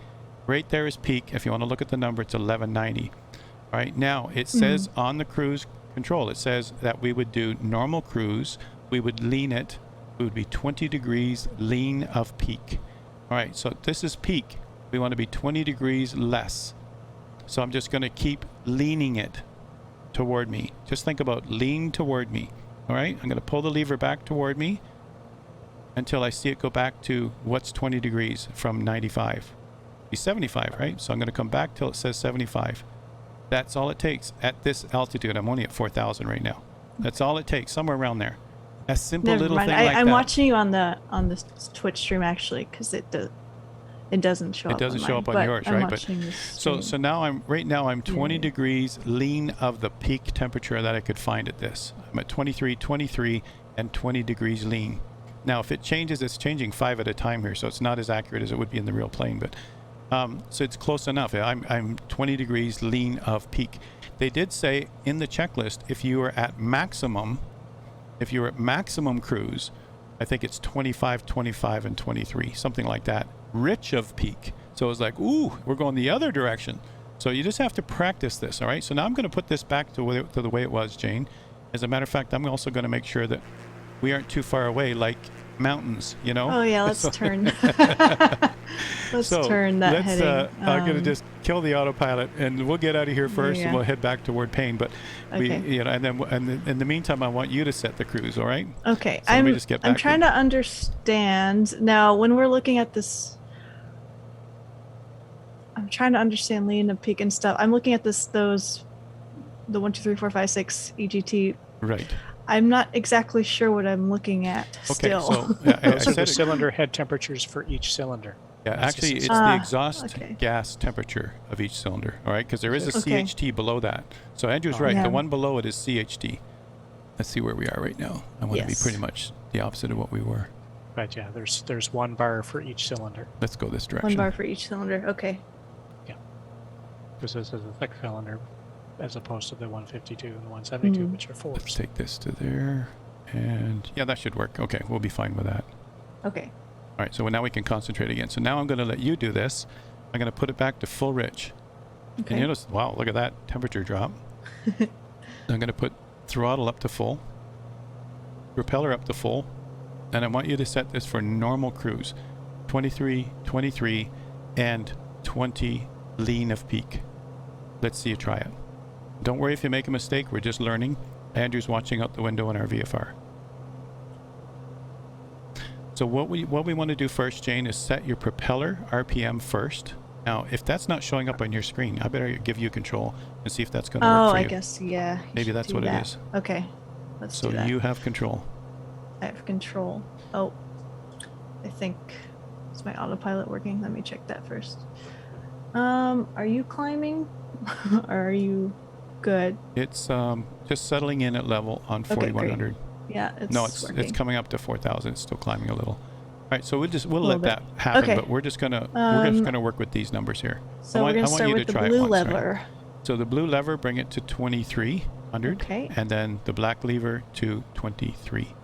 Right there is peak. If you want to look at the number, it's 1190. All right, now it says on the cruise control, it says that we would do normal cruise. We would lean it. It would be 20 degrees lean of peak. All right, so this is peak. We want to be 20 degrees less. So I'm just going to keep leaning it toward me. Just think about lean toward me. All right, I'm going to pull the lever back toward me until I see it go back to what's 20 degrees from 95. Be 75, right? So I'm going to come back till it says 75. That's all it takes at this altitude. I'm only at 4,000 right now. That's all it takes, somewhere around there. A simple Never little mind. thing like I'm that. watching you on the Twitch stream actually, because it doesn't show It up. doesn't on show mine, up on but yours, I'm right? But watching this so stream. now I'm 20 Yeah. degrees lean of the peak temperature that I could find at this. I'm at 23, 23, and 20 degrees lean. Now, if it changes, it's changing 5 at a time here, so it's not as accurate as it would be in the real plane. But so it's close enough. I'm 20 degrees lean of peak. They did say in the checklist, if you are at maximum cruise, I think it's 25, 25, and 23, something like that. Rich of peak. So it's like, ooh, we're going the other direction. So you just have to practice this, all right? So now I'm going to put this back to the way it was, Jane. As a matter of fact, I'm also going to make sure that we aren't too far away, like mountains, you know? Oh yeah, let's turn. Let's turn that heading. I'm going to just kill the autopilot, and we'll get out of here first, and yeah. we'll head back toward Payne. But Okay. and then in the meantime, I want you to set the cruise, all right? Okay, So let me just get I'm back trying to understand now when we're looking at this. I'm trying to understand lean and peak and stuff. I'm looking at the 1, 2, 3, 4, 5, 6 EGT. Right. I'm not exactly sure what I'm looking at Okay, still. so Those are the cylinder head temperatures for each cylinder. yeah, That's actually, just- it's the exhaust okay. gas temperature of each cylinder, all right? Because there is a Okay. CHT below that. So Andrew's Oh. right. Yeah. The one below it is CHT. Let's see where we are right now. I want to be Yes. pretty much the opposite of what we were. But yeah, there's 1 bar for each cylinder. Let's go this direction. 1 bar for each cylinder. Okay. Because this is a thick cylinder as opposed to the 152 and the 172, which are Let's 4s. take this to there. And yeah, that should work. Okay, we'll be fine with that. Okay. All right, so now we can concentrate again. So now I'm going to let you do this. I'm going to put it back to full rich. Okay. And you notice, wow, look at that temperature drop. I'm going to put throttle up to full, propeller up to full, and I want you to set this for normal cruise. 23, 23, and 20 lean of peak. Let's see you try it. Don't worry if you make a mistake. We're just learning. Andrew's watching out the window in our VFR. So what we want to do first, Jane, is set your propeller RPM first. Now, if that's not showing up on your screen, I better give you control and see if that's going to work for you. I guess, yeah. you Maybe should that's do what that. it is. Okay. Let's So do that. you have control. I have control. Oh, I think, is my autopilot working? Let me check that first. Are you climbing? Or are you good? It's just settling in at level on Okay, great. 4100. Yeah, it's No, it's working. coming up to 4000. It's still climbing a little. All right, so we'll A let little that happen, Okay. but we're just gonna work with these numbers here. So want- we're I gonna want start you with to the try it blue once, right? lever. So the blue lever, bring it to 2300, Okay. and then the black lever to 23.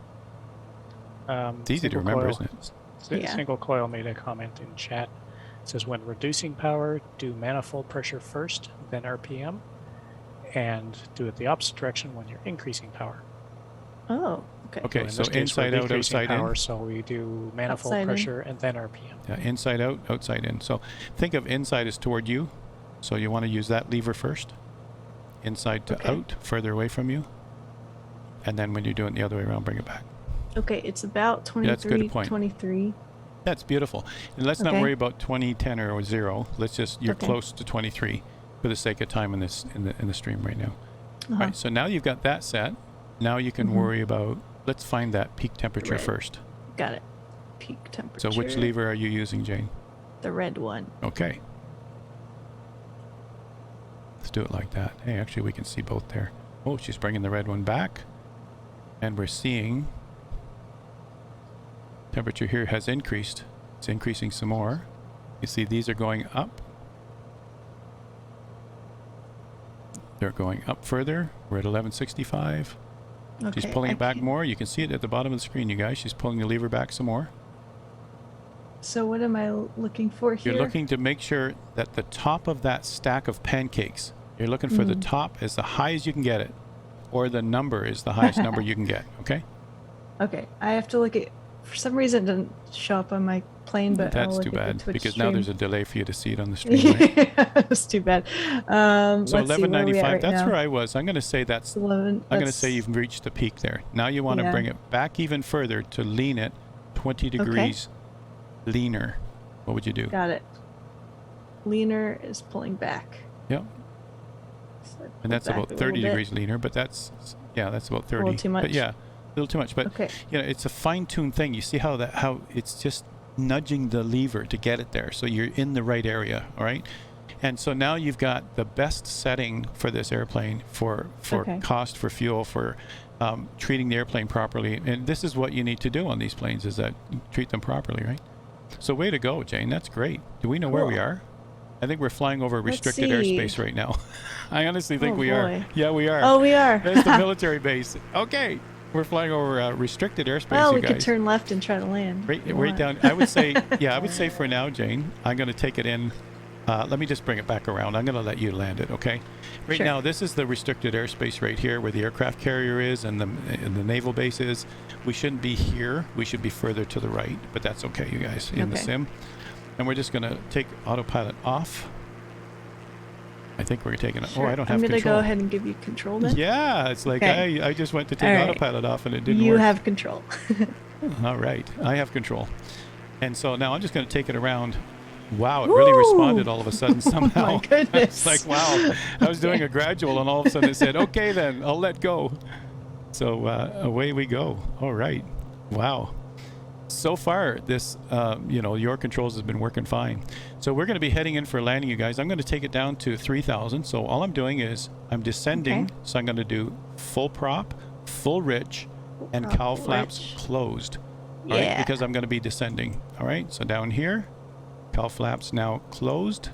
It's easy to Single remember, coil- isn't it? Yeah. Single Coil made a comment in chat. It says when reducing power, do manifold pressure first, then RPM, and do it the opposite direction when you're increasing power. Oh, okay. Okay, in so this case, we're inside out, decreasing outside power, in. so we do manifold Outside in. pressure and then RPM. Yeah, inside out, outside in. So think of inside as toward you. So you want to use that lever first. Inside to Okay. out, further away from you. And then when you're doing it the other way around, bring it back. Okay, it's about Yeah, that's a 23, good point. 23. That's beautiful. And let's not Okay. worry about 20, 10, or 0. Let's just, you're Okay. close to 23 for the sake of time in the stream right now. Uh-huh. All right, so now you've got that set. Now you can Mhm. worry about, let's find that peak temperature Red. first. Got it. Peak temperature. So which lever are you using, Jane? The red one. Okay. Let's do it like that. Hey, actually we can see both there. Oh, she's bringing the red one back. And we're seeing temperature here has increased. It's increasing some more. You see these are going up. They're going up further. We're at 1165. Okay. She's pulling I it back can't- more. You can see it at the bottom of the screen, you guys. She's pulling the lever back some more. So what am I looking for here? You're looking to make sure that the top of that stack of pancakes, you're looking for the top as the high as you can get it, or the number is the highest number you can get, okay? Okay, I have to look at. For some reason, it didn't show up on my plane, but I'll That's look too at the bad, Twitch because now there's a stream. delay for you to see it on the stream, right? It's too bad. So Let's see, where are we 1195, at right that's now? where I was. I'm going to say It's 11. I'm going to say you've reached the peak there. Now you want to Yeah. bring it back even further to lean it 20 degrees leaner. What would you do? Got it. Leaner is pulling back. Yep. So I pull And that's back about a 30 little bit. degrees leaner, but that's, yeah, that's about 30. too much. But yeah, little too much, but Okay. you know, it's a fine-tuned thing. You see how it's just nudging the lever to get it there, so you're in the right area. All right. And so now you've got the best setting for this airplane for Okay. cost, for fuel, for treating the airplane properly. And this is what you need to do on these planes, is that you treat them properly, right? So way to go, Jane. That's great. Do we know where we Cool. are? I think we're flying over restricted see. airspace right now. I honestly think Oh, we are. boy. Yeah, we are. Oh, we are. There's the military base. Okay. We're flying over restricted airspace, Well, you we guys. could turn left and try to land. if you Right want. down. I would say, yeah, I would say for now, Jane, I'm going to take it in. Let me just bring it back around. I'm going to let you land it, okay? Right Sure. now, this is the restricted airspace right here where the aircraft carrier is and the naval base is. We shouldn't be here. We should be further to the right, but that's okay, you guys, in the Okay. sim. And we're just going to take autopilot off. I think we're taking it. Sure. Oh, I don't have I'm gonna control. go ahead and give you control then. Yeah, it's like Okay. I just went to take All right. autopilot off and it didn't You work. have control. All right, I have control. And so now I'm just going to take it around. Wow, it really Woo! responded all of a sudden somehow. Oh my goodness. It's like, wow, I was doing a gradual and all of a sudden it said, okay then, I'll let go. So away we go. All right. Wow. So far, this, your controls has been working fine. So we're going to be heading in for landing, you guys. I'm going to take it down to 3,000. So all I'm doing is I'm descending. Okay. So I'm going to do full prop, full rich, and Prop, cowl flaps rich. closed. All right, Yeah. because I'm going to be descending. All right, so down here, cowl flaps now closed,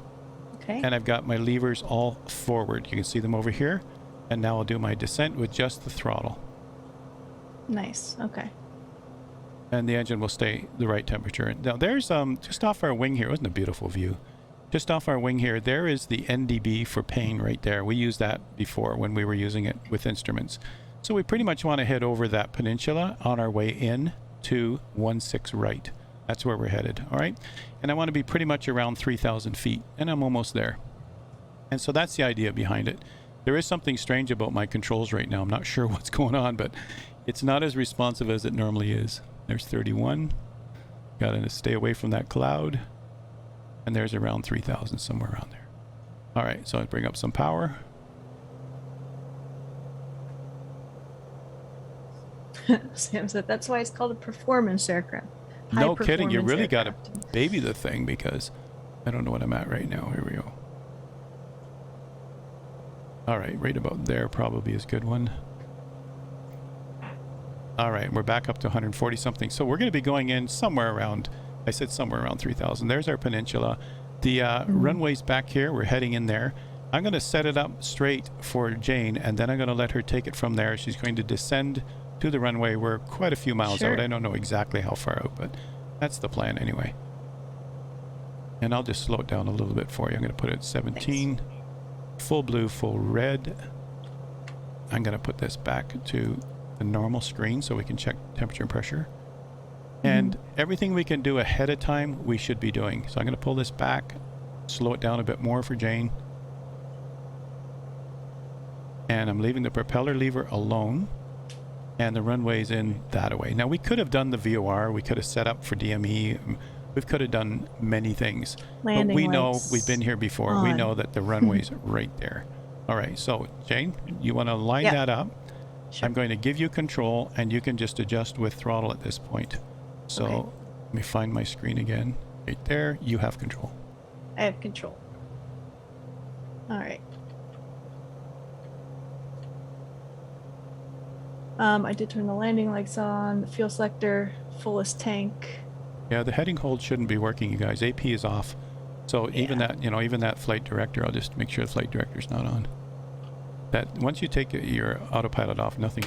Okay. and I've got my levers all forward. You can see them over here. And now I'll do my descent with just the throttle. Nice. Okay. And the engine will stay the right temperature. Now there's just off our wing here, wasn't a beautiful view? Just off our wing here, there is the NDB for pain right there. We used that before when we were using it with instruments. So we pretty much want to head over that peninsula on our way in to 16 right. That's where we're headed, all right? And I want to be pretty much around 3,000 feet, and I'm almost there. And so that's the idea behind it. There is something strange about my controls right now. I'm not sure what's going on, but it's not as responsive as it normally is. There's 31. Got to stay away from that cloud. And there's around 3,000, somewhere around there. All right, so I bring up some power. Sam said that's why it's called a performance aircraft. No kidding, you High-performance really got to aircraft. baby the thing because I don't know what I'm at right now. Here we go. All right, right about there probably is a good one. All right, we're back up to 140 something. So we're going to be going in somewhere around, I said somewhere around 3,000. There's our peninsula. The runway's back here. We're heading in there. I'm going to set it up straight for Jane, and then I'm going to let her take it from there. She's going to descend to the runway. We're quite a few miles Sure. out. I don't know exactly how far out, but that's the plan anyway. And I'll just slow it down a little bit for you. I'm going to put it at 17. Thanks. Full blue, full red. I'm going to put this back to the normal screen so we can check temperature and pressure. And everything we can do ahead of time, we should be doing. So I'm going to pull this back, slow it down a bit more for Jane. And I'm leaving the propeller lever alone. And the runway's in that way. Now we could have done the VOR. We could have set up for DME. We could have done many things. Landing but we know, lights we've been here before. We on. know that the runway's right there. All right, so Jane, you want to line Yep. that up. Sure. I'm going to give you control, and you can just adjust with throttle at this point. So Okay. let me find my screen again. Right there, you have control. I have control. All right. I did turn the landing lights on, the fuel selector, fullest tank. Yeah, the heading hold shouldn't be working, you guys. AP is off. So even Yeah. that, even that flight director, I'll just make sure the flight director's not on. That once you take your autopilot off, nothing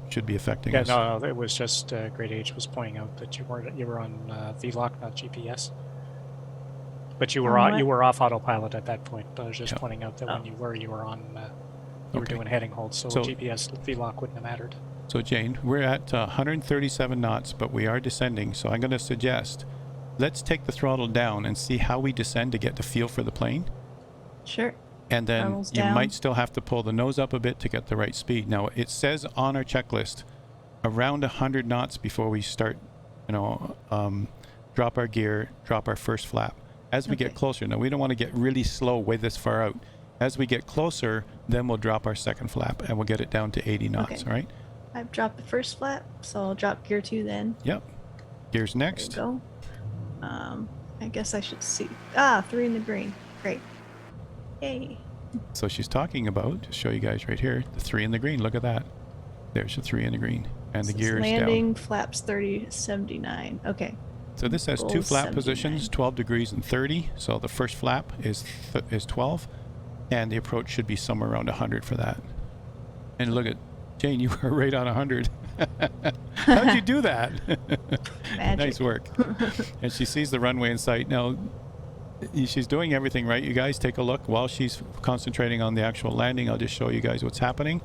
should be affecting Yeah, us. no, it was just Great H was pointing out that you were on VLOC, not GPS. But you were On you what? were off autopilot at that point. I was just Yeah. pointing out that when you were on you were Okay. doing heading holds, so, So- GPS VLOC wouldn't have mattered. So Jane, we're at 137 knots, but we are descending. So I'm going to suggest, let's take the throttle down and see how we descend to get the feel for the plane. Sure. And then Throttle's you down. might still have to pull the nose up a bit to get the right speed. Now, it says on our checklist, around 100 knots before we start, drop our gear, drop our first flap. As we get Okay. closer, now we don't want to get really slow way this far out. As we get closer, then we'll drop our second flap and we'll get it down to 80 knots, Okay. all right? I've dropped the first flap, so I'll drop gear 2 then. Yep. Gears There you next. go. I guess I should see. 3 in the green. Great. Yay. So she's talking about, to show you guys right here, the 3 in the green. Look at that. There's the 3 in the green. And the This is gear is landing, down. flaps 30, 79. Okay. So this has Goal 2 flap 79. positions, 12 degrees and 30. So the first flap is 12. And the approach should be somewhere around 100 for that. And look at, Jane, you were right on 100. How'd you do that? Magic. Nice work. And she sees the runway in sight. Now, she's doing everything right. You guys take a look. While she's concentrating on the actual landing, I'll just show you guys what's happening.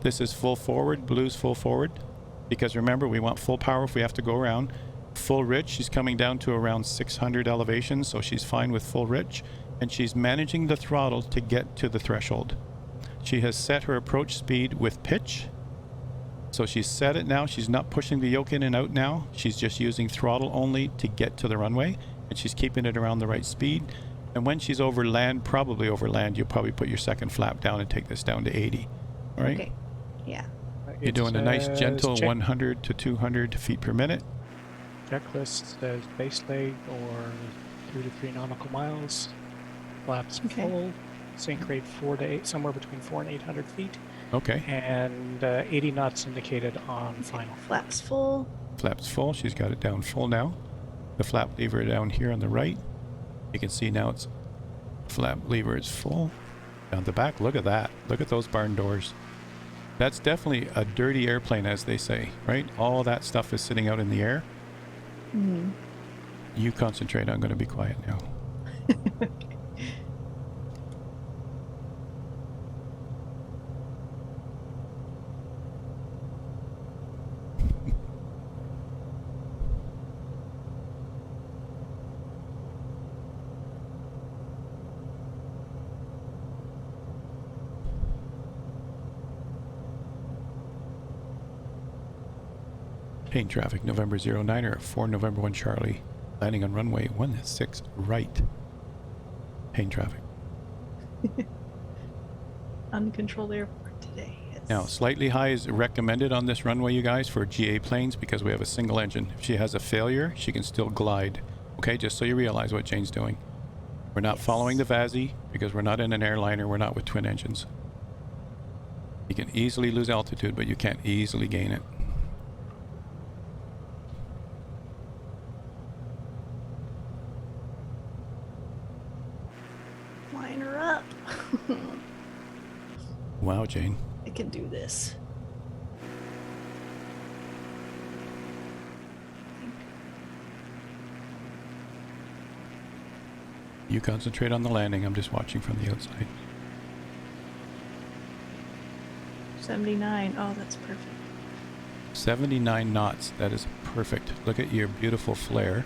This is full forward. Blue's full forward. Because remember, we want full power if we have to go around. Full rich, she's coming down to around 600 elevation, so she's fine with full rich. And she's managing the throttle to get to the threshold. She has set her approach speed with pitch. So she's set it now. She's not pushing the yoke in and out now. She's just using throttle only to get to the runway. And she's keeping it around the right speed. And when she's over land, probably over land, you'll probably put your second flap down and take this down to 80. All right? Okay. Yeah. You're doing a nice gentle 100 to 200 feet per minute. Checklist says base leg or 2 to 3 nautical miles. Flaps Okay. full. Sync rate 4 to 8, somewhere between 4 and 800 feet. Okay. And 80 knots indicated on final. Flaps full. Flap's full. She's got it down full now. The flap lever down here on the right. You can see now it's flap lever is full. Down the back, look at that. Look at those barn doors. That's definitely a dirty airplane, as they say, right? All that stuff is sitting out in the air. Mm. You concentrate. I'm going to be quiet now. Pain traffic, November 09er, 4 November 1 Charlie. Landing on runway 16 right. Pain traffic. Uncontrolled airport today. Yes. Now, slightly high is recommended on this runway, you guys, for GA planes because we have a single engine. If she has a failure, she can still glide. Okay, just so you realize what Jane's doing. We're not following the VASI because we're not in an airliner. We're not with twin engines. You can easily lose altitude, but you can't easily gain it. Line her up. Wow, Jane. I can do this. You concentrate on the landing. I'm just watching from the outside. 79. Oh, that's perfect. 79 knots. That is perfect. Look at your beautiful flare.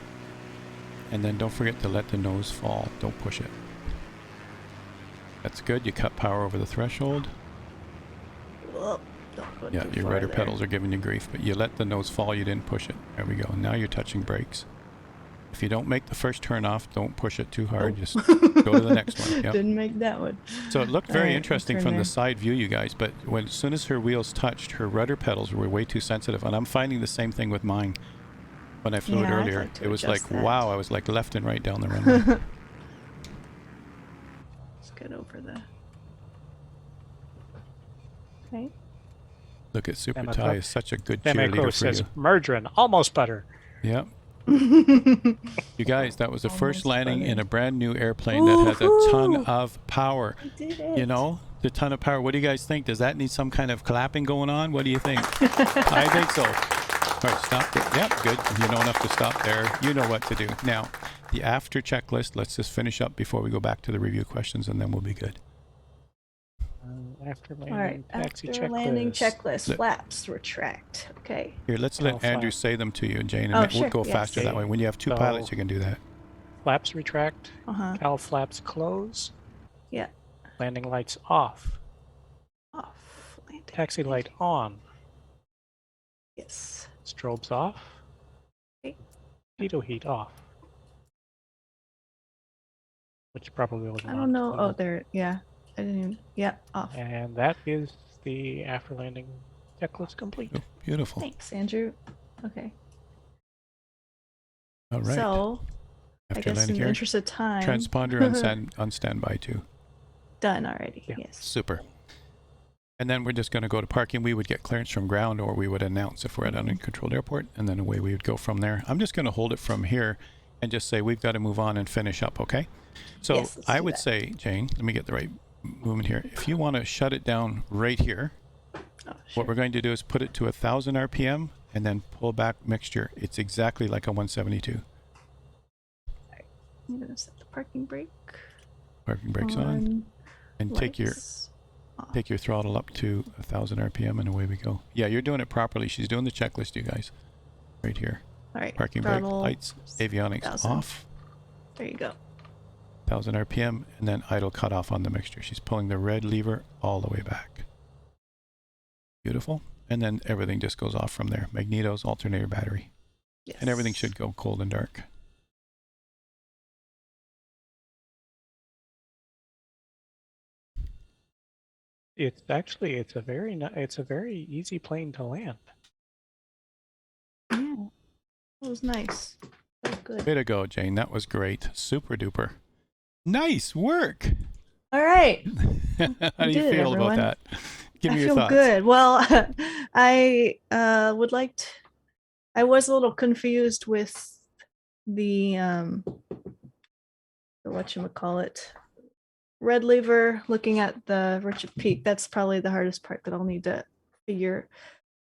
And then don't forget to let the nose fall. Don't push it. That's good. You cut power over the threshold. Whoa, don't go Yeah, too your far rudder there. pedals are giving you grief, but you let the nose fall. You didn't push it. There we go. Now you're touching brakes. If you don't make the first turn off, don't push it too hard. Oh. Just go to the next one. Yep. Didn't make that one. So it looked very Alright, interesting turn from there. the side view, you guys, but as soon as her wheels touched, her rudder pedals were way too sensitive, and I'm finding the same thing with mine. When I flew it Yeah, I'd earlier, like to it was like, adjust that. wow, I was like left and right down the runway. Let's get over the. Okay. Look at Super Democro- Ty is such a good Democro cheerleader for says you. margarine, almost butter. Yep. You guys, that was the first Almost landing in butter. a brand new airplane that has a ton Woohoo! of power. I did it. You know, the ton of power. What do you guys think? Does that need some kind of clapping going on? What do you think? I think so. All right, stop there. Yep, good. You know enough to stop there. You know what to do. Now, the after checklist, let's just finish up before we go back to the review questions, and then we'll be good. After All landing, right. taxi After checklist. landing checklist, Let- flaps retract. Okay. Here, let's Oh, let Andrew fine. say them to you, Jane, and Oh, we'll sure, go yes. faster that way. When you have two So- pilots, you can do that. Flaps retract. Uh-huh. Cowl flaps close. Yeah. Landing lights off. Off. Landing. Taxi light on. Yes. Strobes off. Okay. Pitot heat off. Which probably wasn't I on, don't know. so- Oh, there. Yeah. I didn't even. Yeah. Off. And that is the after landing Checklist complete. Oh, beautiful. Thanks, Andrew. Okay. All right. So, I After guess landing in the here, interest of time, transponder on standby too. done already. Yeah. Yes. Super. And then we're just going to go to parking. We would get clearance from ground, or we would announce if we're at an uncontrolled airport, and then away we would go from there. I'm just going to hold it from here and just say we've got to move on and finish up, okay? So Yes, let's I do would that. say, Jane, let me get the right movement here. If you want to shut it down right here, Oh, what sure. we're going to do is put it to 1,000 RPM and then pull back mixture. It's exactly like a 172. I'm gonna set the parking brake. Parking brakes on, and take your lights off. take your throttle up to 1,000 RPM, and away we go. Yeah, you're doing it properly. She's doing the checklist, you guys. Right here. All right. Parking brake, throttle, lights, avionics 1,000. off, There you go. 1,000 RPM, and then idle cut off on the mixture. She's pulling the red lever all the way back. Beautiful. And then everything just goes off from there. Magnetos, alternator, battery. Yes. And everything should go cold and dark. It's a very easy plane to land. Yeah. That was nice. That was good. Way to go, Jane. That was great. Super duper. Nice work. All right. How do you did it, feel about everyone. that? Give me I your feel thoughts. good. Well, I would like to. I was a little confused with the whatchamacallit, red lever, looking at the Richard Peak. That's probably the hardest part that I'll need to figure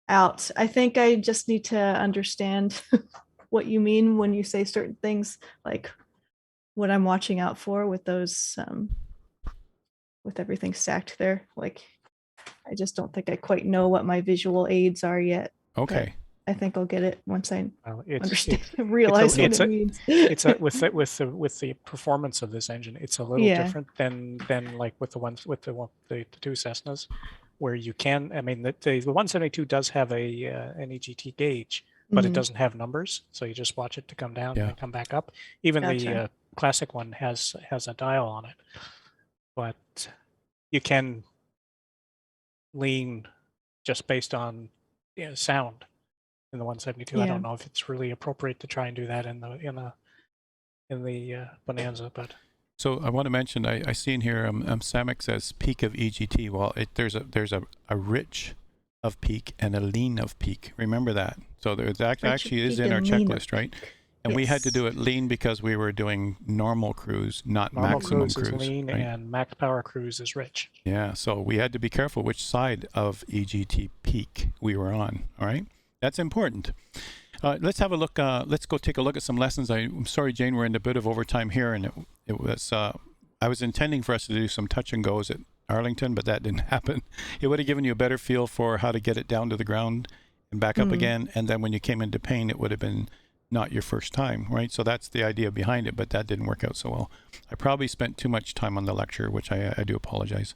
out. I think I just need to understand what you mean when you say certain things, like what I'm watching out for with those with everything stacked there. Like, I just don't think I quite know what my visual aids are yet. Okay. I think I'll get it once I Well, understand, realize what it's it means. it's with the performance of this engine, it's a little Yeah. different than like with the ones with the two Cessnas, where you can. I mean, the 172 does have an EGT gauge, but it Mhm. doesn't have numbers, so you just watch it to come down Yeah. and come back up. Even the Gotcha. classic one has a dial on it, but you can lean just based on sound. In the 172, I Yeah. don't know if it's really appropriate to try and do that in the Bonanza, but So I want to mention, I see in here, Samek says peak of EGT. Well, there's a rich of peak and a lean of peak. Remember that. So there's actually is peak in our and lean of checklist, right? And we had to Yes. do it lean because we were doing normal cruise, not normal maximum cruise is cruise. lean right? and max power cruise is rich. Yeah, so we had to be careful which side of EGT peak we were on. All right, that's important. Let's have a look. Let's go take a look at some lessons. I'm sorry, Jane, we're in a bit of overtime here, and it was. I was intending for us to do some touch and goes at Arlington, but that didn't happen. It would have given you a better feel for how to get it down to the ground and back up again. And then when you came into pain, it would have been not your first time, right? So that's the idea behind it, but that didn't work out so well. I probably spent too much time on the lecture, which I do apologize.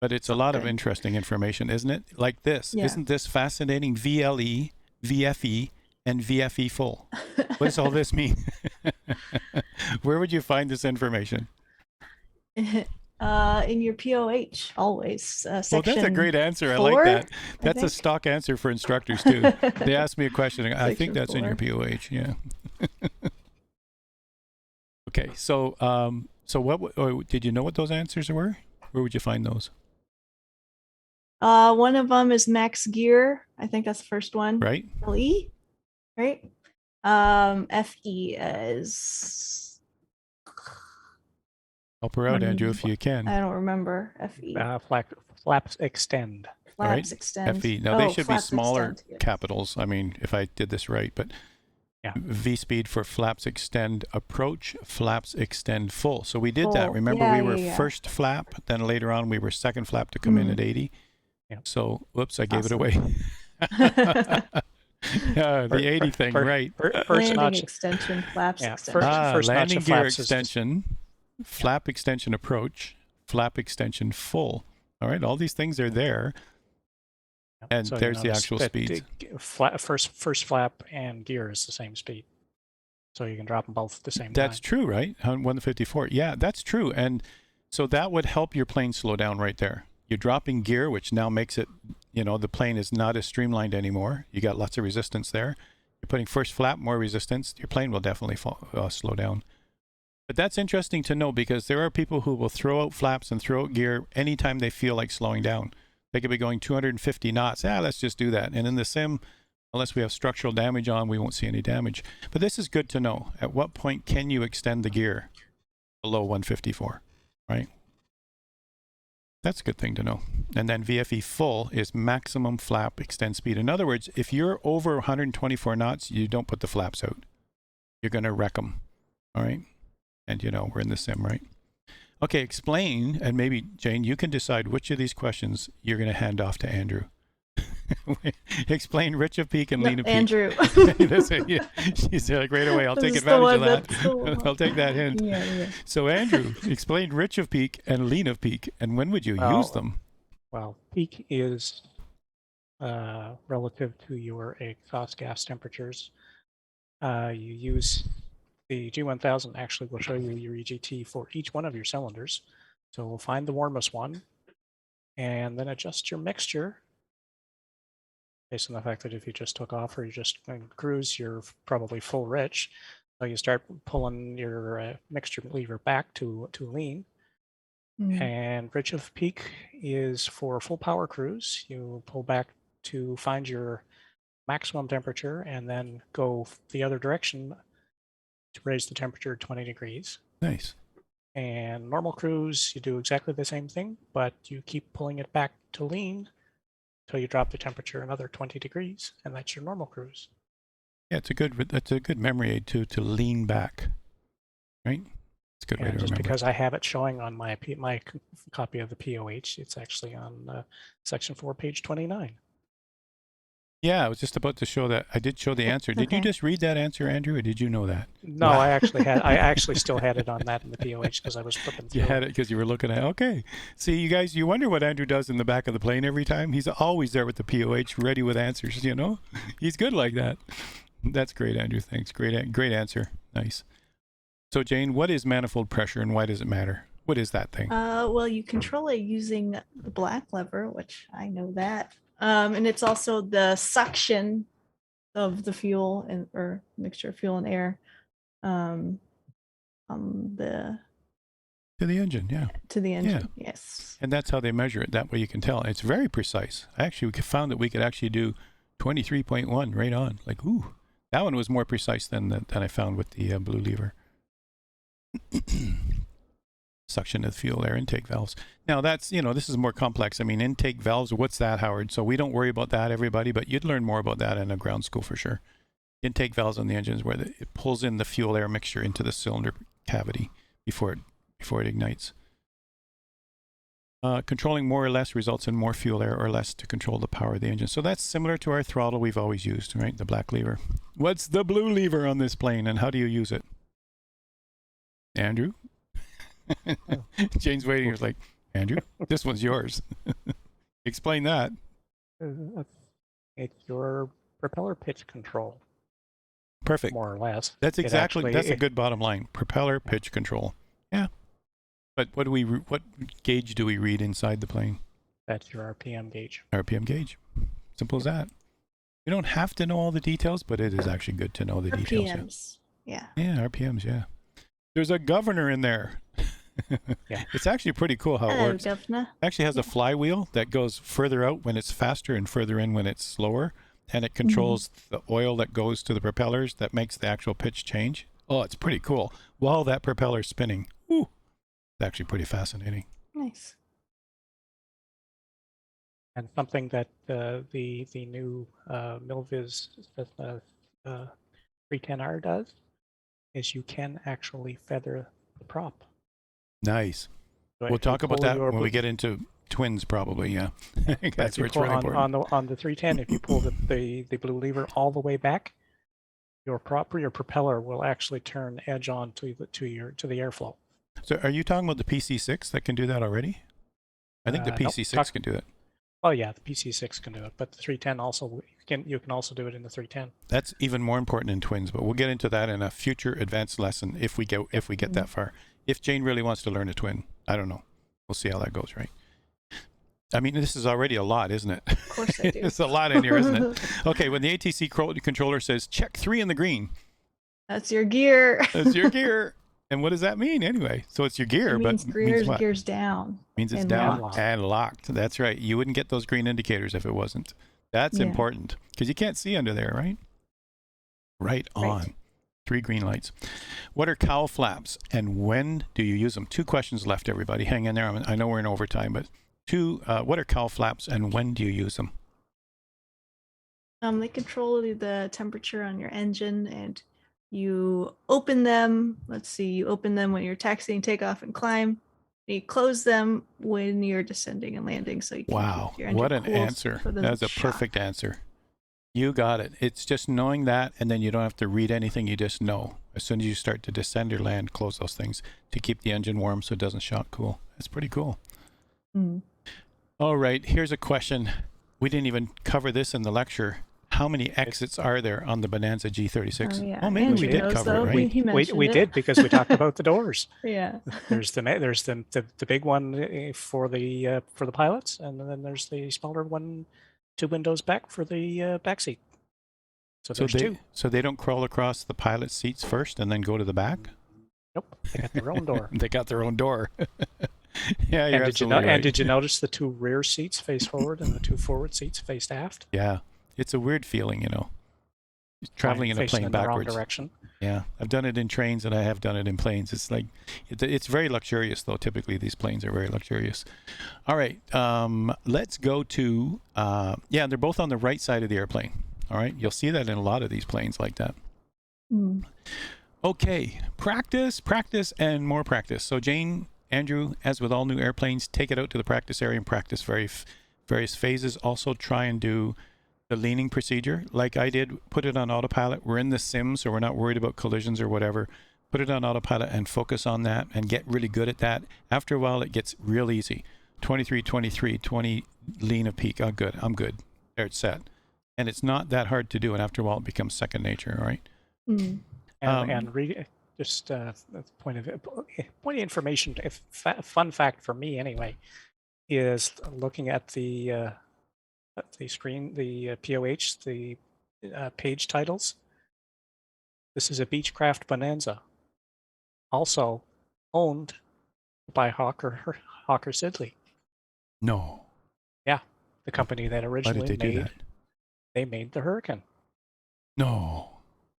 But it's a lot of Okay. interesting information, isn't it? Like this. Yeah. Isn't this fascinating? VLE, VFE, and VFE full. What does all this mean? Where would you find this information? In your POH, always. Well, Section that's a great answer. I 4, like that. I That's a think. stock answer for instructors too. They ask me a question. I think Section that's in your 4. POH. Yeah. Okay. So, did you know what those answers were? Where would you find those? One of them is max gear. I think that's the first one. Right. LE, right? FE is Help her out, Andrew, if you can. I don't remember. FE. Flaps extend. Flaps right? extend. FE. Now they Oh, should be flaps smaller extend, yes. capitals. I mean, if I did this right, but Yeah. V speed for flaps extend approach, flaps extend full. So we did that. Full. Remember, Yeah, we were yeah. first flap, then later on we were second flap to come in at 80. Yeah. So, whoops, I gave it Awesome. away. The 80 thing, right? First Landing notch. extension, flaps Yeah, extension. first notch Landing of gear flaps is just- extension, flap extension approach, flap extension full. All right, all these things are there. And you there's the notice actual that speeds. First flap and gear is the same speed, so you can drop them both at the same That's time. true, right? 154. Yeah, that's true. And so that would help your plane slow down right there. You're dropping gear, which now makes it, You know, the plane is not as streamlined anymore. You got lots of resistance there. You're putting first flap, more resistance. Your plane will definitely slow down. But that's interesting to know because there are people who will throw out flaps and throw out gear anytime they feel like slowing down. They could be going 250 knots. Let's just do that. And in the sim, unless we have structural damage on, we won't see any damage. But this is good to know. At what point can you extend the gear below 154, right? That's a good thing to know. And then VFE full is maximum flap extend speed. In other words, if you're over 124 knots, you don't put the flaps out. You're going to wreck them, all right? And you know, we're in the sim, right? Okay, explain, and maybe, Jane, you can decide which of these questions you're going to hand off to Andrew. Explain rich of peak and lean of peak. Andrew. She's like, right away, I'll take This is advantage the of that. I'll take that hint. Yeah. So, Andrew, explain rich of peak and lean of peak, and when would you use them? Well, peak is relative to your exhaust gas temperatures. You use the G1000 actually will show you your EGT for each one of your cylinders. So we'll find the warmest one and then adjust your mixture based on the fact that if you just took off or you just cruise, you're probably full rich. So you start pulling your mixture lever back to lean. And rich of peak is for full power cruise. You pull back to find your maximum temperature and then go the other direction to raise the temperature 20 degrees. Nice. And normal cruise, you do exactly the same thing, but you keep pulling it back to lean until you drop the temperature another 20 degrees, and that's your normal cruise. Yeah, that's a good memory aid too, to lean back, right? It's a good way to remember. Just because I have it showing on my copy of the POH, it's actually on section 4, page 29. Yeah, I was just about to show that. I did show the answer. Did you just read that answer, Andrew, or did you know that? No, wow. I actually still had it on that in the POH because I was flipping through. You had it because you were looking at, okay. See, you guys, you wonder what Andrew does in the back of the plane every time. He's always there with the POH, ready with answers, you know? He's good like that. That's great, Andrew. Thanks. Great answer. Nice. So, Jane, what is manifold pressure and why does it matter? What is that thing? Well, you control it using the black lever, which I know that. And it's also the suction of the fuel or mixture of fuel and air to the engine, yeah. To the engine, yes. And that's how they measure it. That way you can tell. It's very precise. Actually, we found that we could actually do 23.1 right on. Like, ooh, that one was more precise than I found with the blue lever. Suction of fuel air intake valves. Now that's, this is more complex. I mean, intake valves, what's that, Howard? So we don't worry about that, everybody, but you'd learn more about that in a ground school for sure. Intake valves on the engines where it pulls in the fuel air mixture into the cylinder cavity before it ignites. Controlling more or less results in more fuel air or less to control the power of the engine. So that's similar to our throttle we've always used, right? The black lever. What's the blue lever on this plane and how do you use it? Andrew? Jane's waiting. He's like, Andrew, this one's yours. Explain that. It's your propeller pitch control. Perfect. More or less. That's exactly, that's a good bottom line. Propeller pitch control. Yeah. But what gauge do we read inside the plane? That's your RPM gauge. RPM gauge. Simple as that. We don't have to know all the details, but it is actually good to know the details. Yeah. Yeah, RPMs, yeah. There's a governor in there. Yeah. It's actually pretty cool how it works. Governor. It actually has a flywheel that goes further out when it's faster and further in when it's slower. And it controls the oil that goes to the propellers that makes the actual pitch change. Oh, it's pretty cool. While that propeller's spinning. Ooh, it's actually pretty fascinating. Nice. And something that the new Milviz 310R does is you can actually feather the prop. Nice. So we'll talk about that when we get into twins, probably. Yeah, that's where it's really important. On the 310, if you pull the blue lever all the way back, your propeller will actually turn edge on to the airflow. So, are you talking about the PC6 that can do that already? I think the PC6 can do it. Oh yeah, the PC6 can do it, but the 310 also you can also do it in the 310. That's even more important in twins, but we'll get into that in a future advanced lesson if we get that far. If Jane really wants to learn a twin, I don't know. We'll see how that goes, right? I mean, this is already a lot, isn't it? Of course I do. It's a lot in here, isn't it? Okay, when the ATC controller says check 3 in the green, That's your gear. that's your gear. And what does that mean anyway? So it's your gear, It means but gears, means what? gears down. Means it's and down locked. and locked. That's right. You wouldn't get those green indicators if it wasn't. That's Yeah. important because you can't see under there, right? Right on. Right. 3 green lights. What are cowl flaps and when do you use them? 2 questions left, everybody. Hang in there. I know we're in overtime, but what are cowl flaps and when do you use them? They control the temperature on your engine, and you open them. Let's see, you open them when you're taxiing, takeoff, and climb. And you close them when you're descending and landing, so you can Wow, keep your engine what an cool answer. so it doesn't That's a shock. perfect answer. You got it. It's just knowing that, and then you don't have to read anything. You just know. As soon as you start to descend or land, close those things to keep the engine warm so it doesn't shock cool. That's pretty cool. Mm. All right, here's a question. We didn't even cover this in the lecture. How many exits are there on the Bonanza G36? Oh, yeah. Oh, maybe Andrew we did knows, cover though. it, right? He mentioned We it. did because we talked about the doors. Yeah. There's the big one for the pilots, and then there's the smaller one, 2 windows back for the back seat. So there's 2. So they don't crawl across the pilot seats first and then go to the back? Nope, they got their own door. They got their own door. Yeah, you're And absolutely right. did you notice the 2 rear seats face forward and the 2 forward seats faced aft? Yeah, it's a weird feeling, traveling in a Facing plane in the wrong backwards. direction. Yeah, I've done it in trains and I have done it in planes. It's like, it's very luxurious though. Typically these planes are very luxurious. All right, let's go to, yeah, they're both on the right side of the airplane. All right, you'll see that in a lot of these planes like that. Mm. Okay, practice, and more practice. So Jane, Andrew, as with all new airplanes, take it out to the practice area and practice various phases. Also try and do the leaning procedure like I did. Put it on autopilot. We're in the sim, so we're not worried about collisions or whatever. Put it on autopilot and focus on that and get really good at that. After a while, it gets real easy. 23, 23, 20 lean of peak. Oh, good. I'm good. There, it's set. And it's not that hard to do. And after a while, it becomes second nature, all right? Mm. And just point of information. Fun fact for me anyway is looking at the screen, the POH, the page titles. This is a Beechcraft Bonanza, also owned by Hawker Siddeley. No. Yeah, the company that Why originally did they do that? They made the Hurricane. No.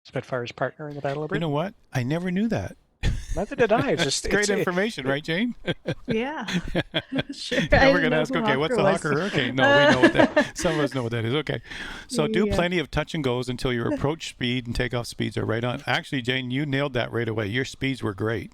Spitfire's partner in the Battle of You Britain. know what? I never knew that. Neither did I. It's just It's great it's- information, right, Jane? Yeah. Sure. Now I we're going didn't to know ask, who okay, what's the Hawker Hawker was. Hurricane? No, we know what that. Some of us know what that is. Okay. So do Yeah. plenty of touch and goes until your approach speed and takeoff speeds are right on. Actually, Jane, you nailed that right away. Your speeds were great.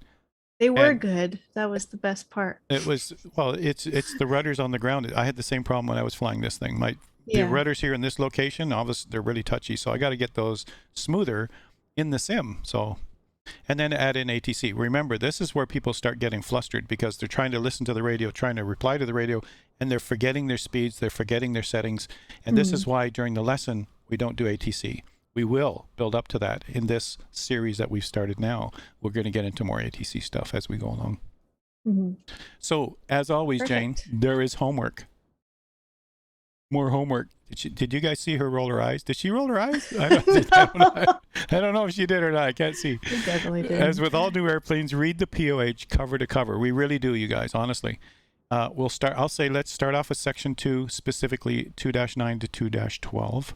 They were And- good. That was the best part. It was, well, it's the rudders on the ground. I had the same problem when I was flying this thing. The Yeah. rudders here in this location, obviously they're really touchy, so I got to get those smoother in the sim. So, and then add in ATC. Remember, this is where people start getting flustered because they're trying to listen to the radio, trying to reply to the radio, and they're forgetting their speeds, they're forgetting their settings. And this is why during the lesson we don't do ATC. We will build up to that in this series that we've started now. We're going to get into more ATC stuff as we go along. Mm-hmm. So, as always, Jane, Perfect. there is homework. More homework. Did you guys see her roll her eyes? Did she roll her eyes? I don't know if she did or not. I can't see. We definitely did. As with all new airplanes, read the POH cover to cover. We really do, you guys, honestly. We'll start. I'll say let's start off with section 2, specifically 2-9 to 2-12.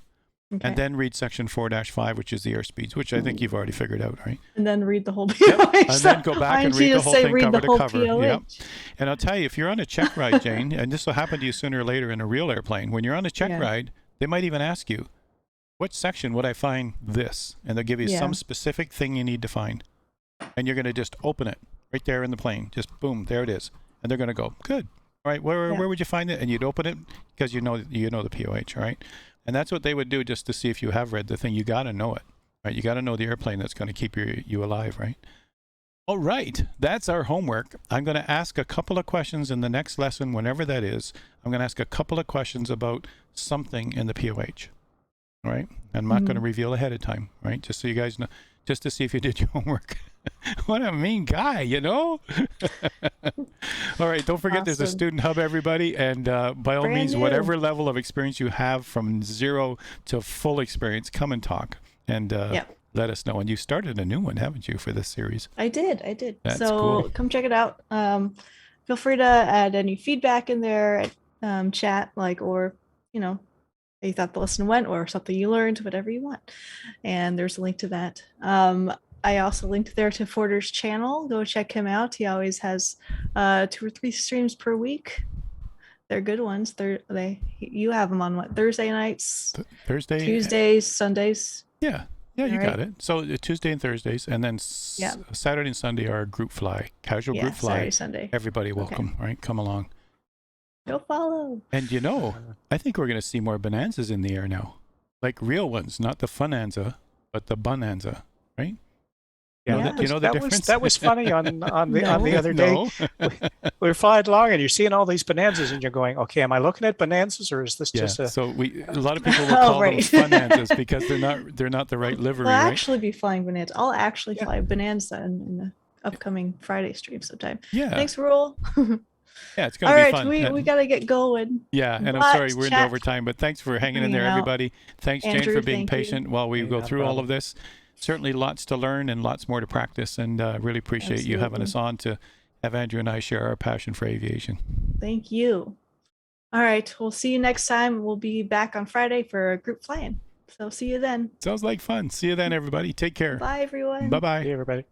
Okay. And then read section 4-5, which is the airspeeds, which I think you've already figured out, right? And then read the whole POH. And then go back and read the whole thing read cover the to whole cover. POH. Yep. And I'll tell you, if you're on a check ride, Jane, and this will happen to you sooner or later in a real airplane, when you're on a check Yeah. ride, they might even ask you, what section would I find this? And they'll give you Yeah. some specific thing you need to find. And you're going to just open it right there in the plane. Just boom, there it is. And they're going to go, good. All right, where would you find it? And you'd open it because you know the POH, all right? And that's what they would do just to see if you have read the thing. You got to know it, right? You got to know the airplane that's going to keep you alive, right? All right, that's our homework. I'm going to ask a couple of questions in the next lesson, whenever that is. I'm going to ask a couple of questions about something in the POH, all right? I'm not going to reveal ahead of time, right? Just so you guys know, just to see if you did your homework. What a mean guy, you know? All right, don't forget there's a Awesome. student hub, everybody, and by all Brand means, new. whatever level of experience you have from 0 to full experience, come and talk and Yep. let us know. And you started a new one, haven't you, for this series? I did. That's So cool. come check it out. Feel free to add any feedback in there, chat, like, or, you know, how you thought the lesson went or something you learned, whatever you want. And there's a link to that. I also linked there to Forder's channel. Go check him out. He always has 2 or 3 streams per week. They're good ones. You have them on what, Thursday nights, Thursday, Tuesdays, Sundays. yeah, you All got right. it. So Tuesday and Thursdays, and then Yeah. Saturday and Sunday are group fly, casual Yeah, group fly. Saturday, Sunday. Everybody welcome, right? Come along. Go follow. And you know, I think we're going to see more bonanzas in the air now, like real ones, not the funanza, but the bonanza, right? Yeah. Do you know the difference? That was funny on on the No. other day. No. We were flying along, and you're seeing all these bonanzas, and you're going, "Okay, am I looking at bonanzas, or is this Yeah. just a?" So a lot of people will Oh, call right. those funanzas because they're not the right livery, We'll right? actually be flying Bonanza. I'll actually Yeah. fly Bonanza in the upcoming Friday stream sometime. Yeah. Thanks, Rule. Yeah, it's going All to be right, fun. we gotta get going. Yeah, and I'm But sorry we're into chat- overtime, but thanks for hanging in hanging there, out. everybody. Thanks, Jane, Andrew, for being thank you. patient while we Hey, go no through all problem. of this. Certainly lots to learn and lots more to practice, and really appreciate you having us on to have Andrew and I share our passion for aviation. Thank you. All right, we'll see you next time. We'll be back on Friday for group flying. So see you then. Sounds like fun. See you then, everybody. Take care. Bye, everyone. Bye-bye. Hey, everybody.